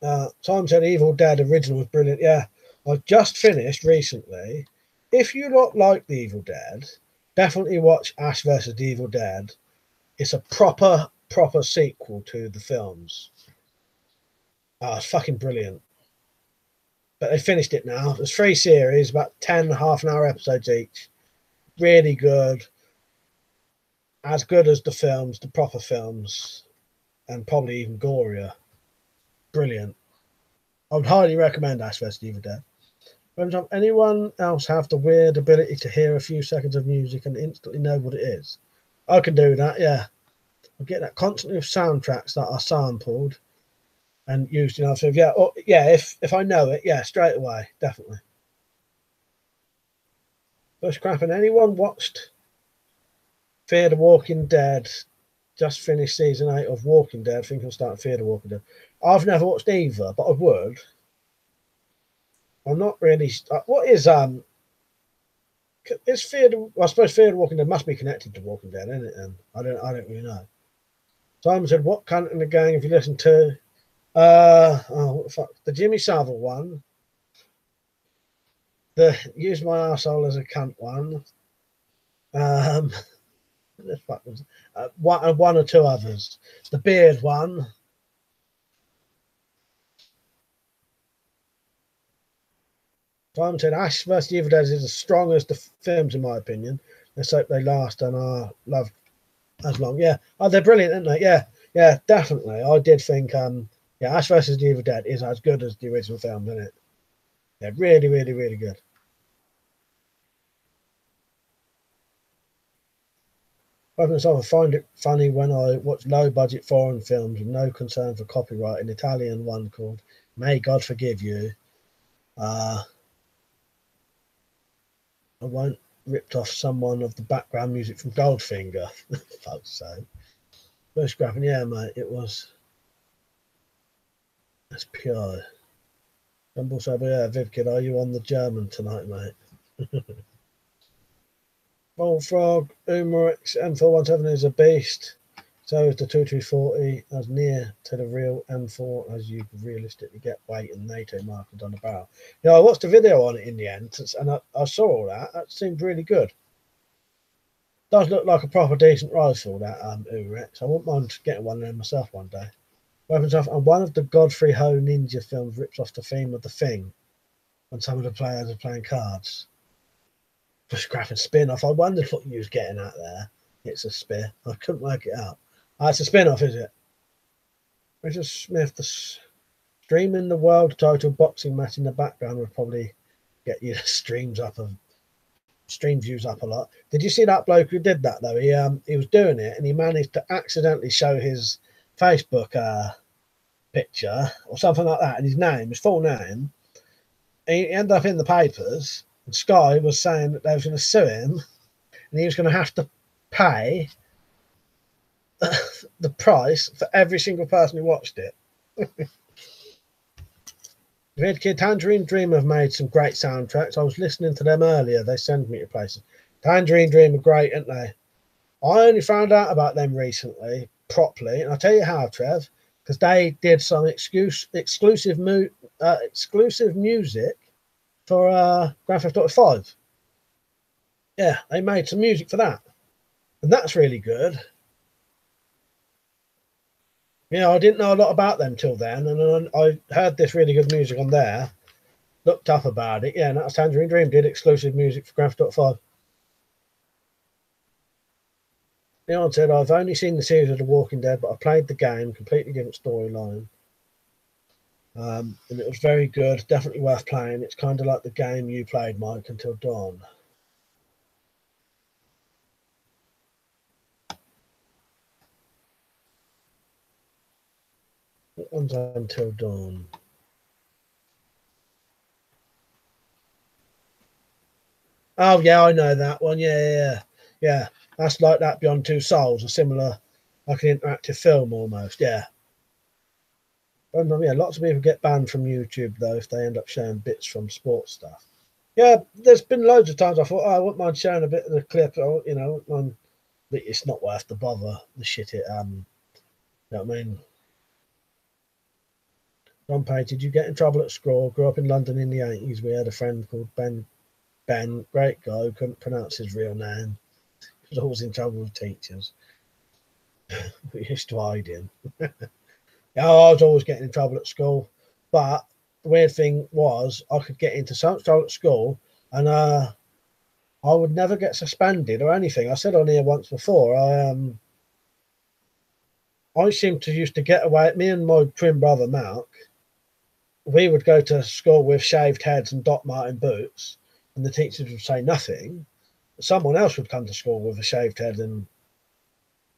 it? Tom said Evil Dead original was brilliant. Yeah, I've just finished recently. If you like the Evil Dead, definitely watch Ash vs. the Evil Dead. It's a proper sequel to the films. It's fucking brilliant. But they finished it now. There's 3 series, about 10 half-an-hour episodes each. Really good. As good as the films, the proper films, and probably even gorier. Brilliant. I would highly recommend Ash vs. Evil Dead. Anyone else have the weird ability to hear a few seconds of music and instantly know what it is? I can do that, yeah. I get that constantly with soundtracks that are sampled and used in our film. Yeah, if I know it, yeah, straight away, definitely. Bushcraft, and anyone watched Fear the Walking Dead just finished season 8 of Walking Dead. I think I'm starting to fear the Walking Dead. I've never watched either, but I would. I'm not really. What is Is Fear the? Well, I suppose Fear the Walking Dead must be connected to Walking Dead, isn't it? Then I don't really know. Simon said, "What cunt in the gang have you listened to?" What the fuck? The Jimmy Savile one. The Use My Arsehole as a Cunt one. The fuck was one or two others. The Beard one. Simon said, Ash vs. Evil Dead is the strongest of films in my opinion. Let's hope they last and are loved as long. Yeah. Oh, they're brilliant, aren't they? Yeah. Yeah, definitely. I did think yeah, Ash vs. Evil Dead is as good as the original film, isn't it? Yeah, really, really, really good. I find it funny when I watch low budget foreign films with no concern for copyright. An Italian one called May God Forgive You. I won't ripped off someone of the background music from Goldfinger. Fuck's sake. First grabbing, yeah, mate, it was. That's pure. Rumble said, yeah, Vivkid, are you on the German tonight, mate? Bullfrog, Umarix, M417 is a beast. So is the 2240, as near to the real M4 as you could realistically get, weight and NATO markers on the barrel. You know, I watched a video on it in the end, and I saw all that. That seemed really good. Does look like a proper decent rifle, that Urex. I wouldn't mind getting one of them myself one day. Weapons off, and one of the Godfrey Ho Ninja films rips off the theme of The Thing when some of the players are playing cards. For scrap and spin off. I wondered what you was getting at there. It's a spear. I couldn't work it out. It's a spin off, is it? Richard Smith, the streaming the world title boxing match in the background would probably get you stream views up a lot. Did you see that bloke who did that though? He was doing it and he managed to accidentally show his Facebook picture or something like that, and his full name. He ended up in the papers, and Sky was saying that they was going to sue him, and he was going to have to pay the price for every single person who watched it. Red Kid, Tangerine Dream have made some great soundtracks. I was listening to them earlier. They send me to places. Tangerine Dream are great, aren't they? I only found out about them recently, properly, and I'll tell you how, Trev, because they did some exclusive music for Grand Theft Auto 5. Yeah, they made some music for that, and that's really good. Yeah, I didn't know a lot about them till then, and I heard this really good music on there, looked up about it. Yeah, and that was Tangerine Dream did exclusive music for Grand Theft Auto 5. Leon said, I've only seen the series of The Walking Dead, but I played the game, completely different storyline. And it was very good, definitely worth playing. It's kind of like the game you played, Mike, Until Dawn. What one's Until Dawn? Oh, yeah, I know that one. Yeah. That's like that Beyond Two Souls, a similar, like an interactive film almost. Yeah. Yeah, lots of people get banned from YouTube, though, if they end up showing bits from sports stuff. Yeah, there's been loads of times I thought, I wouldn't mind showing a bit of the clip, or, but it's not worth the bother, the shit it, you know what I mean? Ron Page, did you get in trouble at school? Grew up in London in the 80s. We had a friend called Ben, great guy who couldn't pronounce his real name. He was always in trouble with teachers. We used to hide him. Yeah, I was always getting in trouble at school. But the weird thing was I could get into so much trouble at school and I would never get suspended or anything. I said on here once before, I seemed to used to get away. Me and my twin brother Mark, we would go to school with shaved heads and Doc Martin boots, and the teachers would say nothing. Someone else would come to school with a shaved head and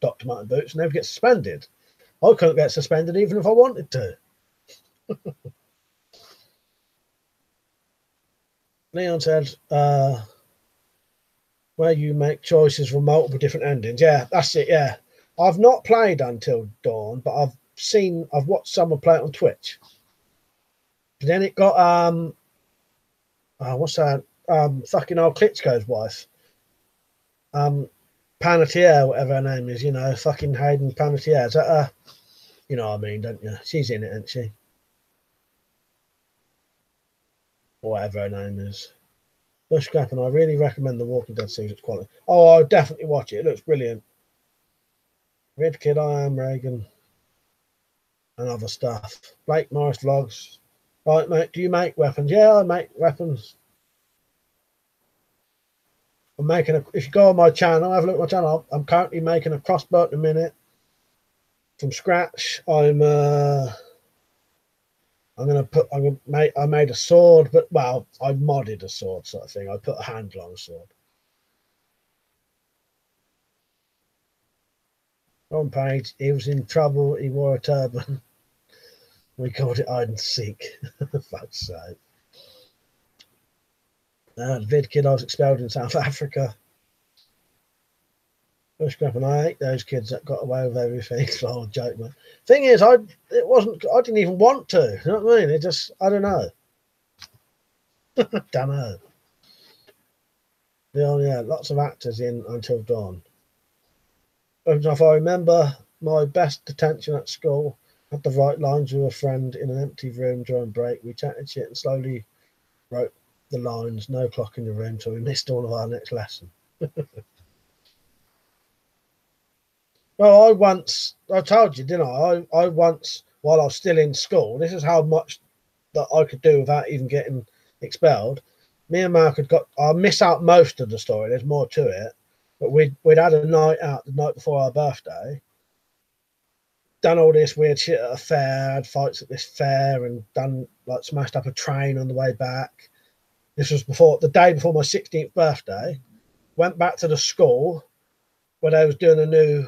Dr. Martin boots, and they would get suspended. I couldn't get suspended even if I wanted to. Leon said, where you make choices from multiple different endings. Yeah, that's it. Yeah. I've not played Until Dawn, but I've watched someone play it on Twitch. And then it got what's that? Fucking old Klitschko's wife. Panettiere, whatever her name is, you know, fucking Hayden Panettiere. Is that her? You know what I mean, don't you? She's in it, isn't she? Or whatever her name is. Bush Crap, and I really recommend the Walking Dead series. It's quality. Oh, I'll definitely watch it. It looks brilliant. Red Kid, I Am Reagan, and other stuff. Blake Morris vlogs. Right, mate, do you make weapons? Yeah, I make weapons. I'm making if you go on my channel, have a look at my channel. I'm currently making a crossbow at the minute from scratch. I made a sword, but well, I modded a sword sort of thing. I put a handle on a sword. On page, he was in trouble. He wore a turban. We called it hide and seek. For fuck's sake. Vid Kid, I was expelled in South Africa. Bush Crap, and I hate those kids that got away with everything. It's a whole joke, man. Thing is, I didn't even want to. You know what I mean? It just, I don't know. Don't know. Yeah, lots of actors in Until Dawn. If I remember my best detention at school, I had to write lines with a friend in an empty room during break. We chatted shit and slowly wrote the lines, no clock in the room, so we missed all of our next lesson. Well, I told you, didn't I once, while I was still in school, this is how much that I could do without even getting expelled. Me and Mark I miss out most of the story, there's more to it, but we'd had a night out the night before our birthday, done all this weird shit at a fair, had fights at this fair, and smashed up a train on the way back. This was the day before my 16th birthday. Went back to the school where they was doing a new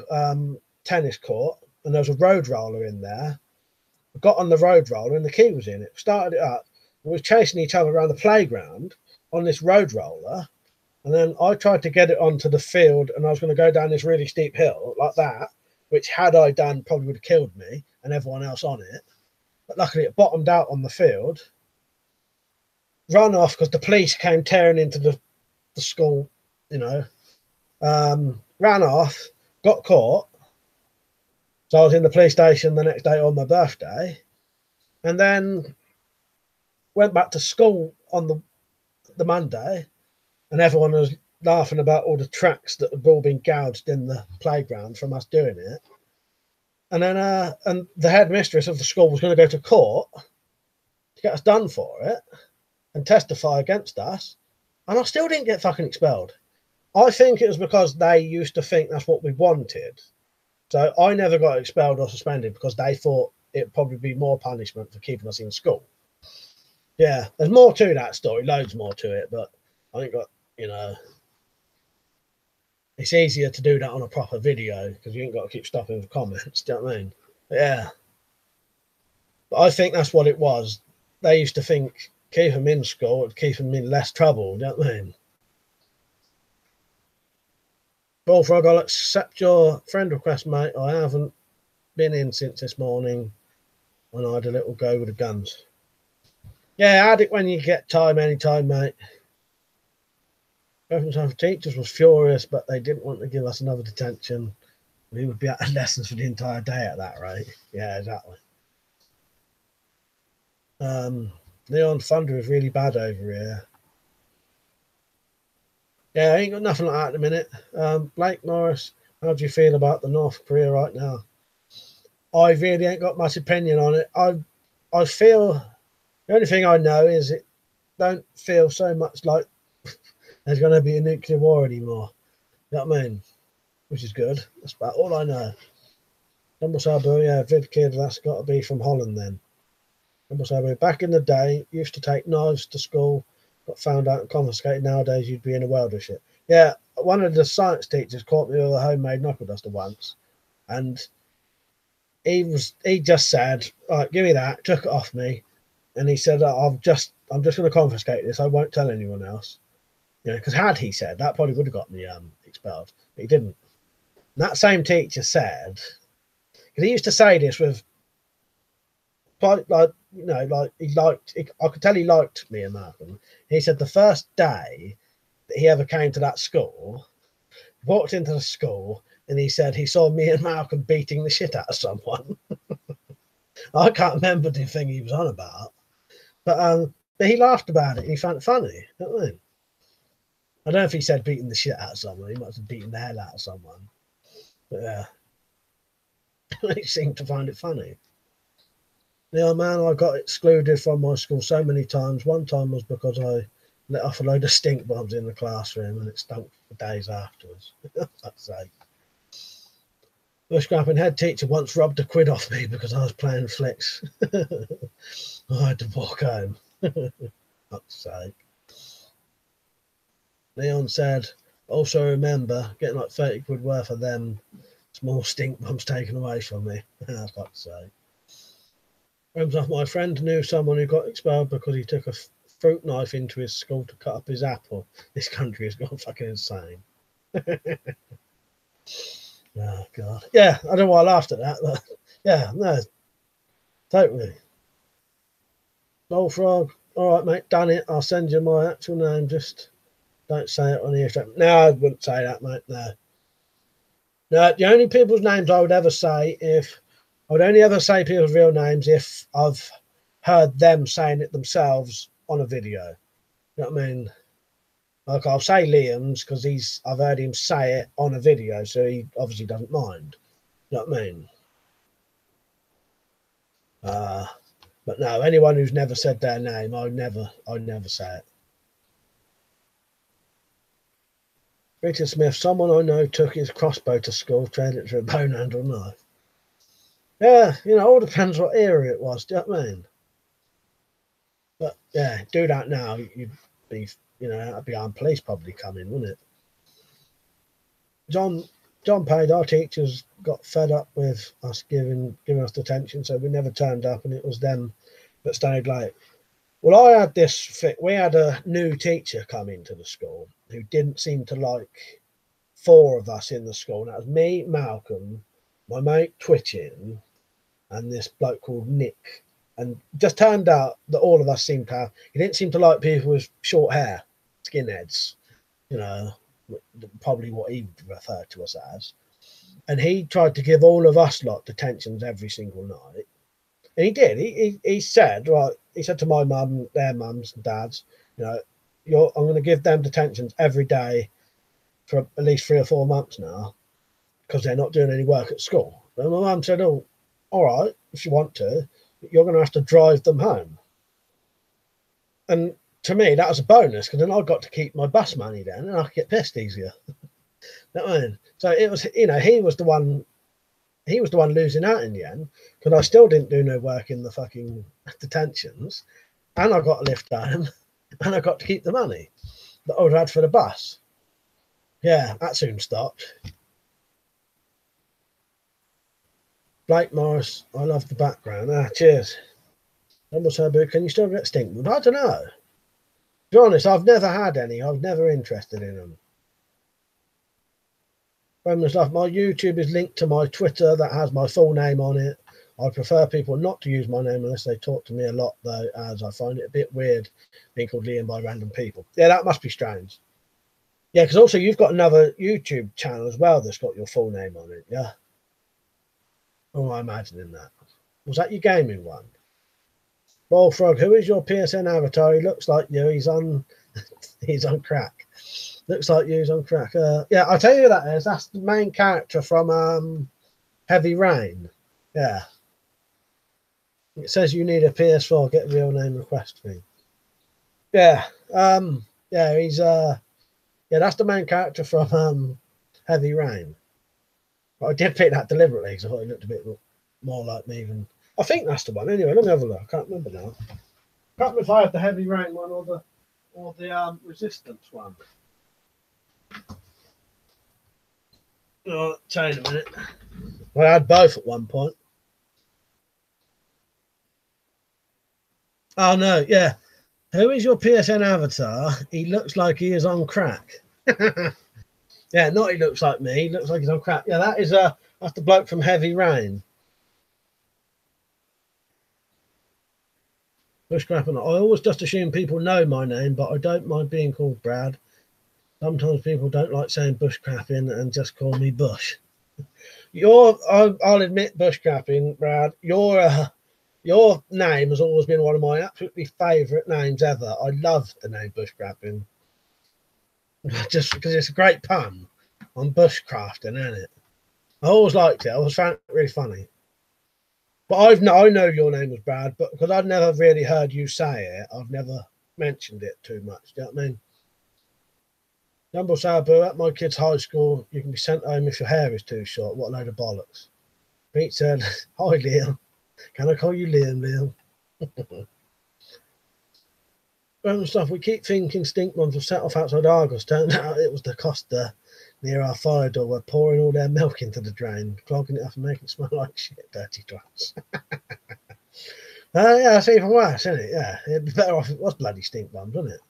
tennis court, and there was a road roller in there. I got on the road roller and the key was in it. Started it up. We was chasing each other around the playground on this road roller, and then I tried to get it onto the field, and I was going to go down this really steep hill like that, which had I done probably would have killed me and everyone else on it. But luckily it bottomed out on the field. Run off because the police came tearing into the school, you know. Ran off, got caught. So I was in the police station the next day on my birthday, and then went back to school on the Monday, and everyone was laughing about all the tracks that had all been gouged in the playground from us doing it. And then and the headmistress of the school was going to go to court to get us done for it and testify against us, and I still didn't get fucking expelled. I think it was because they used to think that's what we wanted. So I never got expelled or suspended because they thought it'd probably be more punishment for keeping us in school. Yeah, there's more to that story, loads more to it, but I think it's easier to do that on a proper video because you ain't got to keep stopping for comments. Do you know what I mean? But yeah. But I think that's what it was. They used to think keep them in school would keep them in less trouble. Do you know what I mean? Bullfrog, I'll accept your friend request, mate. I haven't been in since this morning when I had a little go with the guns. Yeah, add it when you get time, anytime, mate. Reference time for teachers was furious, but they didn't want to give us another detention. We would be out of lessons for the entire day at that rate. Yeah, exactly. Neon Thunder is really bad over here. Yeah, I ain't got nothing like that at the minute. Blake Norris, how do you feel about the North Korea right now? I really ain't got much opinion on it. I feel the only thing I know is it don't feel so much like there's going to be a nuclear war anymore. You know what I mean? Which is good. That's about all I know. Dumble Sabu, yeah, Vid Kid, that's got to be from Holland then. Dumble Sabu, back in the day, used to take knives to school, got found out and confiscated. Nowadays, you'd be in a world of shit. Yeah, one of the science teachers caught me with a homemade knuckle duster once, and he just said, "All right, give me that," took it off me, and he said, I'm just going to confiscate this. I won't tell anyone else. You know, because had he said that, probably would have got me expelled. But he didn't. that same teacher said, because he used to say this with quite like, you know, like I could tell he liked me and Malcolm. He said the first day that he ever came to that school, walked into the school, and he said he saw me and Malcolm beating the shit out of someone. I can't remember the thing he was on about, but he laughed about it and he found it funny. You know what I mean? I don't know if he said beating the shit out of someone. He must have beaten the hell out of someone. But yeah, he seemed to find it funny. Yeah, man, I got excluded from my school so many times. One time was because I let off a load of stink bombs in the classroom and it stunk for days afterwards. Fuck's sake. Bushcrapping head teacher once robbed a quid off me because I was playing flicks. I had to walk home. Fuck's sake. Leon said, also remember getting like 30 quid worth of them small stink bombs taken away from me. Fuck's sake. My friend knew someone who got expelled because he took a fruit knife into his school to cut up his apple. This country has gone fucking insane. Oh, God. Yeah, I don't know why I laughed at that, but yeah, no, totally. Bullfrog, all right, mate, done it. I'll send you my actual name. Just don't say it on the internet. No, I wouldn't say that, mate. No. No, the only people's names I would ever say I would only ever say people's real names if I've heard them saying it themselves on a video. You know what I mean? Like I'll say Liam's because I've heard him say it on a video, so he obviously doesn't mind. You know what I mean? But no, anyone who's never said their name, I'd never say it. Richard Smith, someone I know took his crossbow to school, traded it for a bone handle knife. Yeah, you know, all depends what era it was, do you know what I mean? But yeah, do that now, you'd be, you know, that'd be armed police probably coming, wouldn't it? John paid, our teachers got fed up with us giving us detention, so we never turned up, and it was them that stayed late. Well, we had a new teacher come into the school who didn't seem to like 4 of us in the school. And that was me, Malcolm, my mate Twitchin, and this bloke called Nick. And just turned out that all of us seemed to have, he didn't seem to like people with short hair, skinheads, you know, probably what he would refer to us as. And he tried to give all of us lot detentions every single night. And he did. He said, right, he said to my mum, their mums and dads, you know, I'm going to give them detentions every day for at least 3 or 4 months now because they're not doing any work at school. And my mum said, oh, all right, if you want to, but you're going to have to drive them home. And to me, that was a bonus because then I got to keep my bus money then and I could get pissed easier. You know what I mean? So it was, you know, he was the one losing out in the end because I still didn't do no work in the fucking detentions, and I got a lift home, and I got to keep the money that I would have had for the bus. Yeah, that soon stopped. Blake Morris, I love the background. Cheers. Rumble Turbo, can you still get Stinkwood? I don't know. To be honest, I've never had any. I was never interested in them. Stuff. My YouTube is linked to my Twitter that has my full name on it. I prefer people not to use my name unless they talk to me a lot, though, as I find it a bit weird being called Liam by random people. Yeah, that must be strange. Yeah, because also you've got another YouTube channel as well that's got your full name on it, yeah? Oh, I'm imagining that. Was that your gaming one? Bullfrog, who is your PSN avatar? He looks like you. He's on crack. Looks like you's on crack. Yeah, I'll tell you who that is. That's the main character from Heavy Rain. Yeah. It says you need a PS4, get a real name request fee. Yeah. Yeah, he's yeah, that's the main character from Heavy Rain. But I did pick that deliberately because I thought he looked a bit more like me than I think that's the one. Anyway, let me have a look. I can't remember now. I can't remember if I had the Heavy Rain one or the Resistance one. Oh, tell you in a minute. Well, I had both at one point. Oh no, yeah. Who is your PSN avatar? He looks like he is on crack. Yeah, not he looks like me. He looks like he's on crap. Yeah, that's the bloke from Heavy Rain. Bushcrapping. I always just assume people know my name, but I don't mind being called Brad. Sometimes people don't like saying bushcrapping and just call me Bush. I'll admit, bushcrapping, Brad. Your name has always been one of my absolutely favourite names ever. I love the name bushcrapping, just because it's a great pun on bushcrafting, isn't it? I always liked it. I always found it really funny. But I know your name was Brad, but because I've never really heard you say it, I've never mentioned it too much. Do you know what I mean? Jumbo Sabu, at my kid's high school, you can be sent home if your hair is too short. What a load of bollocks. Pete said, hi, Liam. Can I call you Liam, Liam? Random stuff. We keep thinking stink bombs have set off outside Argos. Turned out it was the Costa near our fire door were pouring all their milk into the drain, clogging it up and making it smell like shit, dirty twats. Yeah, that's even worse, isn't it? Yeah, it'd be better off if it was bloody stink bombs, wouldn't it?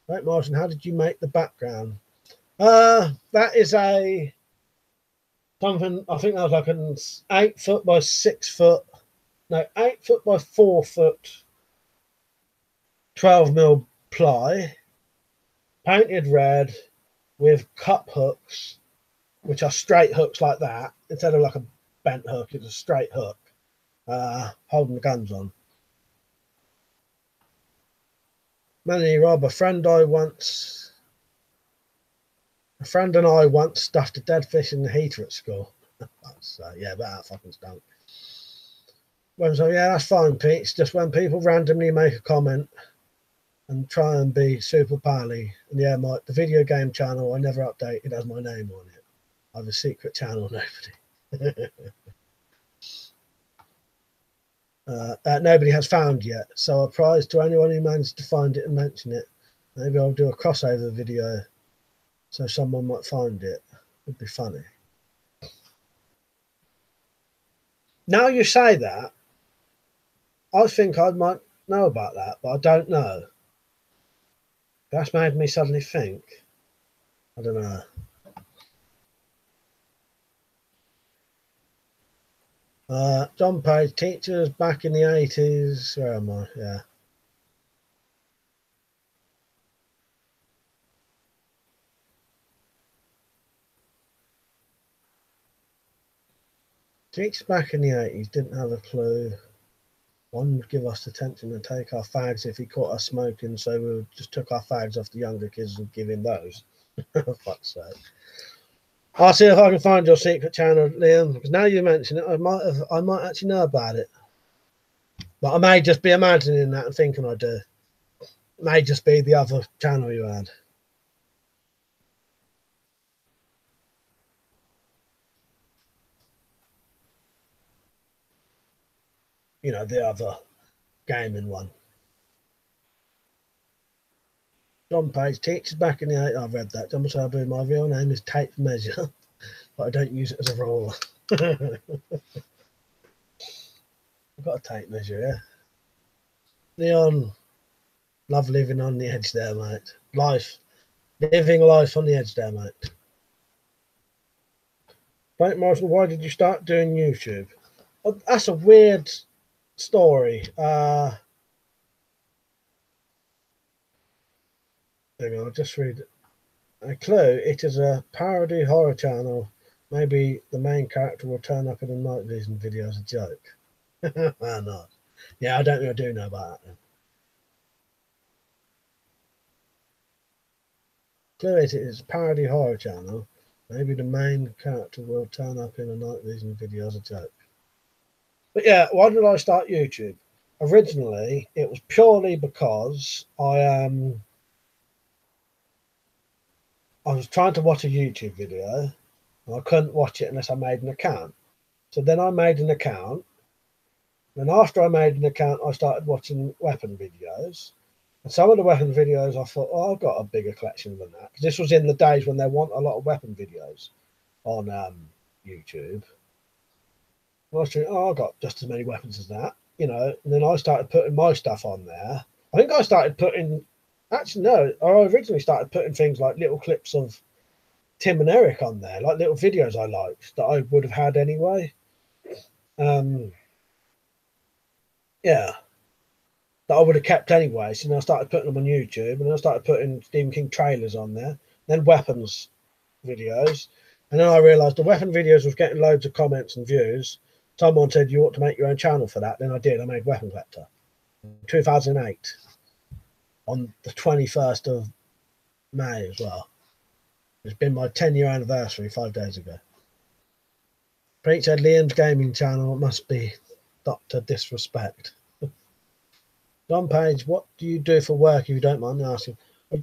Right, Martin, how did you make the background? That is something, I think that was like an 8 foot by 6 foot, no, 8 foot by 4 foot, 12mm ply, painted red with cup hooks, which are straight hooks like that. Instead of like a bent hook, it's a straight hook, holding the guns on. Manny Rob, a friend and I once stuffed a dead fish in the heater at school. So yeah, but that fucking stunk. So yeah, that's fine, Pete. It's just when people randomly make a comment and try and be super pally. And yeah, the video game channel I never update. It has my name on it. I have a secret channel, nobody. Nobody has found yet. So a prize to anyone who managed to find it and mention it. Maybe I'll do a crossover video so someone might find it. It'd be funny. Now you say that, I think I might know about that, but I don't know. That's made me suddenly think. I don't know. John Page, teachers back in the 80s. Where am I? Yeah. Teachers back in the 80s didn't have a clue. One would give us attention and take our fags if he caught us smoking, so we just took our fags off the younger kids and give him those. For fuck's sake. I'll see if I can find your secret channel, Liam, because now you mention it, I might actually know about it. But I may just be imagining that and thinking I do. It may just be the other channel you had. You know, the other gaming one. John Page, teachers back in the 80s. I've read that. John Sabu, my real name is Tape Measure, but I don't use it as a ruler. I've got a tape measure, yeah. Leon, love living on the edge there, mate. Living life on the edge there, mate. Frank Morrison, why did you start doing YouTube? Oh, that's a weird story. Hang on, I'll just read it. A clue, it is a parody horror channel. Maybe the main character will turn up in a night vision video as a joke. Why not? Yeah, I don't think I do know about that then. Clue, it is a parody horror channel. Maybe the main character will turn up in a night vision video as a joke. But yeah, why did I start YouTube? Originally, it was purely because I was trying to watch a YouTube video and I couldn't watch it unless I made an account. So then I made an account. Then after I made an account, I started watching weapon videos. And some of the weapon videos, I thought, oh, I've got a bigger collection than that. Because this was in the days when there weren't a lot of weapon videos on YouTube. And I was thinking, oh, I've got just as many weapons as that, you know. And then I started putting my stuff on there. I think I started putting, actually, no, I originally started putting things like little clips of Tim and Eric on there, like little videos I liked that I would have had anyway. Yeah, that I would have kept anyway. So then I started putting them on YouTube, and then I started putting Stephen King trailers on there, then weapons videos, and then I realised the weapon videos was getting loads of comments and views. Someone said you ought to make your own channel for that. Then I did. I made WeaponCollector in 2008 on the 21st of May as well. It's been my 10-year anniversary 5 days ago. Preach said Liam's gaming channel must be Dr. Disrespect. John Page, what do you do for work if you don't mind me asking?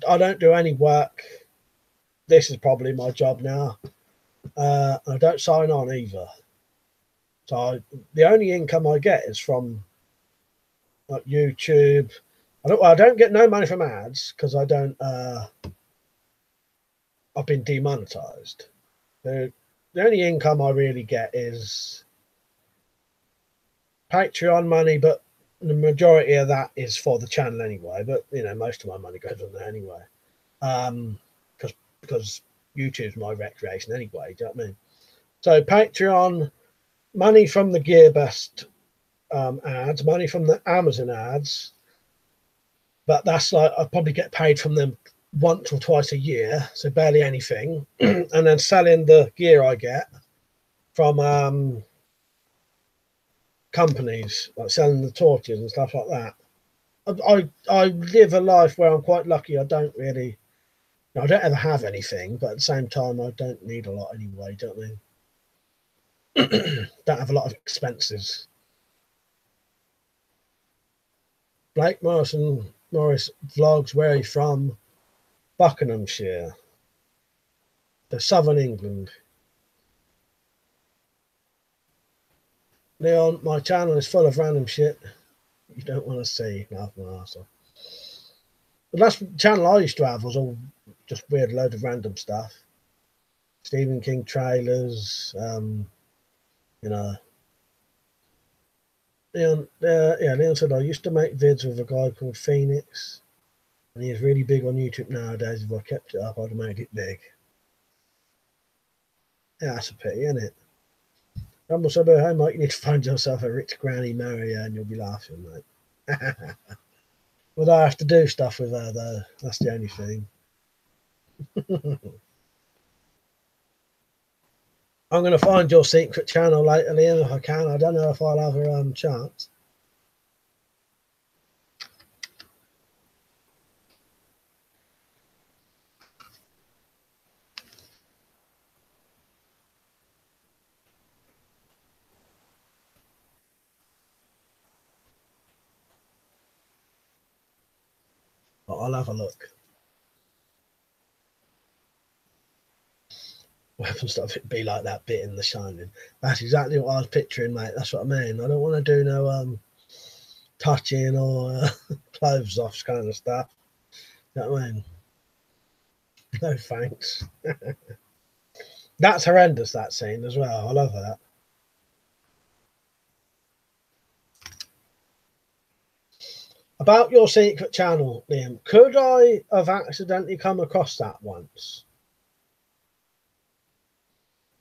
I don't do any work. This is probably my job now. I don't sign on either. So the only income I get is from like YouTube. I don't get no money from ads because I don't. I've been demonetized. The only income I really get is Patreon money, but the majority of that is for the channel anyway. But you know, most of my money goes on there anyway, because YouTube's my recreation anyway. Do you know what I mean? So Patreon, money from the GearBest ads, money from the Amazon ads, but that's like I probably get paid from them once or twice a year, so barely anything. And then selling the gear I get from companies, like selling the torches and stuff like that. I live a life where I'm quite lucky. I don't ever have anything, but at the same time I don't need a lot anyway. Do you know what I mean? Don't have a lot of expenses. Blake Morris vlogs, where are you from? Buckinghamshire, the southern England. Leon, my channel is full of random shit you don't want to see. No, my arsehole. The last channel I used to have was all just weird load of random stuff. Stephen King trailers, you know. Leon said, I used to make vids with a guy called Phoenix, and he's really big on YouTube nowadays. If I kept it up, I'd have made it big. Yeah, that's a pity, isn't it? Rumble said, hey, Mike, you need to find yourself a rich granny, marry her, and you'll be laughing, mate. Would I have to do stuff with her, though? That's the only thing. I'm going to find your secret channel later, Liam, if I can. I don't know if I'll have a chance. But I'll have a look. Weapon stuff, it'd be like that bit in The Shining. That's exactly what I was picturing, mate. That's what I mean. I don't want to do no touching or clothes off kind of stuff. You know what I mean? No thanks. That's horrendous, that scene as well. I love that. About your secret channel, Liam, could I have accidentally come across that once?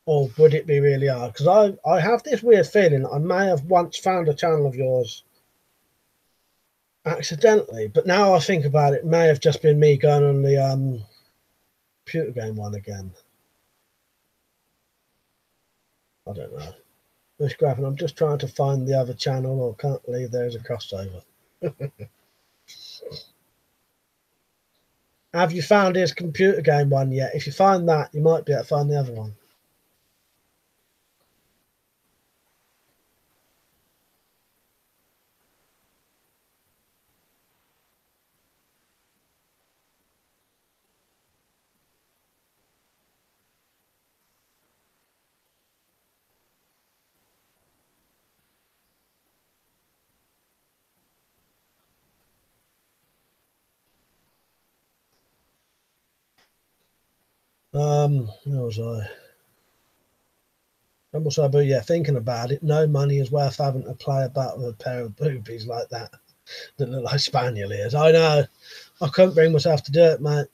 Or would it be really hard? Because I have this weird feeling that I may have once found a channel of yours accidentally, but now I think about it, it may have just been me going on the computer game one again. I don't know. Miss Graffin, I'm just trying to find the other channel, or can't believe there's a crossover. Have you found his computer game one yet? If you find that, you might be able to find the other one. Where was I? But yeah, thinking about it, no money is worth having to play about with a pair of boobies like that that look like spaniel ears. I know. I couldn't bring myself to do it, mate.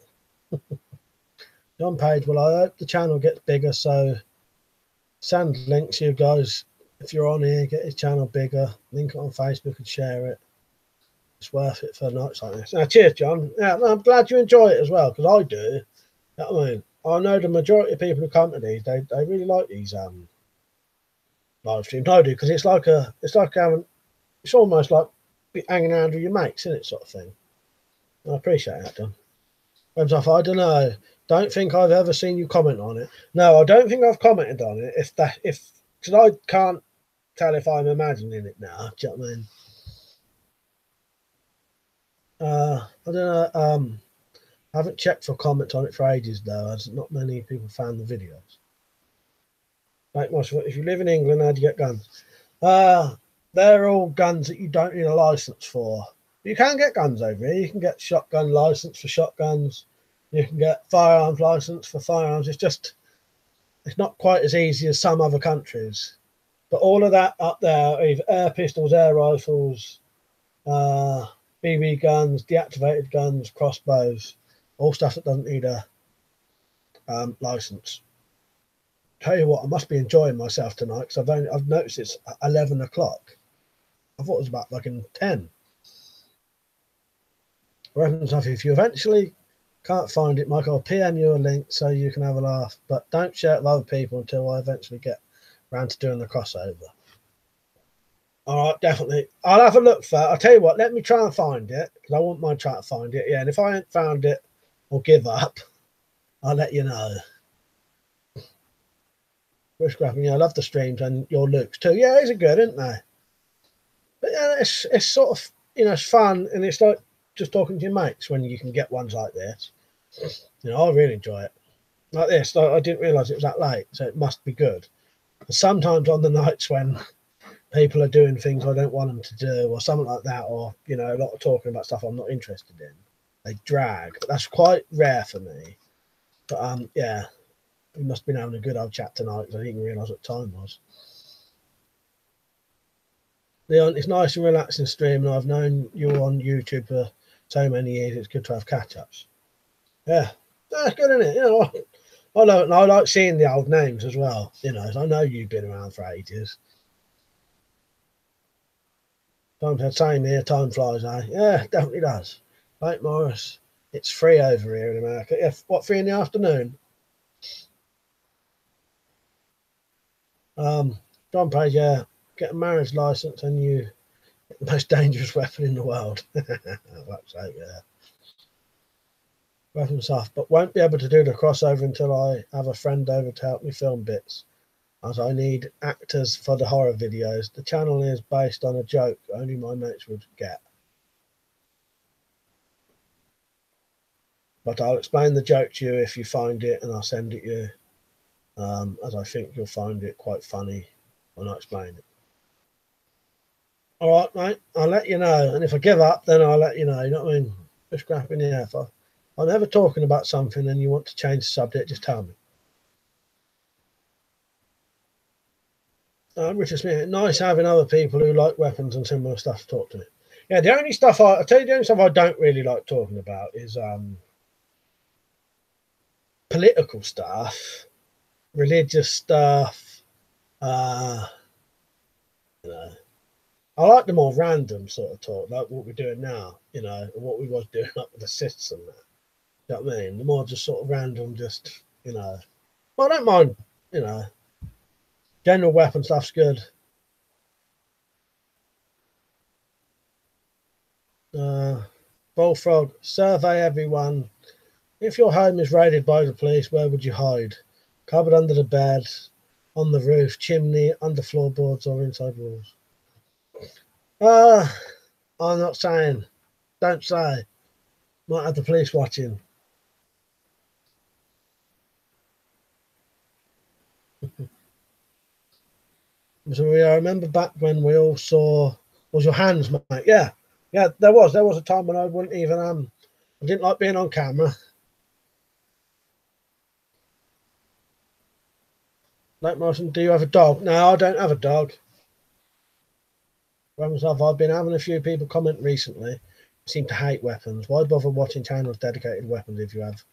John Page, well, I hope the channel gets bigger, so send links, you guys. If you're on here, get his channel bigger. Link it on Facebook and share it. It's worth it for nights like this. Now, cheers, John. Yeah, I'm glad you enjoy it as well, because I do. You know what I mean? I know the majority of people who come to these, they really like these live streams. I do, because it's almost like hanging around with your mates, isn't it, sort of thing. I appreciate that, John. I don't know. Don't think I've ever seen you comment on it. No, I don't think I've commented on it. Because I can't tell if I'm imagining it now. Do you know what I mean? I don't know. I haven't checked for comments on it for ages though, as not many people found the videos. Like most, if you live in England, how do you get guns? They're all guns that you don't need a license for. You can get guns over here. You can get shotgun license for shotguns. You can get firearms license for firearms. It's not quite as easy as some other countries. But all of that up there, either air pistols, air rifles, BB guns, deactivated guns, crossbows, all stuff that doesn't need a license. Tell you what, I must be enjoying myself tonight because I've noticed it's 11 o'clock. I thought it was about fucking 10. If you eventually can't find it, Mike, I'll PM you a link so you can have a laugh. But don't share it with other people until I eventually get around to doing the crossover. All right, definitely. I'll have a look for it. I'll tell you what, let me try and find it because I won't mind trying to find it. Yeah, and if I ain't found it or give up, I'll let you know. Bush grabbing, yeah, I love the streams and your looks too. Yeah, these are good, aren't they? But yeah, it's sort of, it's fun and it's like just talking to your mates when you can get ones like this. I really enjoy it. Like this, I didn't realise it was that late, so it must be good. But sometimes on the nights when people are doing things I don't want them to do or something like that, or, a lot of talking about stuff I'm not interested in, they drag. But that's quite rare for me. But yeah, we must have been having a good old chat tonight because I didn't realise what time it was. Leon, it's nice and relaxing stream, and I've known you on YouTube for so many years. It's good to have catch-ups. Yeah, that's good, isn't it? I like seeing the old names as well. I know you've been around for ages. Time said, same here. Time flies, eh? Yeah, definitely does. Right, Morris? It's 3 over here in America. Yeah, what, 3 in the afternoon? John Page, yeah. Get a marriage license and you get the most dangerous weapon in the world. That's right, yeah. Weapon soft, but won't be able to do the crossover until I have a friend over to help me film bits, as I need actors for the horror videos. The channel is based on a joke only my mates would get. But I'll explain the joke to you if you find it, and I'll send it you, as I think you'll find it quite funny when I explain it. All right, mate, I'll let you know. And if I give up, then I'll let you know. You know what I mean? Just grabbing the air. If I'm ever talking about something and you want to change the subject, just tell me. Richard Smith, nice having other people who like weapons and similar stuff to talk to me. Yeah, the only stuff I don't really like talking about is political stuff, religious stuff. I like the more random sort of talk, like what we're doing now, and what we was doing up with the cysts and that. You know what I mean? The more just sort of random, just, well, I don't mind, general weapon stuff's good. Bullfrog, survey everyone. If your home is raided by the police, where would you hide? Cupboard under the bed, on the roof, chimney, under floorboards, or inside walls? I'm not saying. Don't say. Might have the police watching. So I remember back when we all saw, was your hands, mate? Yeah, there was a time when I wouldn't even I didn't like being on camera. Like Martin, do you have a dog? No, I don't have a dog. I've been having a few people comment recently who seem to hate weapons. Why bother watching channels dedicated to weapons if you have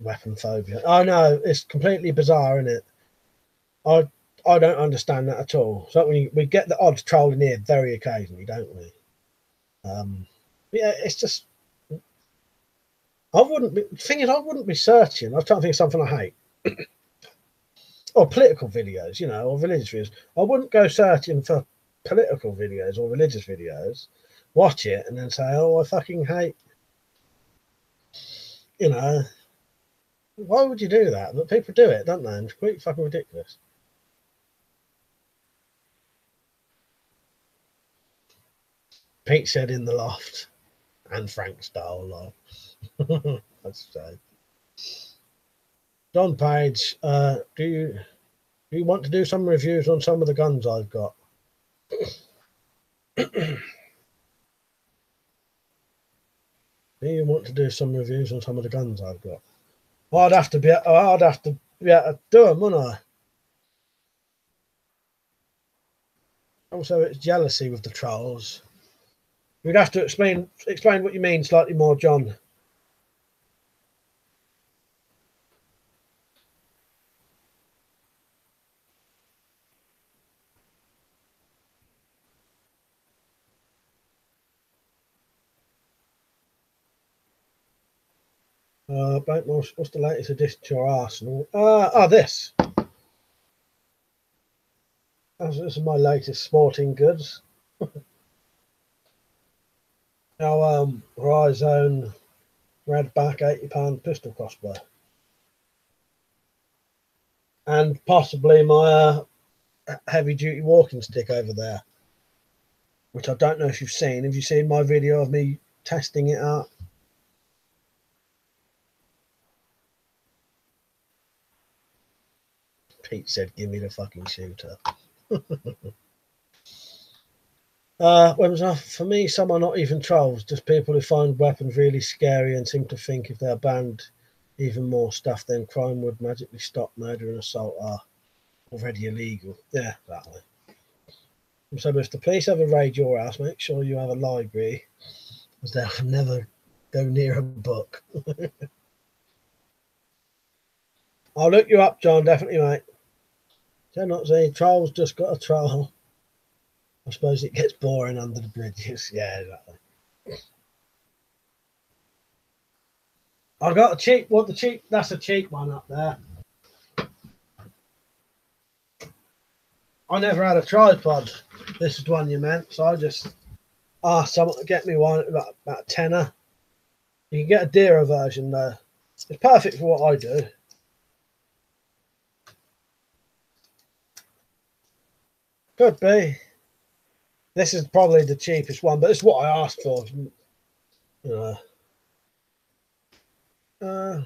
weapon phobia. I know, it's completely bizarre, isn't it? I don't understand that at all. So we get the odd troll in here very occasionally, don't we? Yeah, it's just I wouldn't be. The thing is, I wouldn't be searching. I was trying to think of something I hate, or political videos, you know, or religious videos. I wouldn't go searching for political videos or religious videos, watch it, and then say, "Oh, I fucking hate." You know, why would you do that? But people do it, don't they? And it's quite fucking ridiculous. Pete said in the loft, and Frank style loft. That's sad. John Page, do you want to do some reviews on some of the guns I've got? Do you want to do some reviews on some of the guns I've got? I'd have to be able to do them, wouldn't I? Also, it's jealousy with the trolls. You'd have to explain what you mean slightly more, John. What's the latest addition to your arsenal? This. This is my latest sporting goods. Our Horizon Redback £80 pistol crossbow. And possibly my heavy duty walking stick over there, which I don't know if you've seen. Have you seen my video of me testing it out? Pete said, "Give me the fucking shooter." For me, some are not even trolls, just people who find weapons really scary and seem to think if they're banned even more stuff, then crime would magically stop. Murder and assault are already illegal. Yeah, exactly. So if the police ever raid your house, make sure you have a library, because they'll never go near a book. I'll look you up, John, definitely, mate. They're not saying trolls just got a troll. I suppose it gets boring under the bridges. Yeah, exactly. I got a cheap. That's a cheap one up there. I never had a tripod. This is the one you meant, so I just asked someone to get me one about a tenner. You can get a dearer version though. It's perfect for what I do. Could be. This is probably the cheapest one, but it's what I asked for. You know.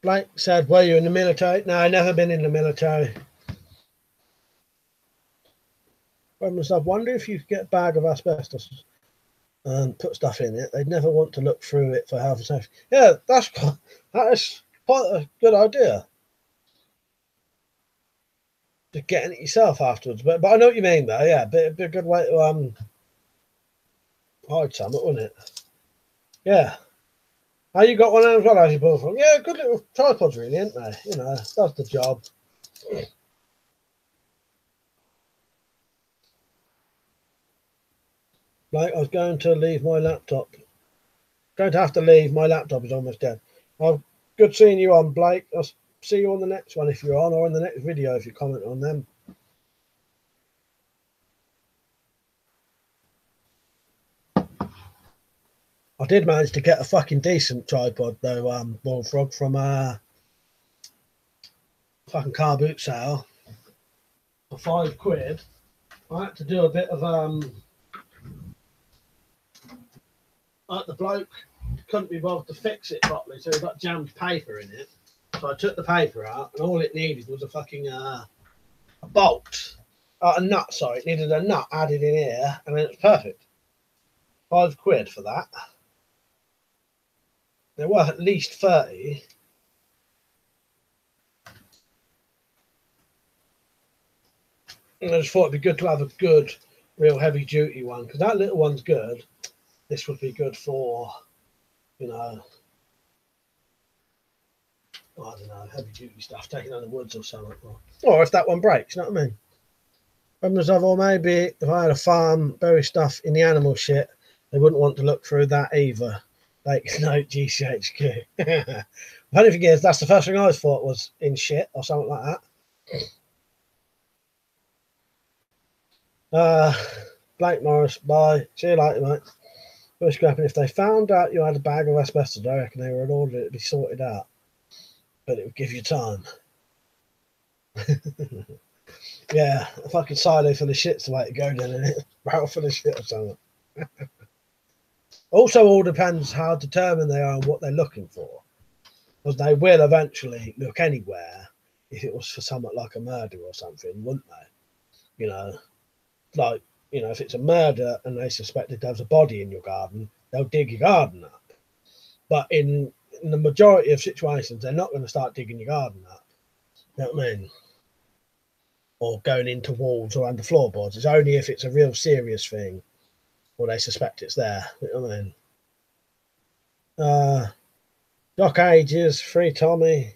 Blake said, "Were you in the military?" No, I've never been in the military. I wonder if you could get a bag of asbestos and put stuff in it. They'd never want to look through it for health and safety. Yeah, that is quite a good idea. Just getting it yourself afterwards, but I know what you mean though. Yeah, it'd be a good way to hide something, wouldn't it? Yeah. Oh, you got one as well, as you pull from? Yeah, good little tripods, really, aren't they? You know, does the job. Like, I was going to leave my laptop. Going to have to leave. My laptop is almost dead. Well, good seeing you on, Blake. I'll see you on the next one if you're on, or in the next video if you comment on them. I did manage to get a fucking decent tripod though, Bullfrog, from a fucking car boot sale for £5. I had to do a bit of like the bloke couldn't be bothered to fix it properly, so he got jammed paper in it. So I took the paper out, and all it needed was a fucking a bolt, a nut. Sorry, it needed a nut added in here, and then it's perfect. £5 for that. They're worth at least 30. And I just thought it'd be good to have a good, real heavy duty one, because that little one's good. This would be good for you know, I don't know, heavy duty stuff, taking on the woods or something. Or if that one breaks, you know what I mean? Or maybe if I had a farm, bury stuff in the animal shit, they wouldn't want to look through that either. Like, no, GCHQ. Funny thing is, that's the first thing I thought was in shit or something like that. Blake Morris, bye. See you later, mate. Bush scrapping. If they found out you had a bag of asbestos, I reckon they would order it to be sorted out. But it would give you time. Yeah, a fucking silo full of shit's the way to go, then, isn't it? Barrel full of shit or something. Also, all depends how determined they are and what they're looking for. Because they will eventually look anywhere if it was for something like a murder or something, wouldn't they? You know, like, you know, if it's a murder and they suspected there was a body in your garden, they'll dig your garden up. But in the majority of situations, they're not going to start digging your garden up. You know what I mean? Or going into walls or under floorboards. It's only if it's a real serious thing or they suspect it's there. You know what I mean? Doc Ages, Free Tommy.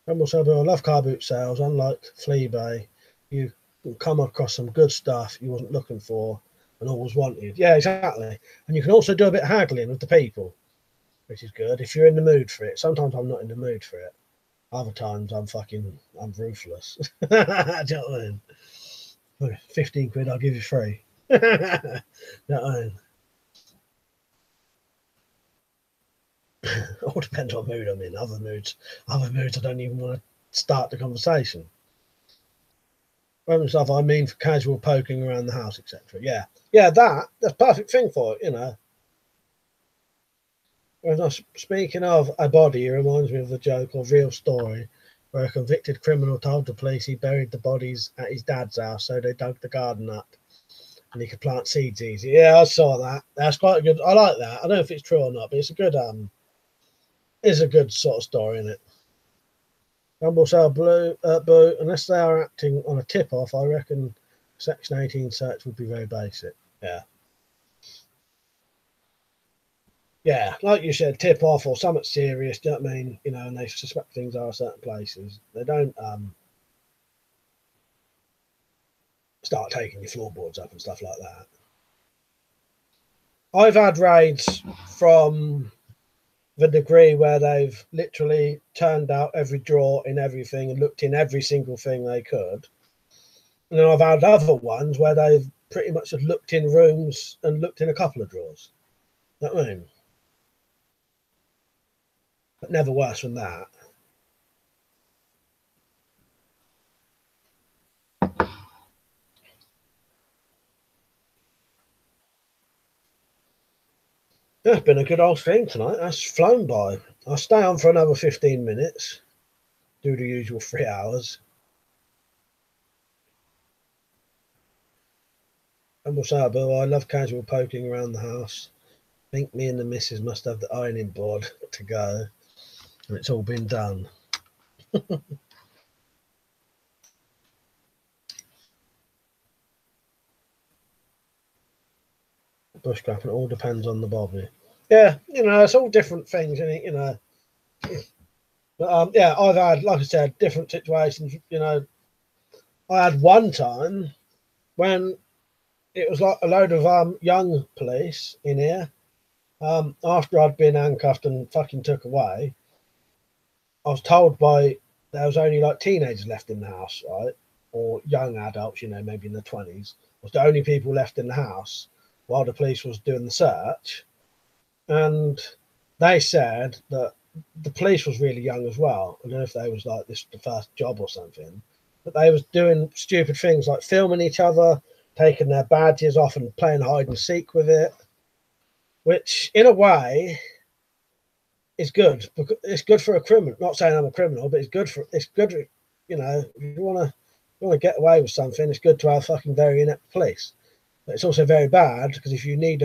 I love car boot sales. Unlike Fleabay, you can come across some good stuff you wasn't looking for and always wanted. Yeah, exactly. And you can also do a bit of haggling with the people, which is good if you're in the mood for it. Sometimes I'm not in the mood for it. Other times I'm ruthless. Do you know what I mean? 15 quid, I'll give you free. You know what I mean? All depends what mood I'm in. Other moods, I don't even want to start the conversation. Stuff I mean for casual poking around the house, etc. Yeah, that's perfect thing for it, you know. Speaking of a body, it reminds me of a joke or real story where a convicted criminal told the police he buried the bodies at his dad's house, so they dug the garden up and he could plant seeds easy. Yeah, I saw that. That's quite a good. I like that. I don't know if it's true or not, but it's a good sort of story, isn't it? Rumble Cell Blue, Boo, unless they are acting on a tip-off, I reckon Section 18 search would be very basic. Yeah, like you said, tip-off or something serious, do you know what I mean? You know, and they suspect things are certain places. They don't start taking your floorboards up and stuff like that. I've had raids from the degree where they've literally turned out every drawer in everything and looked in every single thing they could. And then I've had other ones where they've pretty much just looked in rooms and looked in a couple of drawers. You know what I mean? But never worse than that. Yeah, it's been a good old stream tonight. That's flown by. I'll stay on for another 15 minutes. Do the usual 3 hours. And we'll say, Bill, I love casual poking around the house. I think me and the missus must have the ironing board to go. And it's all been done. Bushcraft, it all depends on the bobby. Yeah, you know, it's all different things, isn't it? You know. But yeah, I've had, like I said, different situations. You know, I had one time when it was like a load of young police in here. After I'd been handcuffed and fucking took away, I was told there was only like teenagers left in the house, right? Or young adults, you know, maybe in the 20s, was the only people left in the house while the police was doing the search. And they said that the police was really young as well. I don't know if they was like this the first job or something, but they was doing stupid things like filming each other, taking their badges off and playing hide and seek with it, which in a way is good. It's good for a criminal. Not saying I'm a criminal, but it's good. You know, if you want to get away with something, it's good to have fucking very inept police. But it's also very bad because if you need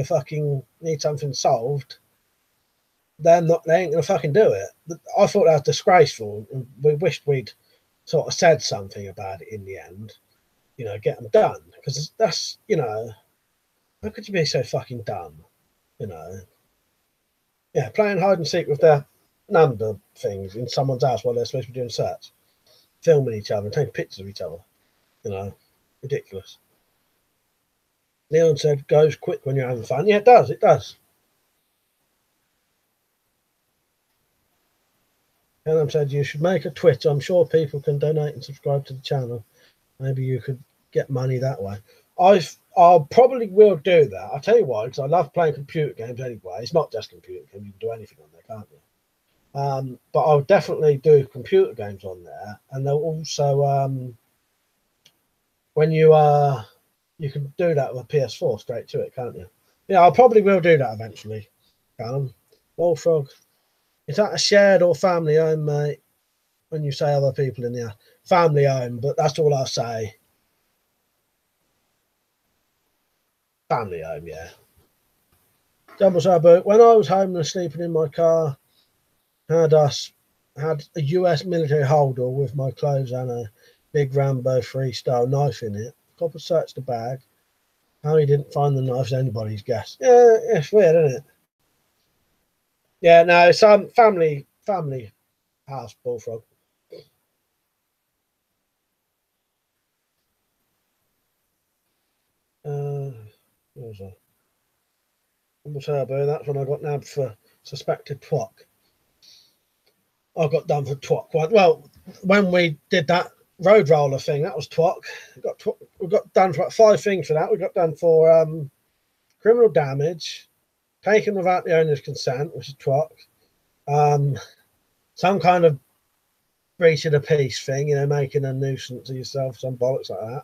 something solved, they ain't gonna fucking do it. I thought that was disgraceful, and we wished we'd sort of said something about it in the end. You know, get them done, because that's, you know, How could you be so fucking dumb? You know? Yeah, playing hide and seek with their number things in someone's house while they're supposed to be doing search, filming each other and taking pictures of each other. You know, ridiculous. Leon said, "Goes quick when you're having fun." Yeah, it does. It does. Helen said, "You should make a Twitch. I'm sure people can donate and subscribe to the channel. Maybe you could get money that way." I'll probably will do that. I'll tell you why, because I love playing computer games anyway. It's not just computer games. You can do anything on there, can't you? But I'll definitely do computer games on there. And they'll also, when you can do that with a PS4 straight to it, can't you? Yeah, I probably will do that eventually, Callum. Bullfrog. Is that a shared or family home, mate? When you say other people in the family home, but that's all I say. Family home, yeah. Double Sabu. When I was homeless, sleeping in my car, had a US military holder with my clothes and a big Rambo freestyle knife in it. Copper searched the bag. How he didn't find the knife is anybody's guess. Yeah, it's weird, isn't it? Yeah, no, some family house, Bullfrog. What was that? Double Turbo. That's when I got nabbed for suspected twat. I got done for twat. Well, when we did that road roller thing, that was twat. We got done for 5 things for that. We got done for criminal damage, taken without the owner's consent, which is twat. Some kind of breach of the peace thing, you know, making a nuisance of yourself, some bollocks like that.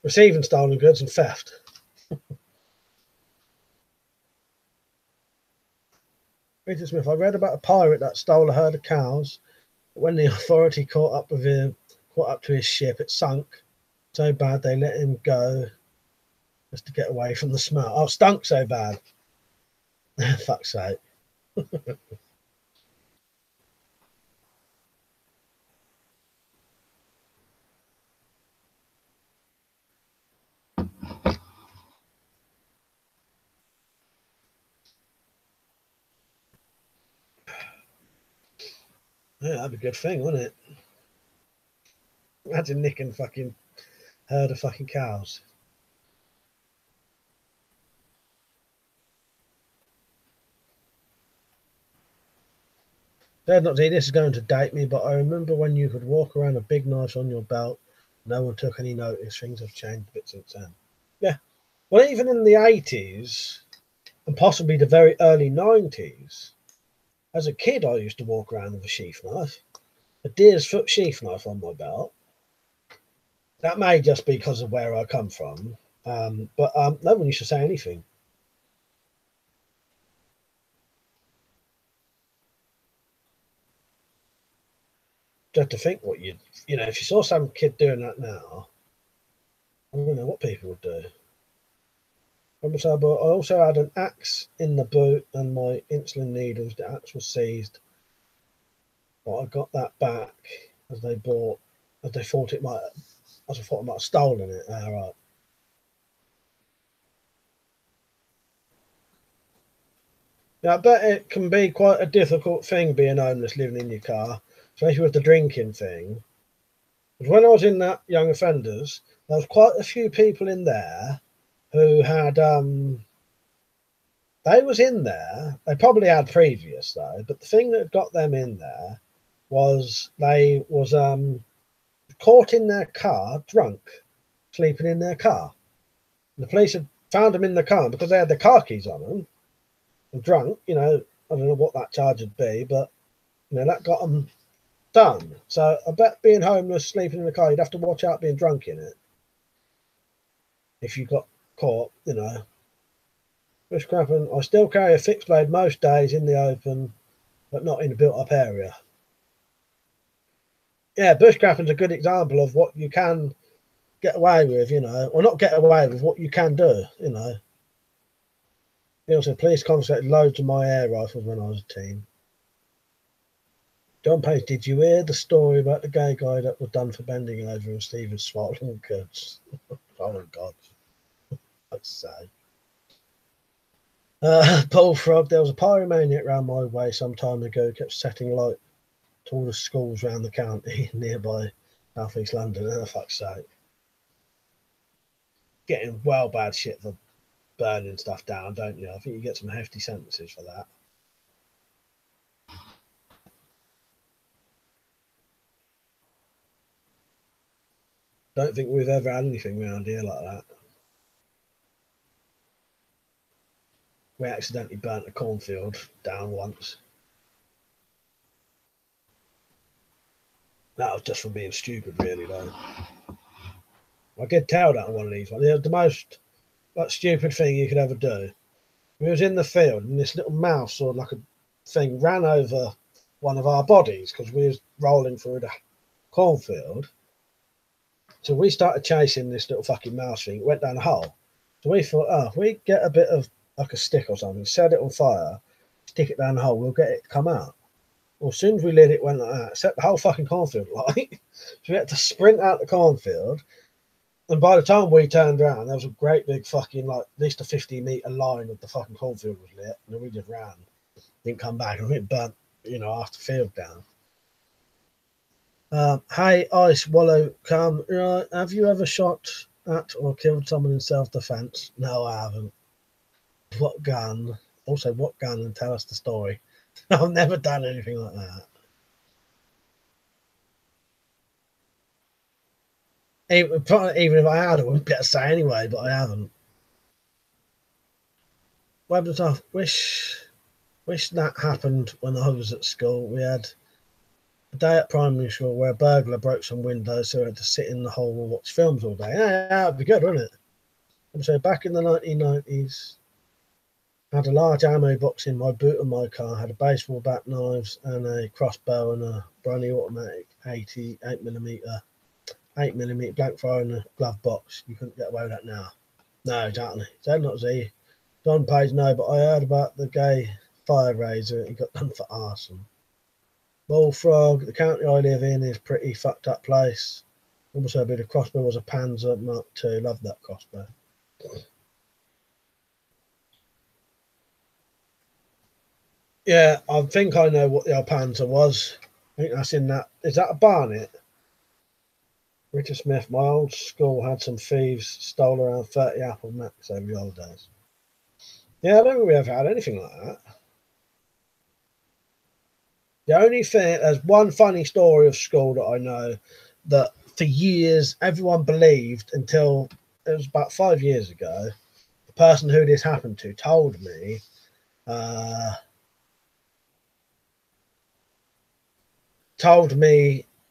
Receiving stolen goods and theft. Peter Smith, I read about a pirate that stole a herd of cows. When the authority caught up to his ship, it sunk so bad they let him go just to get away from the smell. Oh, it stunk so bad. Fuck's sake. Yeah, that'd be a good thing, wouldn't it? Imagine nicking fucking herd of fucking cows. Dad, not say this is going to date me, but I remember when you could walk around with big knives on your belt. No one took any notice. Things have changed a bit since then. Yeah. Well, even in the 80s and possibly the very early 90s, as a kid, I used to walk around with a sheath knife, a deer's foot sheath knife on my belt. That may just be because of where I come from, but no one used to say anything. Just to think what you know, if you saw some kid doing that now, I don't know what people would do. But I also had an axe in the boot and my insulin needles. The axe was seized, but I got that back as they thought it might. As I thought I might have stolen it. Right. Yeah, I bet it can be quite a difficult thing being homeless, living in your car, especially with the drinking thing. Because when I was in that young offenders, there was quite a few people in there who had they was in there. They probably had previous though, but the thing that got them in there was they was caught in their car, drunk, sleeping in their car. And the police had found them in the car because they had their car keys on them. And drunk, you know, I don't know what that charge would be, but you know that got them done. So I bet being homeless, sleeping in the car, you'd have to watch out being drunk in it if you got caught, you know. Bushcrapping, I still carry a fixed blade most days in the open, but not in a built up area. Yeah, bushcrapping's a good example of what you can get away with, you know, or not get away with, what you can do, you know. He also, police confiscated loads of my air rifles when I was a teen. John Page, did you hear the story about the gay guy that was done for bending over and Stephen swallowing goods? Oh my God. Let's say. Bullfrog, there was a pyromaniac round my way some time ago who kept setting light to all the schools around the county nearby South East London. Oh, fuck's sake. Getting well bad shit for burning stuff down, don't you? I think you get some hefty sentences for that. Don't think we've ever had anything around here like that. We accidentally burnt a cornfield down once. That was just from being stupid, really, though. I could tell that on one of these ones. It was the most stupid thing you could ever do. We was in the field and this little mouse or like a thing ran over one of our bodies because we was rolling through the cornfield. So we started chasing this little fucking mouse thing. It went down a hole. So we thought, oh, if we get a bit of like a stick or something, set it on fire, stick it down the hole, we'll get it to come out. Well, as soon as we lit it, went like that, set the whole fucking cornfield light. So we had to sprint out the cornfield. And by the time we turned around, there was a great big fucking, like, at least a 50-meter line of the fucking cornfield was lit. And then we just ran. Didn't come back. I think it burnt, half the field down. Hey, Ice Wallow, come. Have you ever shot at or killed someone in self-defense? No, I haven't. What gun? Also, what gun? And tell us the story. I've never done anything like that. Even if I had, I wouldn't be able to say anyway, but I haven't. Webber, wish that happened when I was at school. We had a day at primary school where a burglar broke some windows, so we had to sit in the hall and watch films all day. Yeah, that'd be good, wouldn't it? And so back in the 1990s, I had a large ammo box in my boot of my car, had a baseball bat, knives, and a crossbow and a brand new automatic 8mm blank fire in a glove box. You couldn't get away with that now. No, exactly. So not Z. Don Page, no, but I heard about the gay fire raiser. He got done for arson. Bullfrog, the county I live in is a pretty fucked up place. Also, a bit of crossbow was a Panzer Mark II. Love that crossbow. Yeah, I think I know what the Panzer was. I think that's in that. Is that a Barnet? Richard Smith, my old school had some thieves stole around 30 Apple Macs over the holidays. Yeah, I don't think we ever had anything like that. The only thing, there's one funny story of school that I know that for years everyone believed until it was about 5 years ago. The person who this happened to told me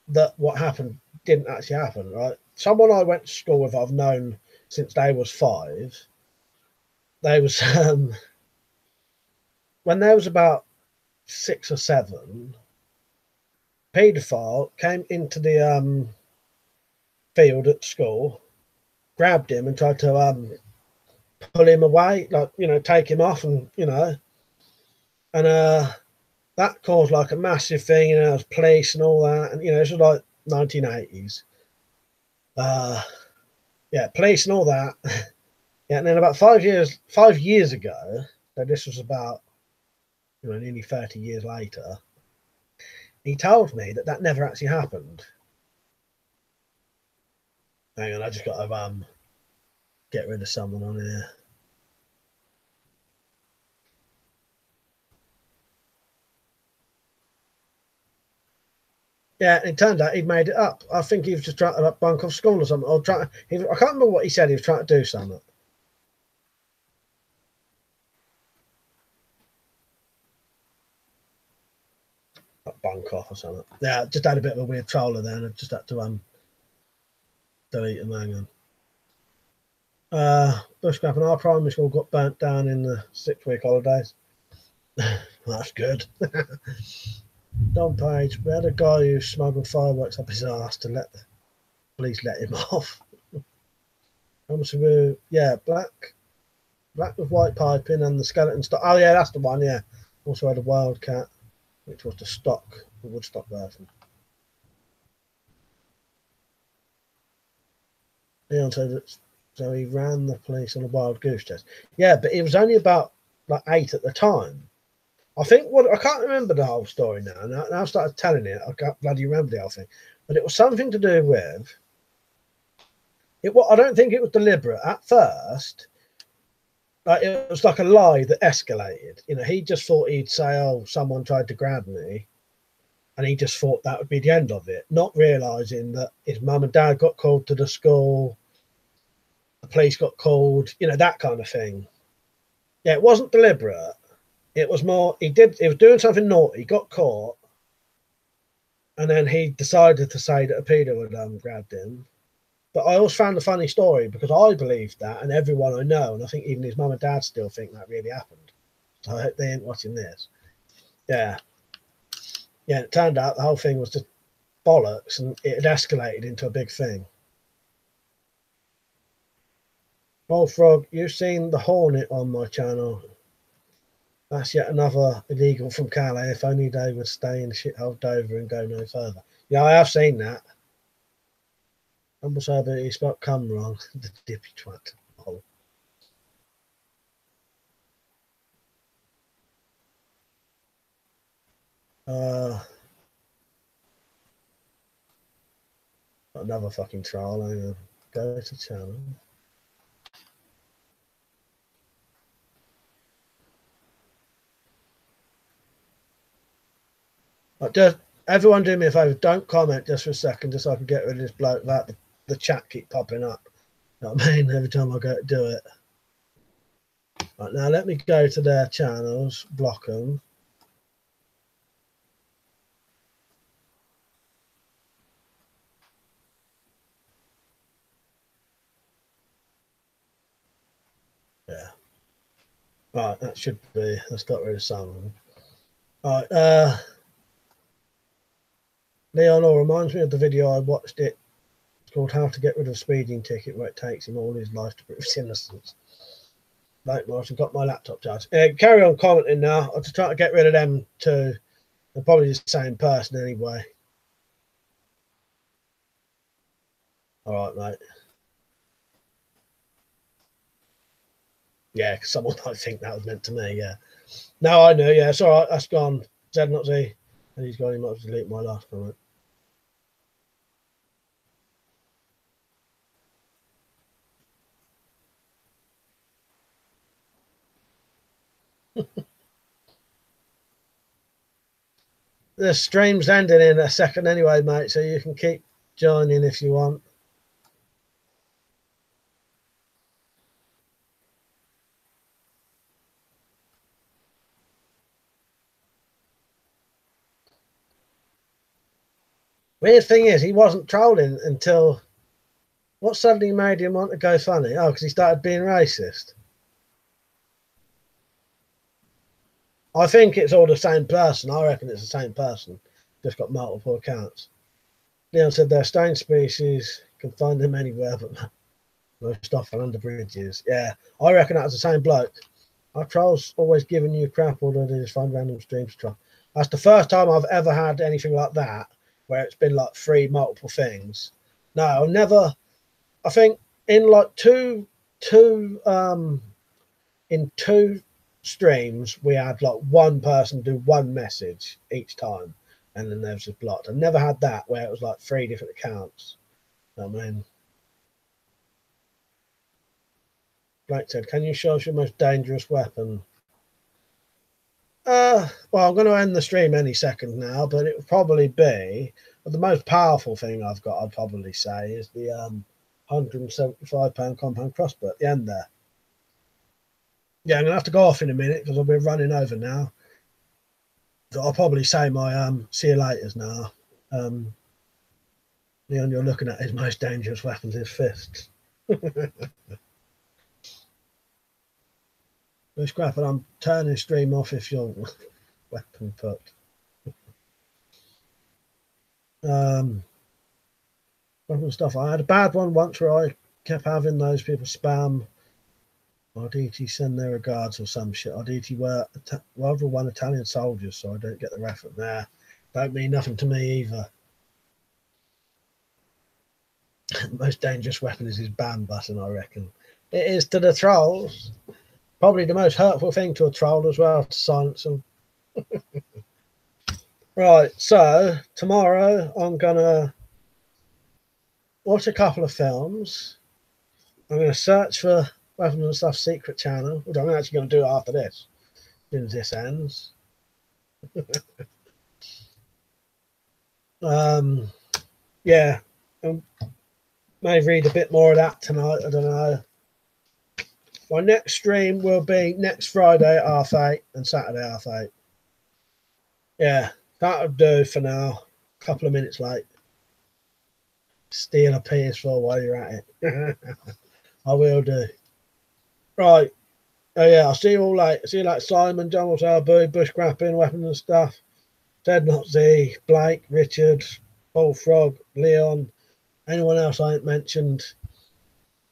that what happened didn't actually happen, right? Someone I went to school with, I've known since they was 5. They was when they was about 6 or 7, paedophile came into the field at school, grabbed him and tried to pull him away, like, take him off, and that caused like a massive thing, there was police and all that, and this was like 1980s. Yeah, police and all that. Yeah, and then about 5 years ago, so this was about nearly 30 years later, he told me that never actually happened. Hang on, I just got to get rid of someone on here. Yeah, it turned out he'd made it up. I think he was just trying to bunk off school or something. I can't remember what he said. He was trying to do something. Bunk off or something. Yeah, just had a bit of a weird troller there, and I just had to delete him. Hang on. Bushcraft and our primary school got burnt down in the 6-week holidays. That's good. Don Page, we had a guy who smuggled fireworks up his arse to let the police let him off. Yeah, black with white piping and the skeleton stock. Oh yeah, that's the one. Yeah, also had a Wildcat, which was the Woodstock version. Leon said that, so he ran the police on a wild goose chase. Yeah, but it was only about like 8 at the time. I think I can't remember the whole story now. Now I started telling it, I can't bloody remember the whole thing. But it was something to do with it. I don't think it was deliberate at first. Like it was like a lie that escalated. You know, he just thought he'd say, "Oh, someone tried to grab me," and he just thought that would be the end of it, not realizing that his mum and dad got called to the school, the police got called, you know, that kind of thing. Yeah, it wasn't deliberate. It was more he was doing something naughty, got caught, and then he decided to say that a pedo had grabbed him. But I always found a funny story because I believed that, and everyone I know, and I think even his mum and dad still think that really happened. So I hope they ain't watching this. Yeah. Yeah, it turned out the whole thing was just bollocks, and it had escalated into a big thing. Oh, Frog, you've seen the Hornet on my channel. That's yet another illegal from Calais. If only they would stay in the shithole Dover and go no further. Yeah, I have seen that. Humble server, he spelled cum wrong. The dippy twat. Oh. Another fucking troll. Hang on. Go to channel. Just everyone do me a favour, don't comment just for a second, just so I can get rid of this bloke without the chat keep popping up. You know what I mean? Every time I go to do it. Right, now let me go to their channels, block them. Yeah. Right, that should be, let's got rid of some of them. Right, Leon reminds me of the video I watched. It's called How to Get Rid of a Speeding Ticket, where it takes him all his life to prove his innocence. Right, Martin, got my laptop charged. Carry on commenting now. I'll just try to get rid of them too. They're probably the same person anyway. All right, mate. Yeah, because someone might think that was meant to me. Yeah. No, I know. Yeah, it's all right. That's gone. Z not Z. And he's gone. He might have deleted my last comment. The stream's ending in a second anyway, mate, so you can keep joining if you want. Weird thing is, he wasn't trolling until what suddenly made him want to go funny? Oh, because he started being racist. I think it's all the same person. I reckon it's the same person, just got multiple accounts. Leon said they're stone species, can find them anywhere, but most often under bridges. Yeah, I reckon that was the same bloke. Our trolls always giving you crap, or they just find random streams to troll. That's the first time I've ever had anything like that, where it's been like 3 multiple things. No, I've never. I think in like two streams we had like one person do one message each time, and then there was just blocked. I've never had that where it was like 3 different accounts. I mean, Blake said, "Can you show us your most dangerous weapon?" Well, I'm going to end the stream any second now, but it would probably be the most powerful thing I've got. I'd probably say is the £175 compound crossbow at the end there. Yeah, I'm going to have to go off in a minute because I'll be running over now. So I'll probably say my see you laters now. Leon, you're looking at his most dangerous weapons, his fists. Scrap, and I'm turning stream off if you're weapon put. Stuff. I had a bad one once where I kept having those people spam RDT send their regards or some shit. RDT were World War I Italian soldiers, so I don't get the reference there. Don't mean nothing to me either. The most dangerous weapon is his ban button, I reckon. It is to the trolls. Probably the most hurtful thing to a troll as well, to silence them. Right, so tomorrow I'm gonna watch a couple of films. I'm gonna search for Weapons and Stuff secret channel, which I'm actually gonna do after this, as soon as this ends. Yeah, may read a bit more of that tonight. I don't know. My next stream will be next Friday at 8:30 and Saturday at 8:30. Yeah, that'll do for now. A couple of minutes late. Steal a PS4 while you're at it. I will do. Right. Oh yeah, I'll see you all later. See you later, Simon, John Wasabu, Bushcrapping, Weapons and Stuff, Ted Not Z, Blake, Richard, Bullfrog, Leon, anyone else I ain't mentioned.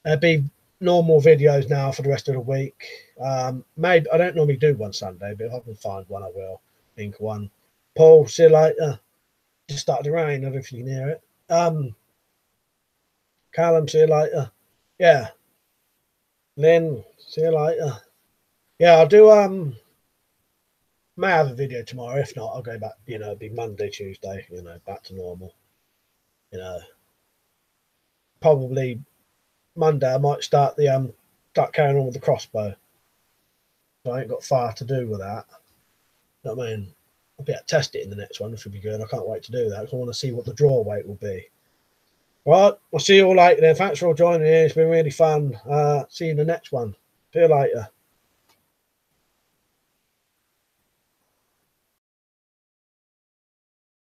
There'll be normal videos now for the rest of the week. Maybe I don't normally do one Sunday, but if I can find one, I will. Think one. Paul, see you later. Just started to rain. I don't know if you can hear it. Callum, see you later. Yeah. Lynn, see you later. Yeah, I'll do may have a video tomorrow. If not, I'll go back, it'll be Monday, Tuesday, back to normal. Probably Monday I might start carrying on with the crossbow. So I ain't got far to do with that. You know what I mean? I'll be able to test it in the next one, which would be good. I can't wait to do that because I want to see what the draw weight will be. Right, I'll see you all later then. Thanks for all joining in. It's been really fun. See you in the next one. See you later.